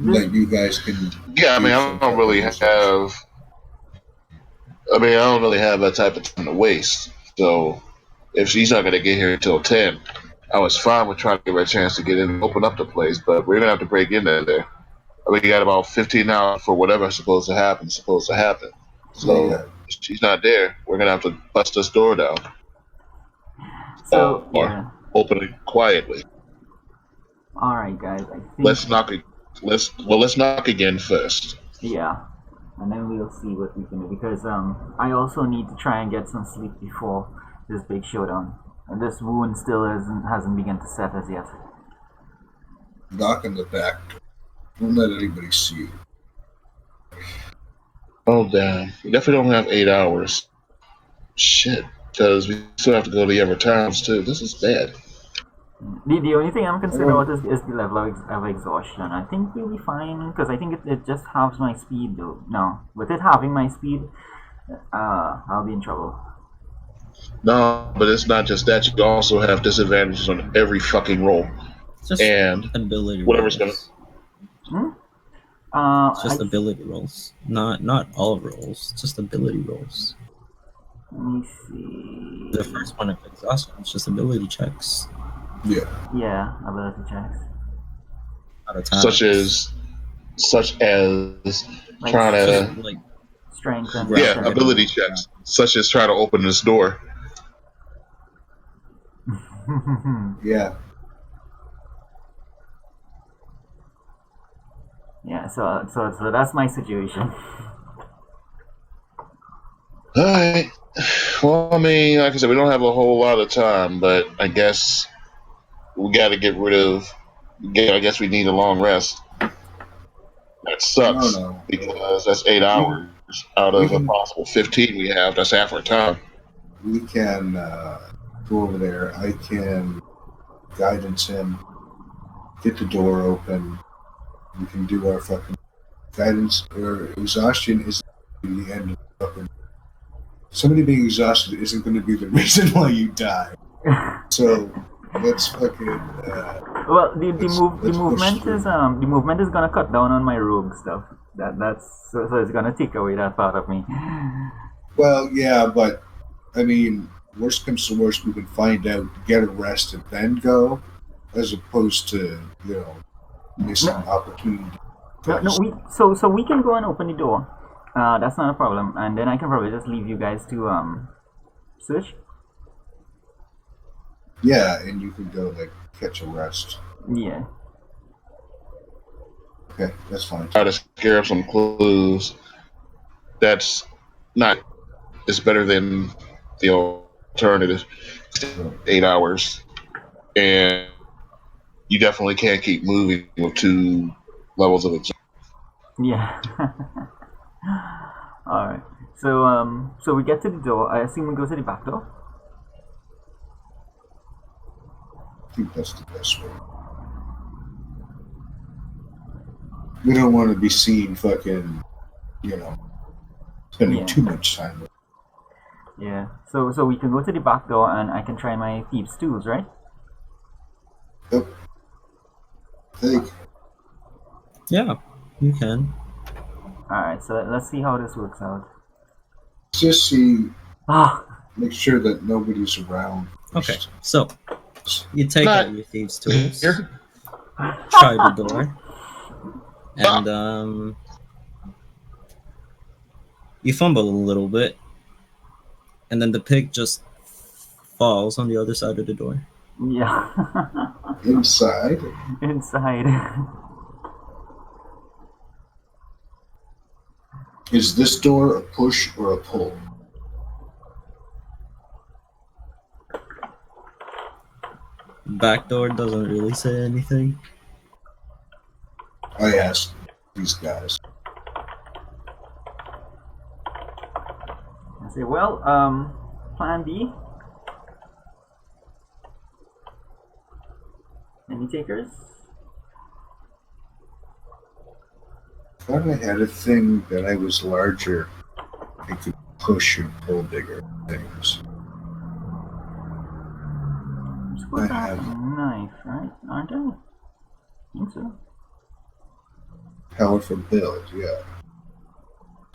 that you guys can. Yeah, I mean, do I some don't really type of have. I mean, I don't really have that type of time to waste. So, if she's not going to get here until 10, I was fine with trying to give her a chance to get in and open up the place, but we're going to have to break in there. I mean, you got about 15 hours for whatever's supposed to happen. So, Yeah. if she's not there, we're going to have to bust this door down So or yeah. open it quietly. All right, guys. I think Let's knock it. Let's knock again first. yeah, and then we'll see what we can do because I also need to try and get some sleep before this big showdown. And this wound still hasn't begun to set as yet. Knock on the back door. Don't let anybody see you. Oh damn! We definitely don't have 8 hours. Shit, because we still have to go to the other towns too. This is bad. The only thing I'm concerned about is the level of exhaustion. I think we'll be fine because I think it just halves my speed though. No, with it having my speed, I'll be in trouble. No, but it's not just that. You also have disadvantages on every fucking roll, Just and ability whatever's rolls. It's just I, ability rolls, not all rolls. Just ability rolls. let me see. The first one of exhaustion is just ability checks. Yeah. Yeah, ability checks. Out of time. such as Like trying Just to like strength and Yeah, yeah, ability checks, such as trying to open this door. Yeah. Yeah, so that's my situation. All right. Well, I mean, like I said, we don't have a whole lot of time, but I guess we got to get rid of. Yeah, I guess we need a long rest. That sucks No. because that's 8 hours out of a possible 15 we have. That's half our time. We can go over there. I can guidance him, get the door open. We can do our fucking guidance or exhaustion is the end of the fucking. Somebody being exhausted isn't going to be the reason why you die. So let's fucking. Well, the let's movement push is the movement is gonna cut down on my rogue stuff. That's so it's gonna take away that part of me. Well, yeah, but I mean, worst comes to worst, we can find out, get a rest, and then go, as opposed to missing opportunity. No, so we can go and open the door. That's not a problem, and then I can probably just leave you guys to search. Yeah, and you can go catch a rest. Yeah. Okay, that's fine. Try to scare up some clues. That's not. It's better than the alternative. 8 hours, and you definitely can't keep moving with 2 levels of exhaustion. Yeah. All right. So we get to the door. I assume we go to the back door. I think that's the best way. We don't want to be seen fucking, spending Yeah. too much time with. Yeah. So we can go to the back door, and I can try my thieves' tools, right? I think. yeah, you can. All right. So let's see how this works out. Just see, Ah. make sure that nobody's around. Okay, so you take Not out your thieves' tools, here. try the door, and you fumble a little bit, and then the pig just falls on the other side of the door. Yeah. Inside. Inside. Is this door a push or a pull? Back door doesn't really say anything. I asked these guys. I say, well, plan B. Any takers? Thought I had a thing that I was larger. I could push and pull bigger things. both I have have- knife, right? Aren't they? I think so. Powerful build, yeah.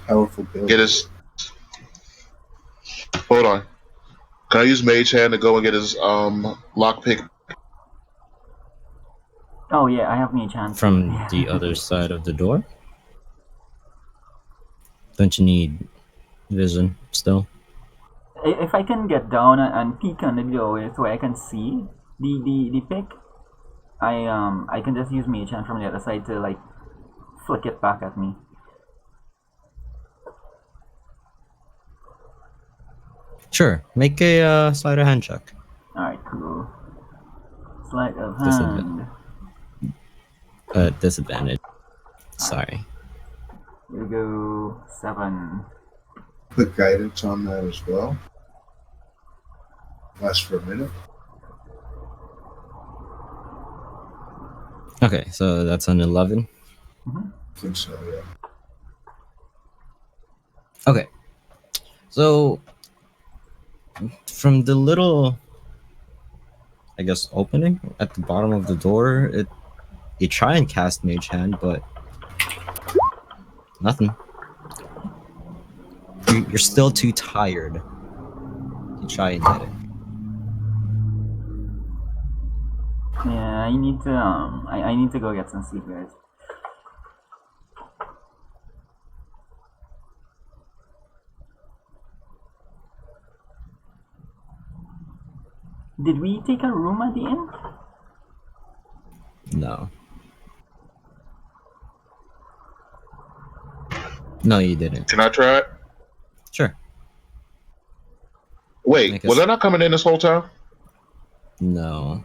Powerful build. Get his. Hold on. Can I use Mage Hand to go and get his lockpick? Oh yeah, I have mage hand. From Yeah. the other side of the door? Don't you need vision still? If I can get down and peek on the doorway so I can see the pick, I can just use mage hand from the other side to like flick it back at me. Sure. Make a sleight of hand check. Alright, cool. Sleight of Disadvantage. hand. Disadvantage. Sorry. Here we go. 7. Put guidance on that as well. Lasts for a minute. Okay, so that's an 11. I think so, yeah. Okay. So from the little, I guess, opening at the bottom of the door, you try and cast Mage Hand, but nothing. You're still too tired to try and get it. Yeah, I need to I need to go get some sleep, guys. Did we take a room at the inn? No. No, you didn't. Can I try it? Sure. Wait, Make was us- I not coming in this whole time? No.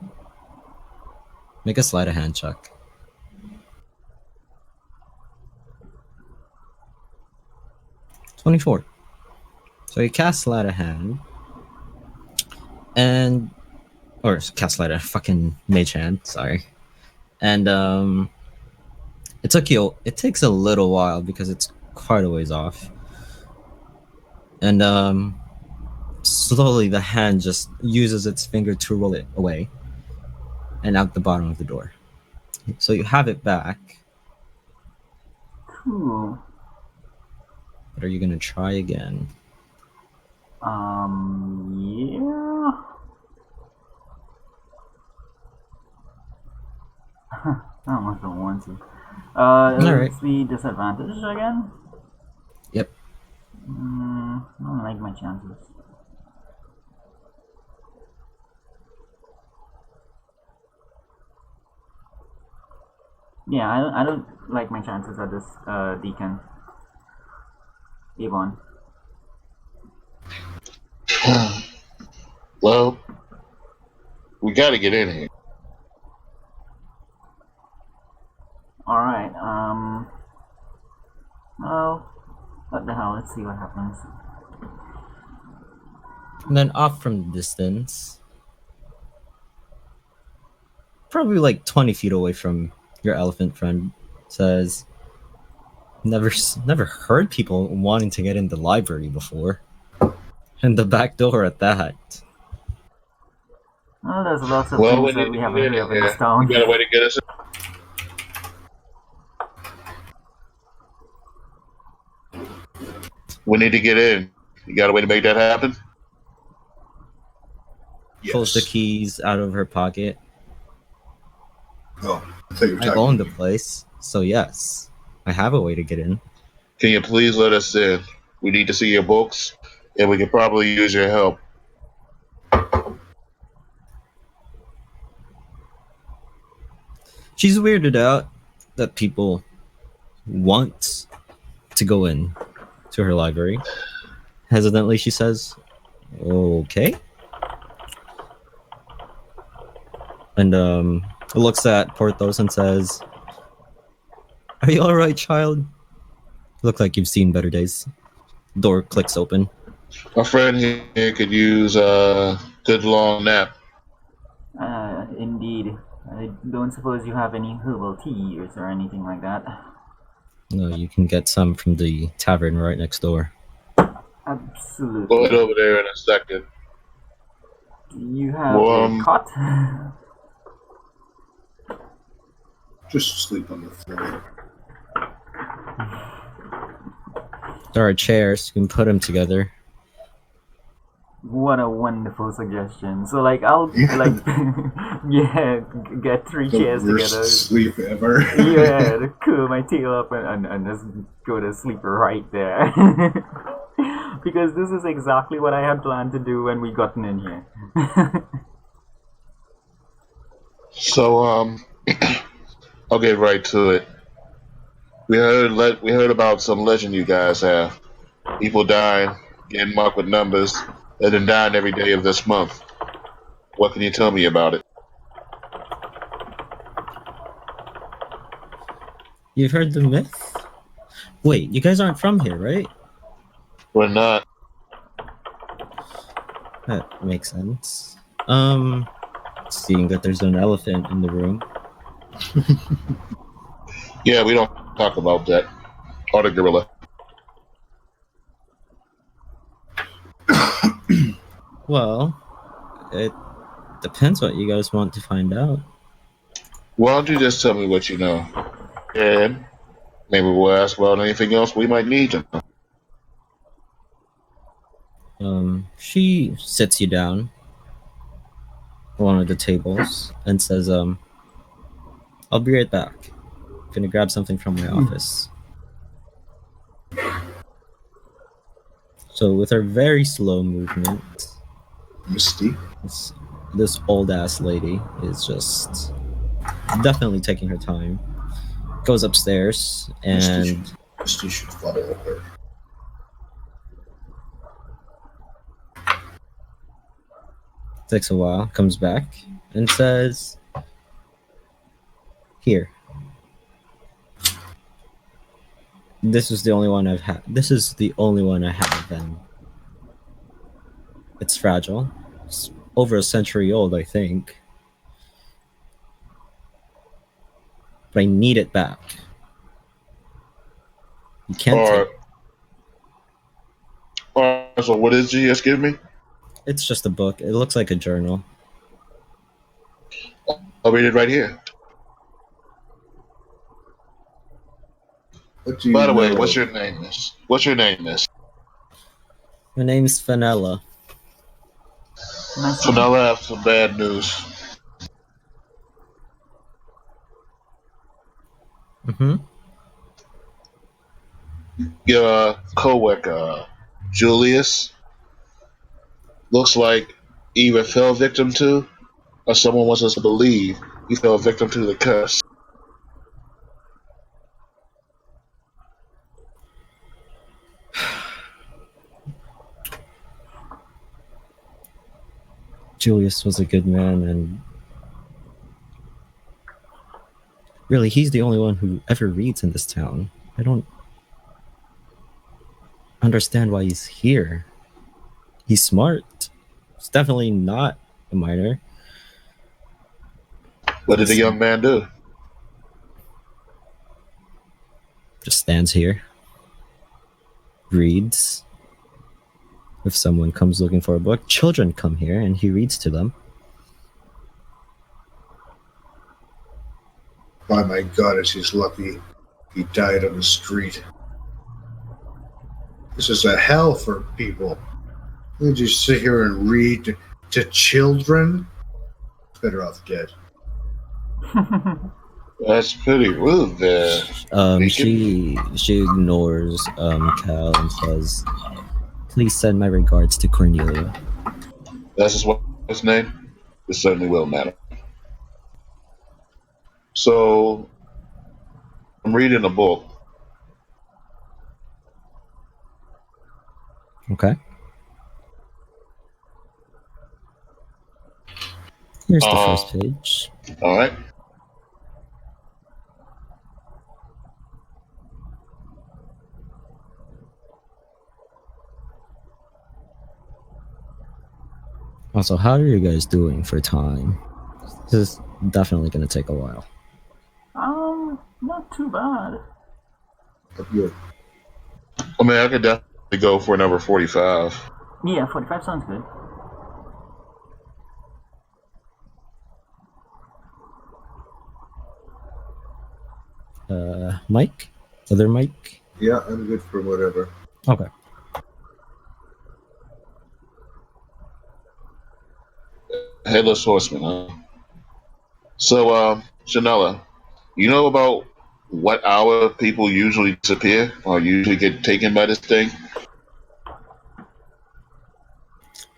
Make a sleight of hand check. 24. So you cast sleight of hand, and cast sleight of fucking mage hand. Sorry, and it takes a little while because it's quite a ways off, and slowly the hand just uses its finger to roll it away, and out the bottom of the door. So you have it back. Cool. But are you gonna try again? Yeah. I almost don't want to. Alright. It's the disadvantage again? Yep. I don't like my chances. Yeah, I don't like my chances at this deacon. Avon. Well, we got to get in here. Alright, well, what the hell, let's see what happens. And then off from the distance, probably like 20 feet away from your elephant friend, says, never heard people wanting to get in the library before. And the back door at that. Well, there's lots of Well, things we that need we to haven't get heard in of in this here. town. You got a way to get us in? We need to get in. You got a way to make that happen? Pulls the keys out of her pocket. Oh, I thought you were I talking own to the me. place, so yes, I have a way to get in. Can you please let us in? We need to see your books, and we could probably use your help. She's weirded out that people want to go in to her library. Hesitantly, she says, "Okay." And looks at Porthos and says, "Are you all right, child? Look like you've seen better days." Door clicks open. Our friend here could use a good long nap. Indeed. I don't suppose you have any herbal teas or anything like that. No, you can get some from the tavern right next door. Absolutely. Go ahead over there in a second. Do you have Well, a cot? Just sleep on the floor. There are chairs. You can put them together. What a wonderful suggestion. So like I'll yeah, get three The chairs worst together. sleep ever. Yeah, to curl my tail up and just go to sleep right there. Because this is exactly what I had planned to do when we gotten in here. so I'll get right to it. We heard about some legend you guys have. People dying, getting marked with numbers, and then dying every day of this month. What can you tell me about it? You've heard the myth? Wait, you guys aren't from here, right? We're not. That makes sense. Seeing that there's an elephant in the room. Yeah, we don't talk about that. Or the gorilla. Well, it depends what you guys want to find out. Why don't you just tell me what you know? And maybe we'll ask about anything else we might need to know. She sits you down at one of the tables and says, I'll be right back. Gonna grab something from my office. So with her very slow movement, Misty. this old ass lady is just definitely taking her time. Goes upstairs and Misty should follow her. takes a while, comes back and says, "Here. This is the only one I've had. This is the only one I have, and it's fragile. It's over a century old, I think. But I need it back. You can't take Alright, so what did you just give me? It's just a book. It looks like a journal. I'll read it right here. What do you By the way, know? what's your name, miss? What's your name, miss? My name's Vanilla. Nice So one. now I have some bad news. Mm-hmm. Your co-worker, Julius, looks like either fell victim to, or someone wants us to believe he fell victim to the curse. Julius was a good man, and really, he's the only one who ever reads in this town. I don't understand why he's here. He's smart. He's definitely not a minor. What did the young man do? Just stands here, reads. If someone comes looking for a book, children come here and he reads to them. By my goddess, he's lucky he died on the street. This is a hell for people. They just sit here and read to children. Better off dead. That's pretty rude there. She ignores Cal and says, "Please send my regards to Cornelia." That's his name? It certainly will, madam. So, I'm reading a book. Okay. Here's the first page. Alright. Also, how are you guys doing for time? This is definitely going to take a while. Not too bad. But you're I mean, I could definitely go for another 45. Yeah, 45 sounds good. Mike? Other Mike? Yeah, I'm good for whatever. Okay. Headless Horseman, huh? So, Janella, you know about what hour people usually disappear or usually get taken by this thing?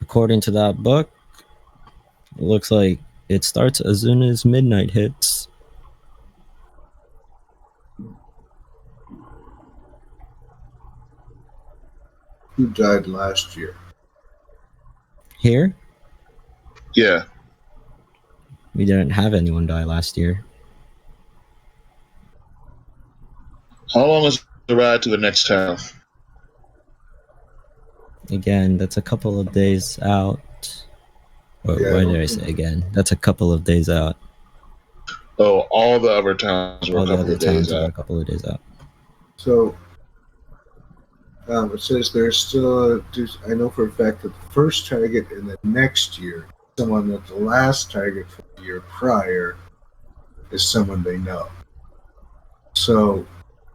According to that book, it looks like it starts as soon as midnight hits. Who died last year? Here, Yeah. we didn't have anyone die last year. How long is the ride to the next town? Again, that's a couple of days out. Yeah, Why did I say again? That's a couple of days out. Oh, all the other towns were All a the couple other of days towns are out. a couple of days out. So it says there's still. I know for a fact that the first target in the next year, someone that the last target for the year prior, is someone they know. So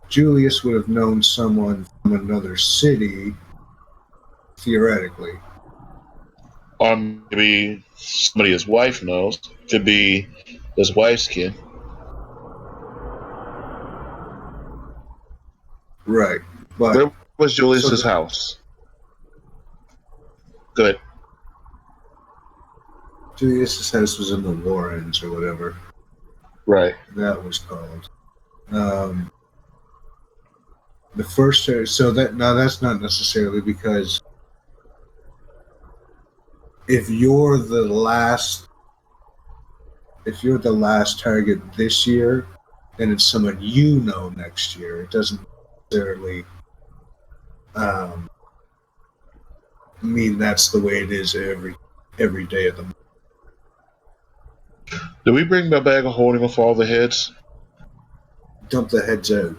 Julius would have known someone from another city, theoretically. Or maybe somebody his wife knows. Could be his wife's kid. Right. But Where was Julius's so house? Good. Julius's house was in the Warrens or whatever Right. that was called. The first so that now that's not necessarily because if you're the last target this year, then it's someone you know next year. It doesn't necessarily mean that's the way it is every day of the month. Did we bring the bag of holding with all the heads? Dump the heads out.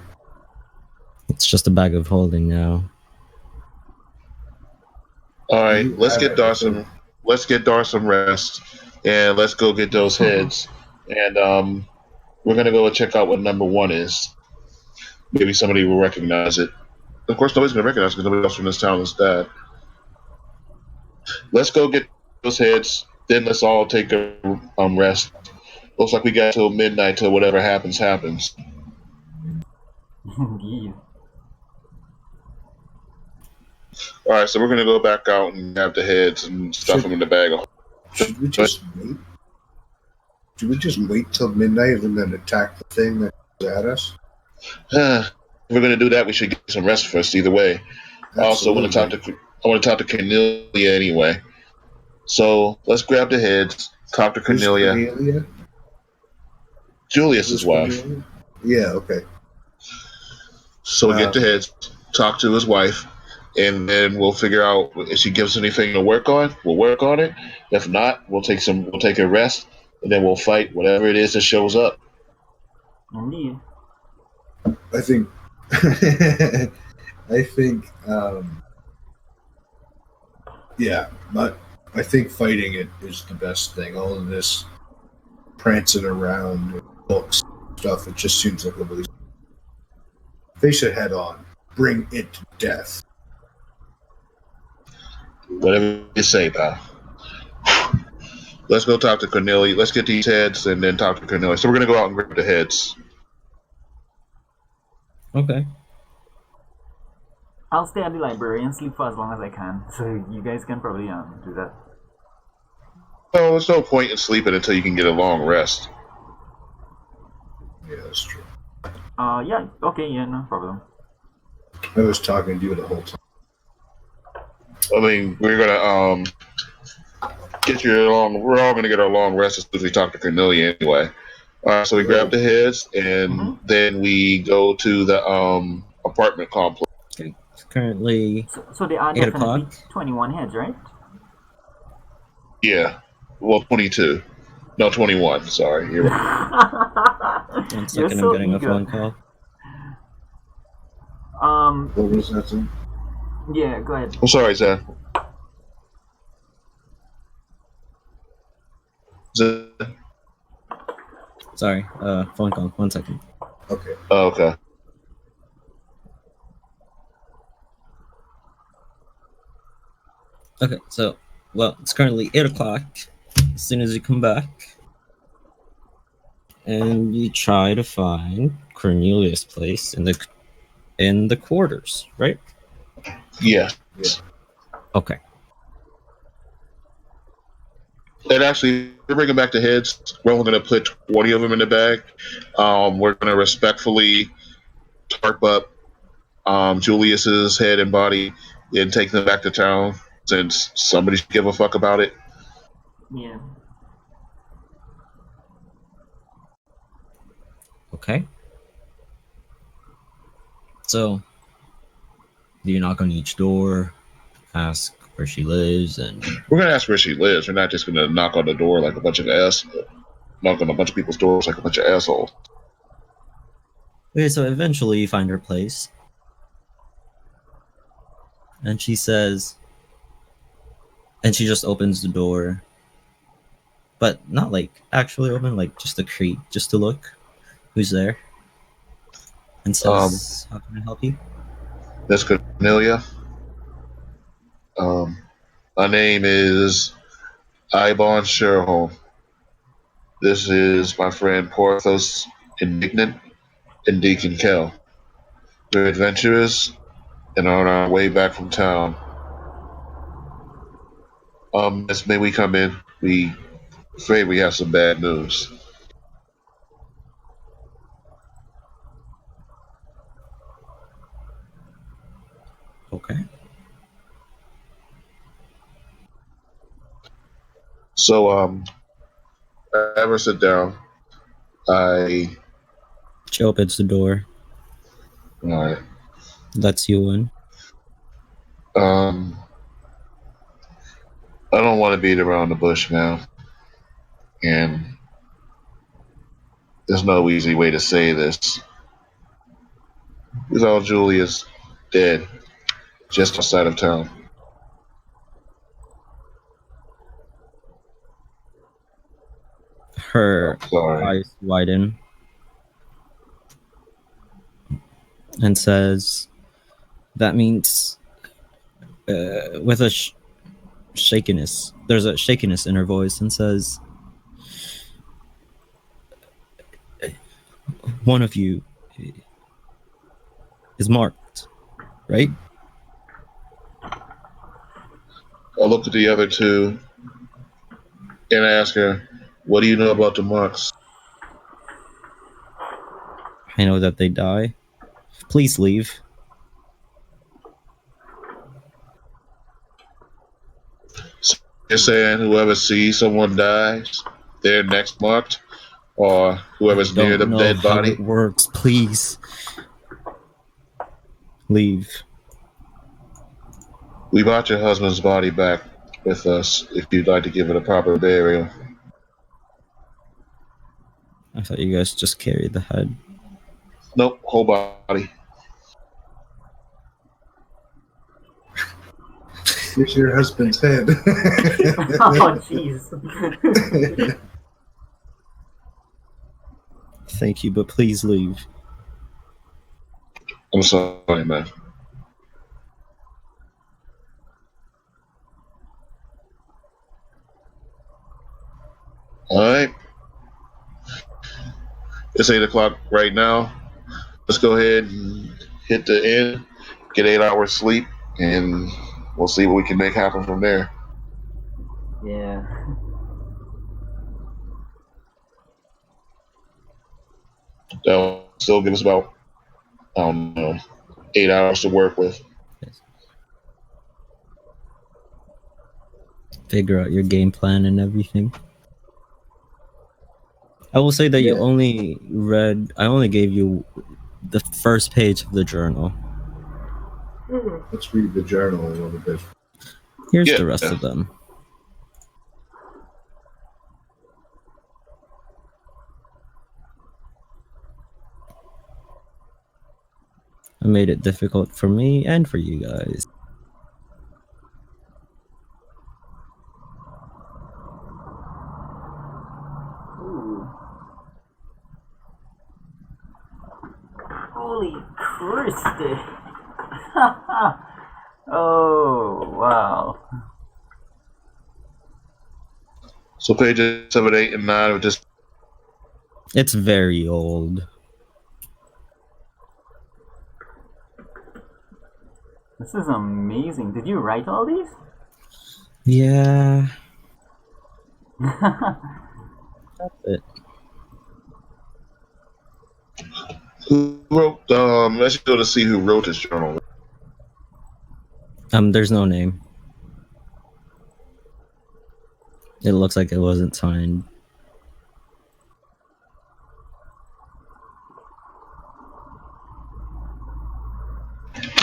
It's just a bag of holding now. All right, You let's have get Dar everything. some. Let's get Dar some rest, and let's go get those heads. And we're gonna go and check out what number one is. Maybe somebody will recognize it. Of course, nobody's gonna recognize it because nobody else from this town is dead. Let's go get those heads. Then let's all take a rest. Looks like we got till midnight till whatever happens happens. Indeed. All right, so we're gonna go back out and grab the heads and stuff them in the bag. Should we just wait? Should we just wait till midnight and then attack the thing that's at us? If we're gonna do that, we should get some rest first. Either way. I also want to talk to Cornelia anyway. So let's grab the heads, talk to Who's Cornelia, Cornelia? Julius's Who's wife. Cornelia? Yeah, okay. So we get the heads, talk to his wife, and then we'll figure out if she gives us anything to work on. We'll work on it. If not, we'll take a rest, and then we'll fight whatever it is that shows up. Indeed. I think yeah, but I think fighting it is the best thing. All of this prancing around with books stuff, it just seems like a waste. They should head on. Bring it to death. Whatever you say, pal. Let's go talk to Cornelia. Let's get these heads and then talk to Cornelia. So we're gonna go out and grab the heads. Okay. I'll stay at the library and sleep for as long as I can. So you guys can probably do that. Well, there's no point in sleeping until you can get a long rest. Yeah, that's true. Yeah. Okay. Yeah. No problem. I was talking to you the whole time. I mean, we're gonna get your long. We're all gonna get our long rest as soon as we talk to Cornelia anyway. So we grab the heads and then we go to the apartment complex. Okay. It's currently So there are 8 definitely o'clock. 21 heads, right? Yeah, well, 22. No, 21. Sorry, you're right. 1 You're second, so I'm getting eager. a phone call. What was that thing? Yeah. Go ahead. I'm sorry, Zach. Sorry, phone call. 1 second. Okay. Oh, okay. Okay, so well, it's currently 8 o'clock. As soon as you come back, and you try to find Cornelius' place in the quarters, right? Yes. Yeah. Okay. And actually, we're bringing back the heads. We're only going to put 20 of them in the bag. We're going to respectfully tarp up Julius's head and body and take them back to town since somebody should give a fuck about it. Yeah. Okay. So, do you knock on each door, ask where she lives, and We're going to ask where she lives. We're not just going to knock on the door like a bunch of knock on a bunch of people's doors like a bunch of assholes. okay, so eventually you find her place, and she says, and she just opens the door, but not like actually open, like just a creep, just to look who's there, and Um, says, "How can I help you?" Miss Cornelia. Um, my name is Ibon Sherholm. This is my friend Porthos Indignant and Deacon Kell. We're adventurers and are on our way back from town. Miss, may we come in? We afraid we have some bad news. Okay. So, ever sit down. I, She opens the door, uh, lets you in. um, I don't want to beat around the bush, man. And there's no easy way to say this. Because all Julia's dead, just outside of town. Her I'm sorry. eyes widen and says, "That means," with a shakiness. There's a shakiness in her voice, and says, "One of you is marked, right?" I looked at the other two and asked her, "What do you know about the marks?" I know that they die. Please leave. So you're saying whoever sees someone dies, they're next marked, or I whoever's near don't the know dead how it body? works. Please leave. We brought your husband's body back with us if you'd like to give it a proper burial. I thought you guys just carried the head. Nope, whole body. Here's your husband's head. Oh, jeez. Thank you, but please leave. I'm sorry, man. All right, it's 8 o'clock right now. Let's go ahead and hit the inn, get 8 hours sleep, and we'll see what we can make happen from there. Yeah. That'll still give us about, I don't know, 8 hours to work with. Yes. Figure out your game plan and everything. I will say that you Yeah. only read. I only gave you the first page of the journal. Let's read the journal a little bit. Here's Yeah. the rest of them. I made it difficult for me and for you guys. Ooh. Holy Christy! Oh, wow. So pages 7, 8, and 9 are just It's very old. This is amazing. Did you write all these? Yeah, that's it. who wrote. Let's go to see who wrote this journal. There's no name. It looks like it wasn't signed.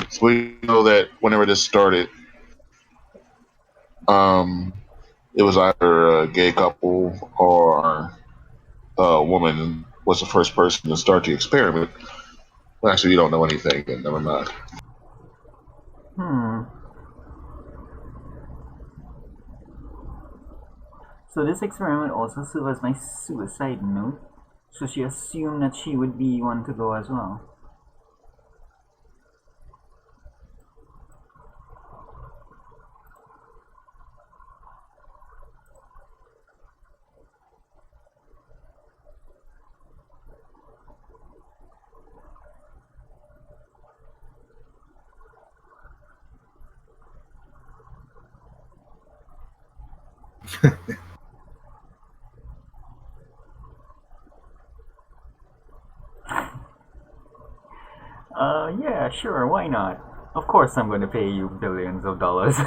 So we know that whenever this started, it was either a gay couple or a woman was the first person to start the experiment. Well, actually, you don't know anything, then never mind. So this experiment also served as my suicide note. So she assumed that she would be one to go as well. Yeah, sure, why not? Of course I'm going to pay you billions of dollars.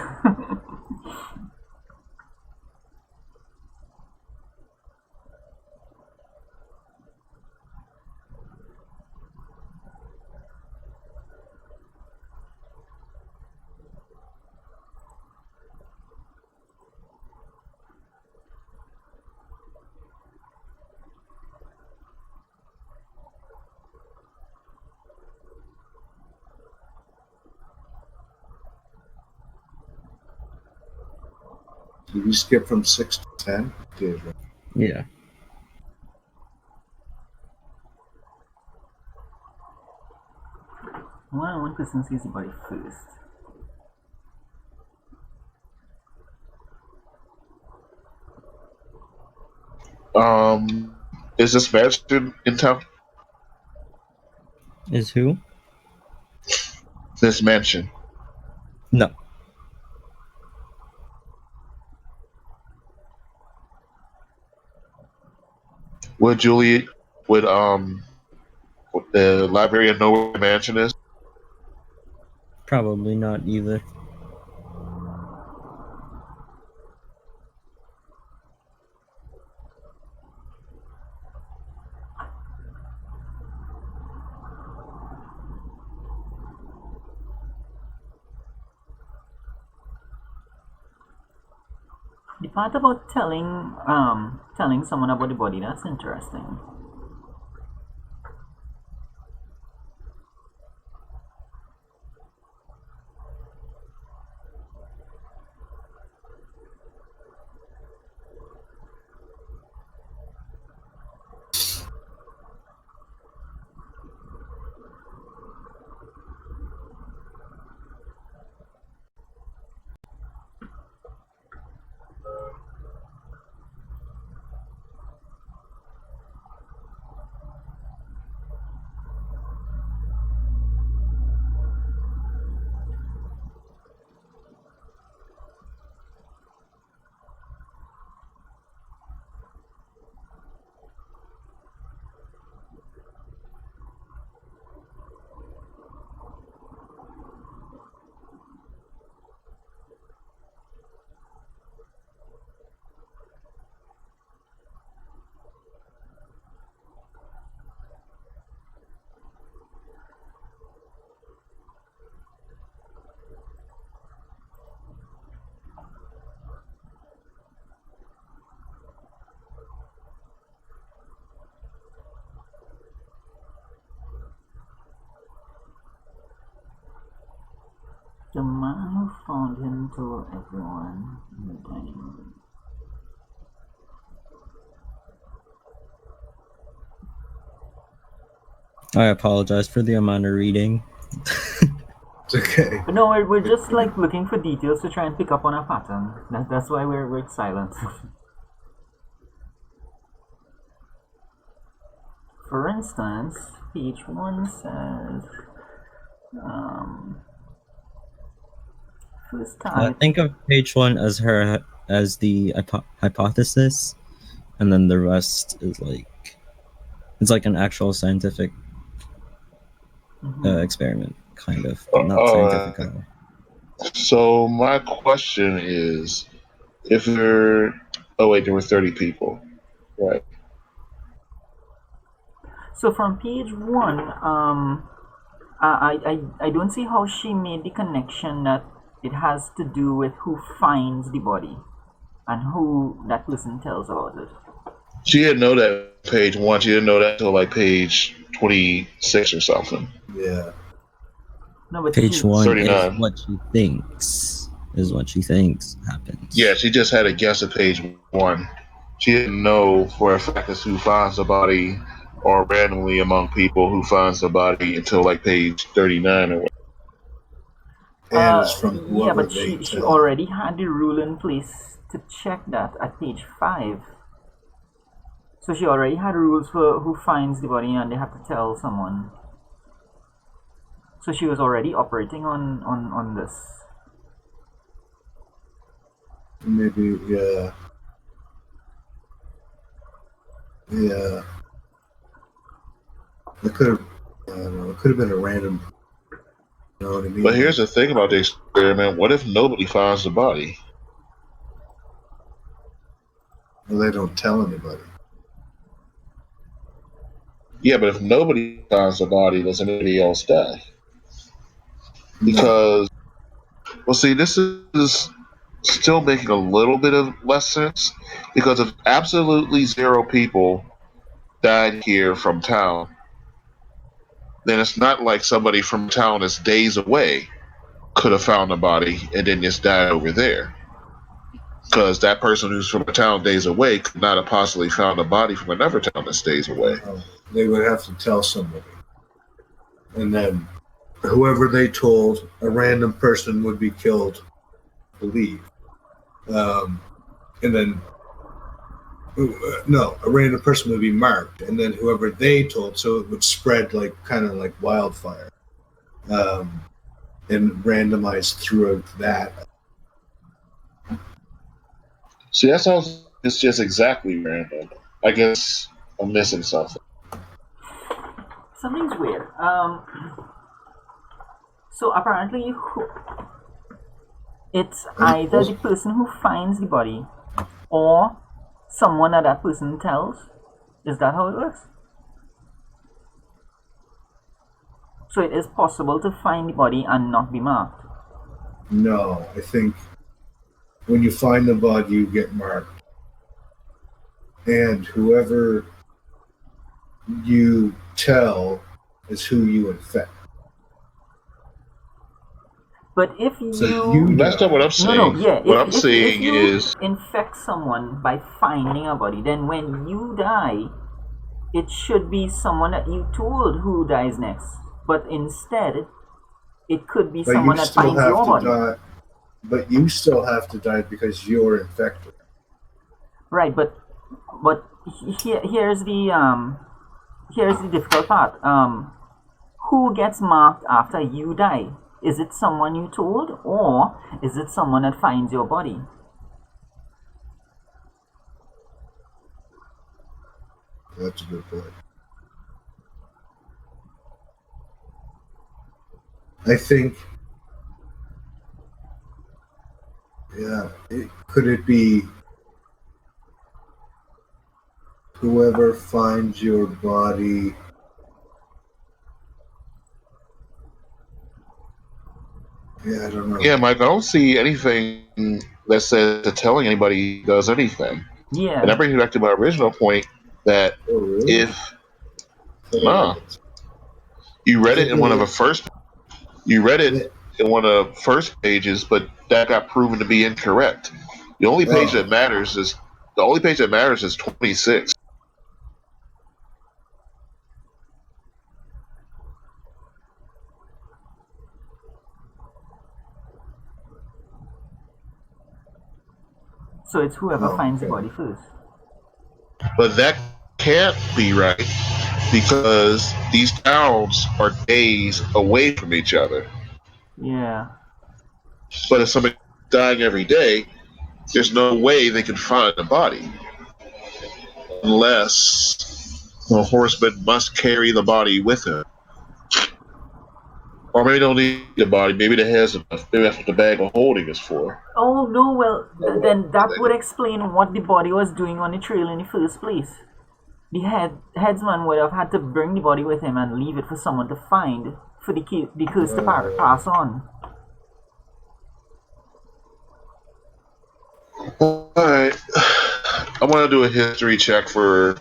Did we skip from 6 to 10? Did, right? Yeah. Well, one person sees the body first. Is this mansion in town? Is who? This mansion. No. Would Julie, would the librarian know where the mansion is? Probably not either. The part about telling someone about the body, that's interesting. The man who found him told everyone in the dining room. I apologize for the amount of reading. It's okay. But no, we're just like looking for details to try and pick up on a pattern. That's why we're silent. For instance, page 1 says, first time. Think of page 1 as the hypothesis, and then the rest is like it's like an actual scientific experiment, kind of, but not scientific at all. So my question is, if there, oh wait, there were 30 people, right? So from page 1, I don't see how she made the connection that it has to do with who finds the body and who that person tells about it. She didn't know that page 1. She didn't know that until like page 26 or something. Yeah. No, but Page 1 39. is what she thinks. Is what she thinks happens. Yeah, she just had a guess at page 1. She didn't know for a fact that's who finds the body, or randomly among people who finds the body until like page 39 or whatever. And it's from yeah, whoever but they she tell. already had the rule in place to check that at page 5. So she already had rules for who finds the body and they have to tell someone. So she was already operating on this. Maybe, yeah. Yeah. It could have, I don't know, it could have been a random, you know what I mean? But here's the thing about the experiment: what if nobody finds the body? Well, they don't tell anybody. Yeah, but if nobody finds the body, does anybody else die? No. Because, well, see, this is still making a little bit of less sense. Because if absolutely 0 people died here from town, then it's not like somebody from town that's days away could have found the body and then just died over there. Because that person who's from a town days away could not have possibly found a body from another town that's days away. They would have to tell somebody. And then whoever they told, a random person would be killed, I believe. And then, no, a random person would be marked. And then whoever they told, so it would spread like kind of like wildfire. And randomized throughout that. See, that sounds it's just exactly random. I guess I'm missing something. Something's weird. So apparently, it's either the person who finds the body or someone that person tells. Is that how it works? So it is possible to find the body and not be marked. No, I think when you find the body, you get marked. And whoever you tell is who you infect. But if you... So you That's not what I'm saying. No, yeah. What I'm if saying you is... infect someone by finding a body, then when you die, it should be someone that you told who dies next. But instead, it could be someone that finds your body. Die, but you still have to die because you're infected. Right, but here's the difficult part. Who gets marked after you die? Is it someone you told, or is it someone that finds your body? That's a good point. I think, yeah, could it be whoever finds your body? Yeah, I don't know. Yeah, Mike, I don't see anything that says that telling anybody does anything. Yeah. And that brings me back to my original point that really? You read it in one of the first... You read it in one of the first pages, but that got proven to be incorrect. The only page that matters is 26. So it's whoever Oh, finds the okay. body first. But that can't be right because these towns are days away from each other. Yeah. But if somebody's dying every day, there's no way they can find the body unless the horseman must carry the body with him. Or maybe they don't need the body. Maybe they has enough. Maybe that's what the bag of holding is for. Oh no, well, then that would explain what the body was doing on the trail in the first place. The headsman would have had to bring the body with him and leave it for someone to find for the curse to pass on. Alright. I want to do a history check for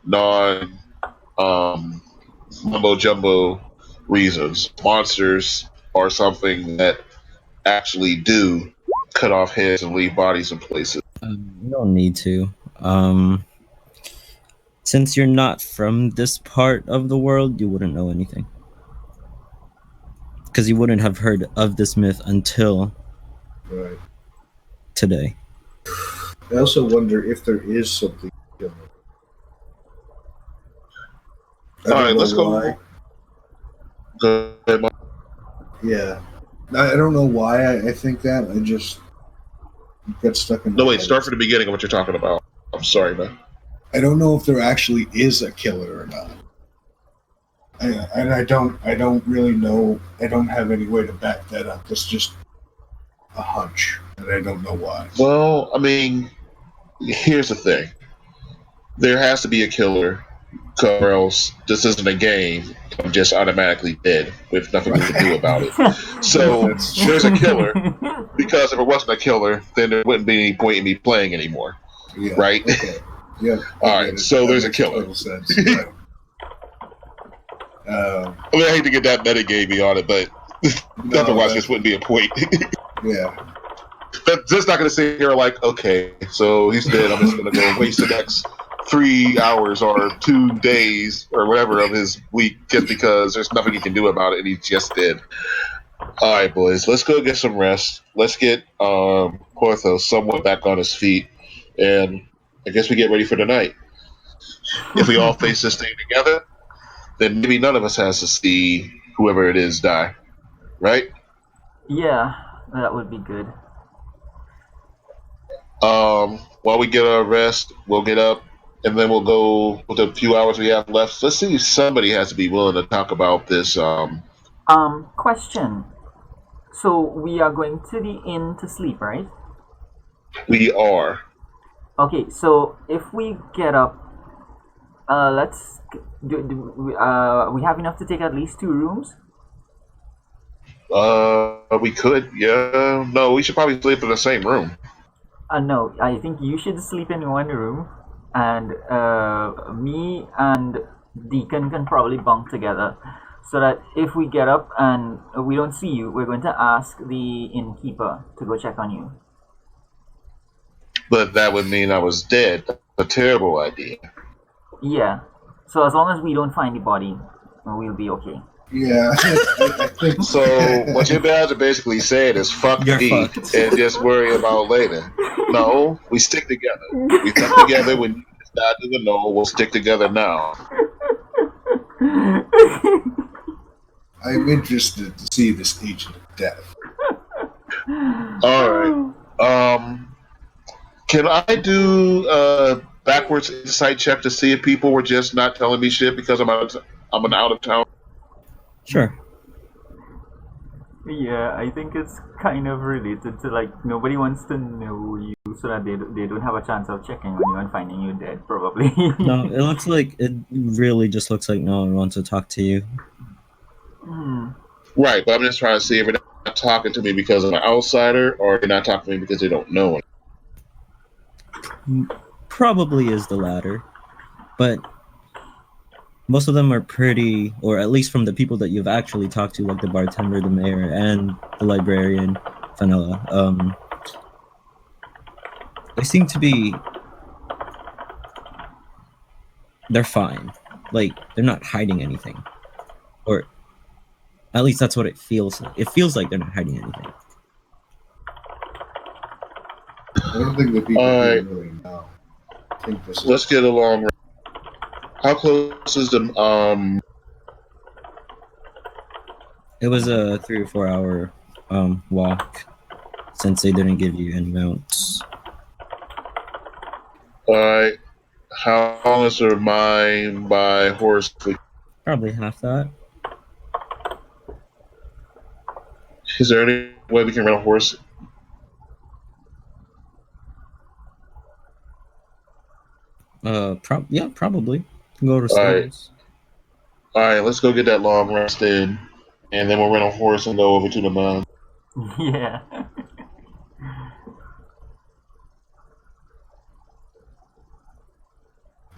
non mumbo jumbo reasons. Monsters are something that actually do cut off heads and leave bodies in places. You don't need to. Since you're not from this part of the world, you wouldn't know anything. Because you wouldn't have heard of this myth until Right. today. I also wonder if there is something. I All right, don't know let's go. why. Go ahead, Mike. Yeah. I don't know why I think that. I just got stuck in my No, wait, head. start from the beginning of what you're talking about. I'm sorry, man. I don't know if there actually is a killer or not. And I don't really know. I don't have any way to back that up. It's just a hunch, and I don't know why. Well, I mean, here's the thing. There has to be a killer, or else this isn't a game. I'm just automatically dead with nothing to do about it. So That's- there's a killer, because if it wasn't a killer, then there wouldn't be any point in me playing anymore. Yeah. Right? Okay. Yeah. All I right, get it. so That there's a makes killer. total sense. Right. I mean, I hate to get that metagamey on it, but No, otherwise, that- this wouldn't be a point. yeah. But just not going to sit here like, okay, so he's dead. I'm just going to go waste the next 3 hours or 2 days or whatever of his week just because there's nothing he can do about it and he's just dead. All right, boys, let's go get some rest. Let's get Porthos somewhat back on his feet, and I guess we get ready for the night. If we all face this thing together, then maybe none of us has to see whoever it is die, right? Yeah, that would be good. While we get our rest, we'll get up, and then we'll go with the few hours we have left. Let's see if somebody has to be willing to talk about this. Question. So we are going to the inn to sleep, right? We are. Okay, so if we get up, let's we have enough to take at least 2 rooms. We could. Yeah. No, we should probably sleep in the same room. No, I think you should sleep in one room, and me and Deacon can probably bunk together, so that if we get up and we don't see you, we're going to ask the innkeeper to go check on you. But that would mean I was dead. That's a terrible idea. Yeah. So as long as we don't find the body, we'll be okay. Yeah. I think So what you're about to basically say is fuck You're me fucked. and just worry about later. No, we stick together. We stuck together when you decided to know. We'll stick together now. I'm interested to see this agent of death. All right. Can I do a backwards insight check to see if people were just not telling me shit because I'm an out of town? Sure. Yeah, I think it's kind of related to like nobody wants to know you so that they don't have a chance of checking on you and finding you dead, probably. No, it looks like it really just looks like no one wants to talk to you. Right, but I'm just trying to see if they're not talking to me because I'm an outsider or they're not talking to me because they don't know. Probably is the latter, but most of them are pretty, or at least from the people that you've actually talked to, like the bartender, the mayor, and the librarian, Vanilla. They seem to be. They're fine. Like, they're not hiding anything. Or at least that's what it feels like. It feels like they're not hiding anything. I don't think the people Alright. here really know. I think this Let's is get a long rest. How close is the It was a 3 or 4 hour walk since they didn't give you any mounts. Alright. How long is the mine by horse? Probably half that. Is there any way we can rent a horse? Yeah, probably. Go to Alright. stables. Alright, let's go get that long rest in. And then we'll rent a horse and go over to the mine. Yeah.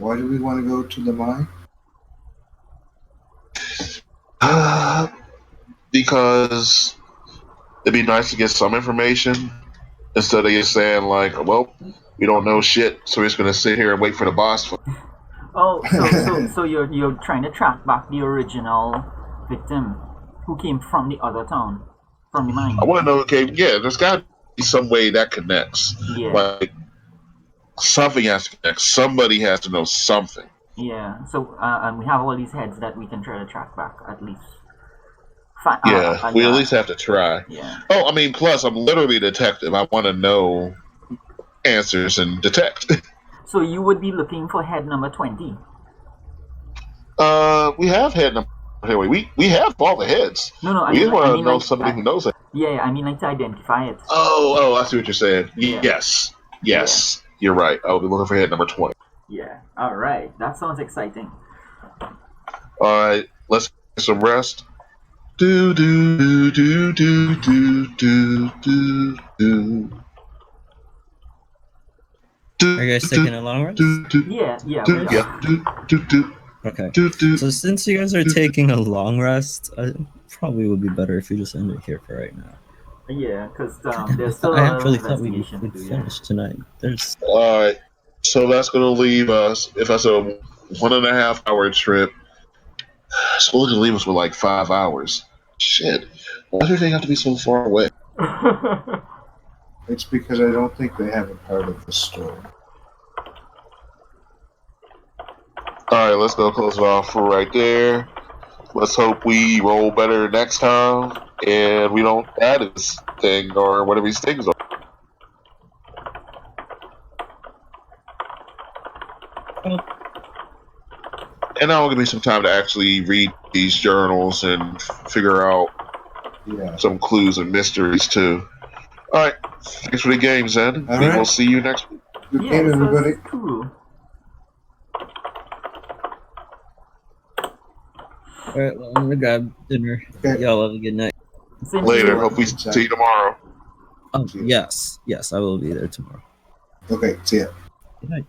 why do we want to go to the mine? Because it'd be nice to get some information instead of just saying like, well, we don't know shit, so we're just gonna sit here and wait for the boss. Oh, so you're trying to track back the original victim who came from the other town, from the mine. I want to know, okay, yeah, there's got to be some way that connects. Yeah. Like something has to connect. Somebody has to know something. Yeah. So and we have all these heads that we can try to track back at least. Yeah, we yeah. at least have to try. Yeah. Oh, I mean, plus I'm literally a detective. I want to know answers and detect. So you would be looking for head number 20. We have head number. Anyway, we have all the heads. No, I We mean, just want to know like, somebody who knows it. Yeah, I mean like to identify it. Oh, I see what you're saying. Yeah. Yes, you're right. I'll be looking for head number 20. Yeah. All right. That sounds exciting. All right, let's get some rest. Do do do do do do do do. Are you guys taking a long rest? Yeah, we are. Yeah. Okay. Do, do. So since you guys are taking a long rest, it probably would be better if you just end it here for right now. Yeah, because there's still I a lot of actually thought investigation we'd to do. finish tonight. There's All right, so that's gonna leave us. If that's a 1.5 hour trip, it's supposed to leave us with like 5 hours. Shit, why does everything have to be so far away? Yeah. It's because I don't think they have a part of the story. All right, let's go close it off for right there. Let's hope we roll better next time and we don't add this thing or whatever these things are. And now will give me some time to actually read these journals and figure out Yeah. some clues and mysteries too. All right, thanks for the game, Zen. All We right. will see you next week. Good Yeah, game, so everybody. it's cool. alright. Well, I'm gonna grab dinner. Okay. Y'all have a good night. Same to Later. you. Hope we see you tomorrow. Oh yes, I will be there tomorrow. Okay, see ya. Good night.